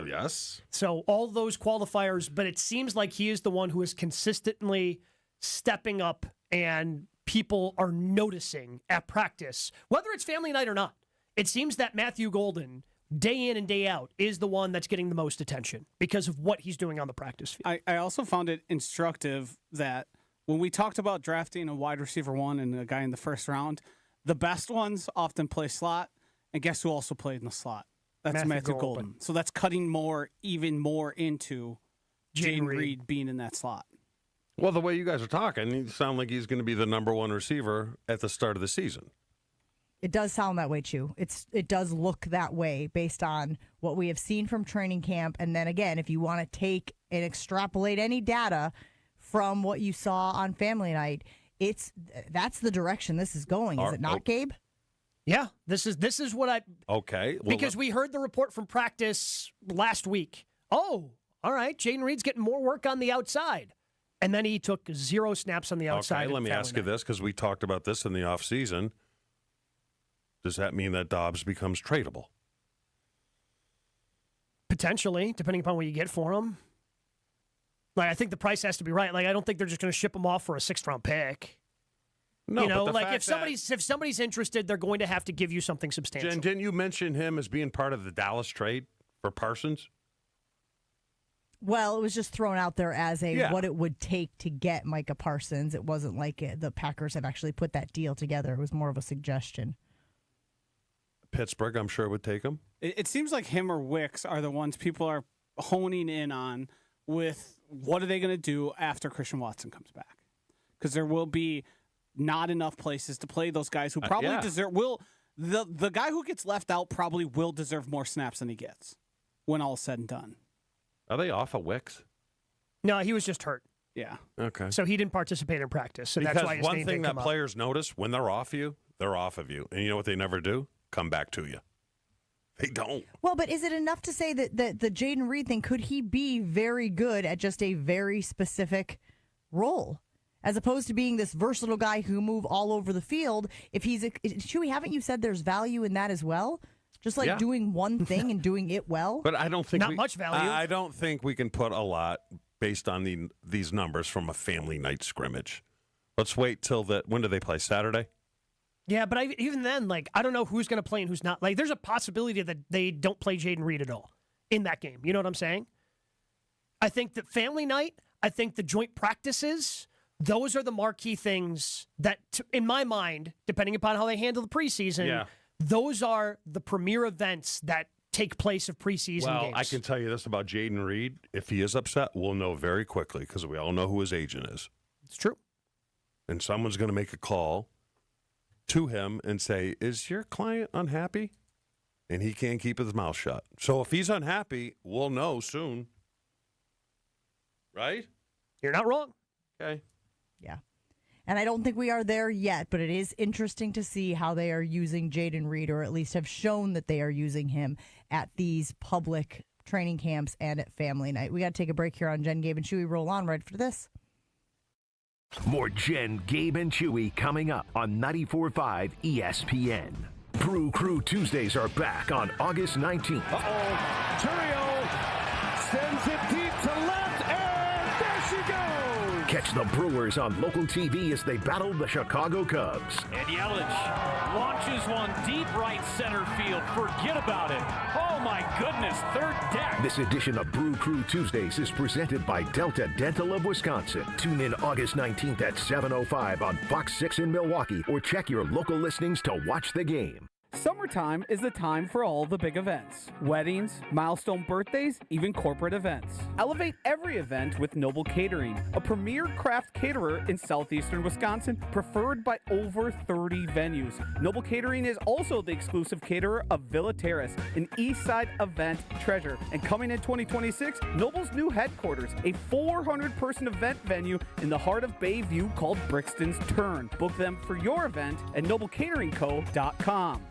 Yes. So all those qualifiers, but it seems like he is the one who is consistently stepping up and people are noticing at practice, whether it's family night or not. It seems that Matthew Golden, day in and day out, is the one that's getting the most attention because of what he's doing on the practice field. I also found it instructive that when we talked about drafting a wide receiver 1 and a guy in the 1st round, the best ones often play slot, and guess who also played in the slot? That's Matthew Golden. So that's cutting even more into Jaden Reed being in that slot. Well, the way you guys are talking, you sound like he's going to be the number 1 receiver at the start of the season. It does sound that way, Chew. It does look that way based on what we have seen from training camp. And then again, if you want to take and extrapolate any data from what you saw on Family Night, that's the direction this is going. Is it not, Gabe? Yeah, this is what okay. Well, because we heard the report from practice last week. Oh, all right, Jaden Reed's getting more work on the outside. And then he took 0 snaps on the outside. Okay, let me ask you this, because we talked about this in the offseason. Does that mean that Dobbs becomes tradable? Potentially, depending upon what you get for him. Like, I think the price has to be right. Like, I don't think they're just going to ship him off for a 6th-round pick. No, you know, but like if somebody's interested, they're going to have to give you something substantial. Jen, didn't you mention him as being part of the Dallas trade for Parsons? Well, it was just thrown out there as what it would take to get Micah Parsons. It wasn't like the Packers have actually put that deal together. It was more of a suggestion. Pittsburgh, I'm sure, would take him. It seems like him or Wicks are the ones people are honing in on with what are they going to do after Christian Watson comes back? Because there will be not enough places to play those guys who probably deserve the guy who gets left out probably will deserve more snaps than he gets when all is said and done. Are they off of Wicks? No, he was just hurt. Yeah. Okay. So he didn't participate in practice. So Because that's why his one name thing didn't that come up. players notice, when they're off you, they're off of you. And you know what they never do? Come back to you. They don't. Well, but is it enough to say that the Jaden Reed thing, could he be very good at just a very specific role? As opposed to being this versatile guy who move all over the field. If he's Chewy, haven't you said there's value in that as well? Just like doing one thing and doing it well? But I don't think Not much value. I don't think we can put a lot based on these numbers from a family night scrimmage. Let's wait till when do they play? Saturday? Yeah, but even then, like, I don't know who's going to play and who's not. Like, there's a possibility that they don't play Jaden Reed at all in that game. You know what I'm saying? I think that family night, I think the joint practices, those are the marquee things that, in my mind, depending upon how they handle the preseason, those are the premier events that take place of preseason Well, games. I can tell you this about Jaden Reed. If he is upset, we'll know very quickly because we all know who his agent is. It's true. And someone's going to make a call to him and say, is your client unhappy? And he can't keep his mouth shut. So if he's unhappy, we'll know soon. Right? You're not wrong. Okay. Yeah. And I don't think we are there yet, but it is interesting to see how they are using Jaden Reed, or at least have shown that they are using him at these public training camps and at family night. We got to take a break here on Jen, Gabe, and Chewy. Roll on right for this. More Jen, Gabe, and Chewy coming up on 94.5 ESPN. Brew Crew Tuesdays are back on August 19th. Turio sends it deep to left, and there she goes! Catch the Brewers on local TV as they battle the Chicago Cubs. And Yelich launches one deep right center field. Forget about it. Oh my goodness, third deck. This edition of Brew Crew Tuesdays is presented by Delta Dental of Wisconsin. Tune in August 19th at 7:05 on Fox 6 in Milwaukee, or check your local listings to watch the game. Summertime is the time for all the big events. Weddings, milestone birthdays, even corporate events. Elevate every event with Noble Catering, a premier craft caterer in southeastern Wisconsin, preferred by over 30 venues. Noble Catering is also the exclusive caterer of Villa Terrace, an east side event treasure. And coming in 2026, Noble's new headquarters, a 400-person event venue in the heart of Bayview called Brixton's Turn. Book them for your event at noblecateringco.com.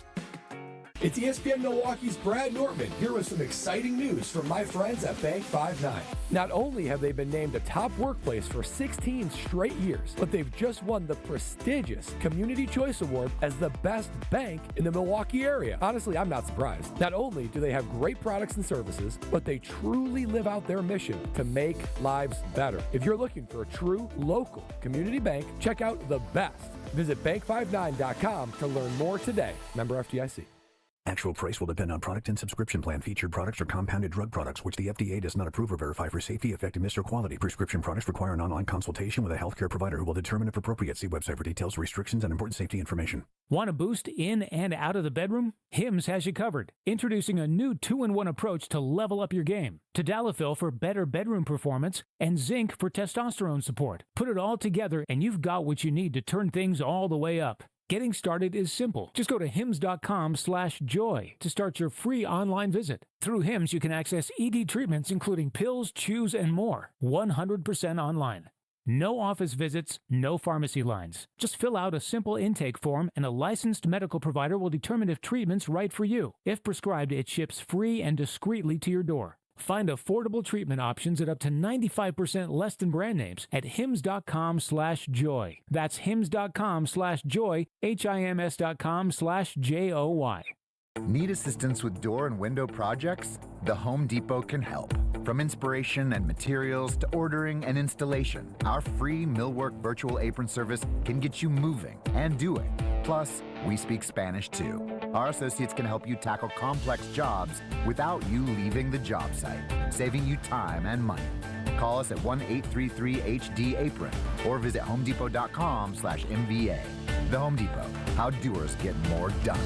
It's ESPN Milwaukee's Brad Nortman here with some exciting news from my friends at Bank 5-9. Not only have they been named a top workplace for 16 straight years, but they've just won the prestigious Community Choice Award as the best bank in the Milwaukee area. Honestly, I'm not surprised. Not only do they have great products and services, but they truly live out their mission to make lives better. If you're looking for a true local community bank, check out the best. Visit bank59.com to learn more today. Member FDIC. Actual price will depend on product and subscription plan. Featured products are compounded drug products, which the FDA does not approve or verify for safety, effectiveness, or quality. Prescription products require an online consultation with a healthcare provider who will determine if appropriate. See website for details, restrictions, and important safety information. Want a boost in and out of the bedroom? Hims has you covered. Introducing a new 2-in-1 approach to level up your game. Tadalafil for better bedroom performance and zinc for testosterone support. Put it all together and you've got what you need to turn things all the way up. Getting started is simple. Just go to hims.com/joy to start your free online visit. Through Hims, you can access ED treatments including pills, chews, and more. 100% online. No office visits, no pharmacy lines. Just fill out a simple intake form and a licensed medical provider will determine if treatment's right for you. If prescribed, it ships free and discreetly to your door. Find affordable treatment options at up to 95% less than brand names at hims.com/joy. That's hims.com/joy, hims.com/joy. Need assistance with door and window projects? The Home Depot can help. From inspiration and materials to ordering and installation, our free Millwork virtual apron service can get you moving and doing. Plus, we speak Spanish too. Our associates can help you tackle complex jobs without you leaving the job site, saving you time and money. Call us at 1-833-HD-APRON or visit homedepot.com/MVA. The Home Depot, how doers get more done.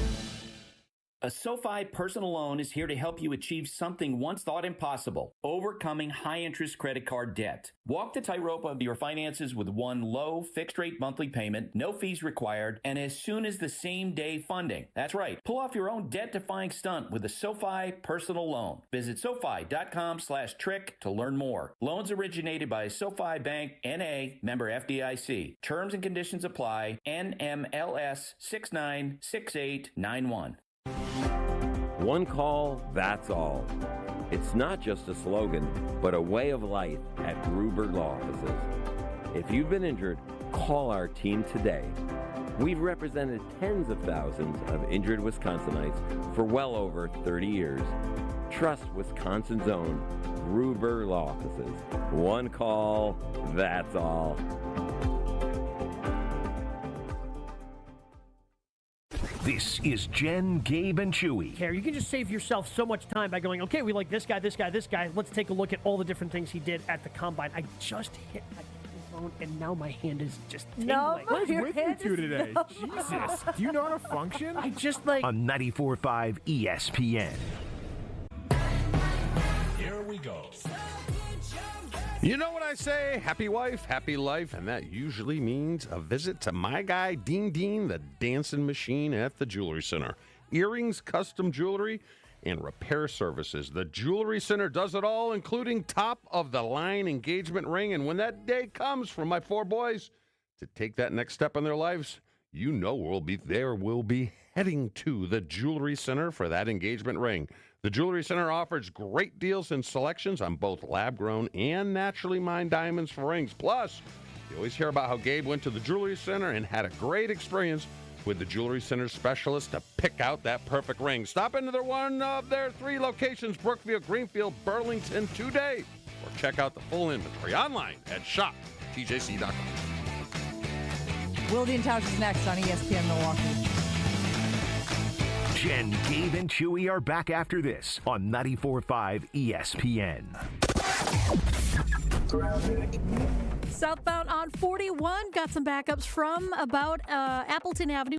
A SoFi personal loan is here to help you achieve something once thought impossible, overcoming high-interest credit card debt. Walk the tightrope of your finances with one low, fixed-rate monthly payment, no fees required, and as soon as the same-day funding. That's right. Pull off your own debt-defying stunt with a SoFi personal loan. Visit SoFi.com/trick to learn more. Loans originated by SoFi Bank, N.A., member FDIC. Terms and conditions apply. NMLS 696891. One call, that's all. It's not just a slogan, but a way of life at Gruber Law Offices. If you've been injured, call our team today. We've represented tens of thousands of injured Wisconsinites for well over 30 years. Trust Wisconsin's own Gruber Law Offices. One call, that's all. This is Jen, Gabe, and Chewy. Care. You can just save yourself so much time by going, okay, we like this guy, this guy, this guy. Let's take a look at all the different things he did at the combine. I just hit my phone, and now my hand is just tingling. What's with you two today? Jesus. Do you know how to function? I just like... On 94.5 ESPN. Here we go. You know what I say? Happy wife, happy life, and that usually means a visit to my guy, Dean, the dancing machine at the Jewelry Center. Earrings, custom jewelry, and repair services. The Jewelry Center does it all, including top-of-the-line engagement ring. And when that day comes for my four boys to take that next step in their lives, you know we'll be heading to the Jewelry Center for that engagement ring. The Jewelry Center offers great deals and selections on both lab-grown and naturally mined diamonds for rings. Plus, you always hear about how Gabe went to the Jewelry Center and had a great experience with the Jewelry Center specialist to pick out that perfect ring. Stop into one of their 3 locations, Brookfield, Greenfield, Burlington, today. Or check out the full inventory online at shop.tjc.com. Wilde and Tausch is next on ESPN Milwaukee. Jen, Gabe, and Chewy are back after this on 94.5 ESPN. Southbound on 41 got some backups from about Appleton Avenue.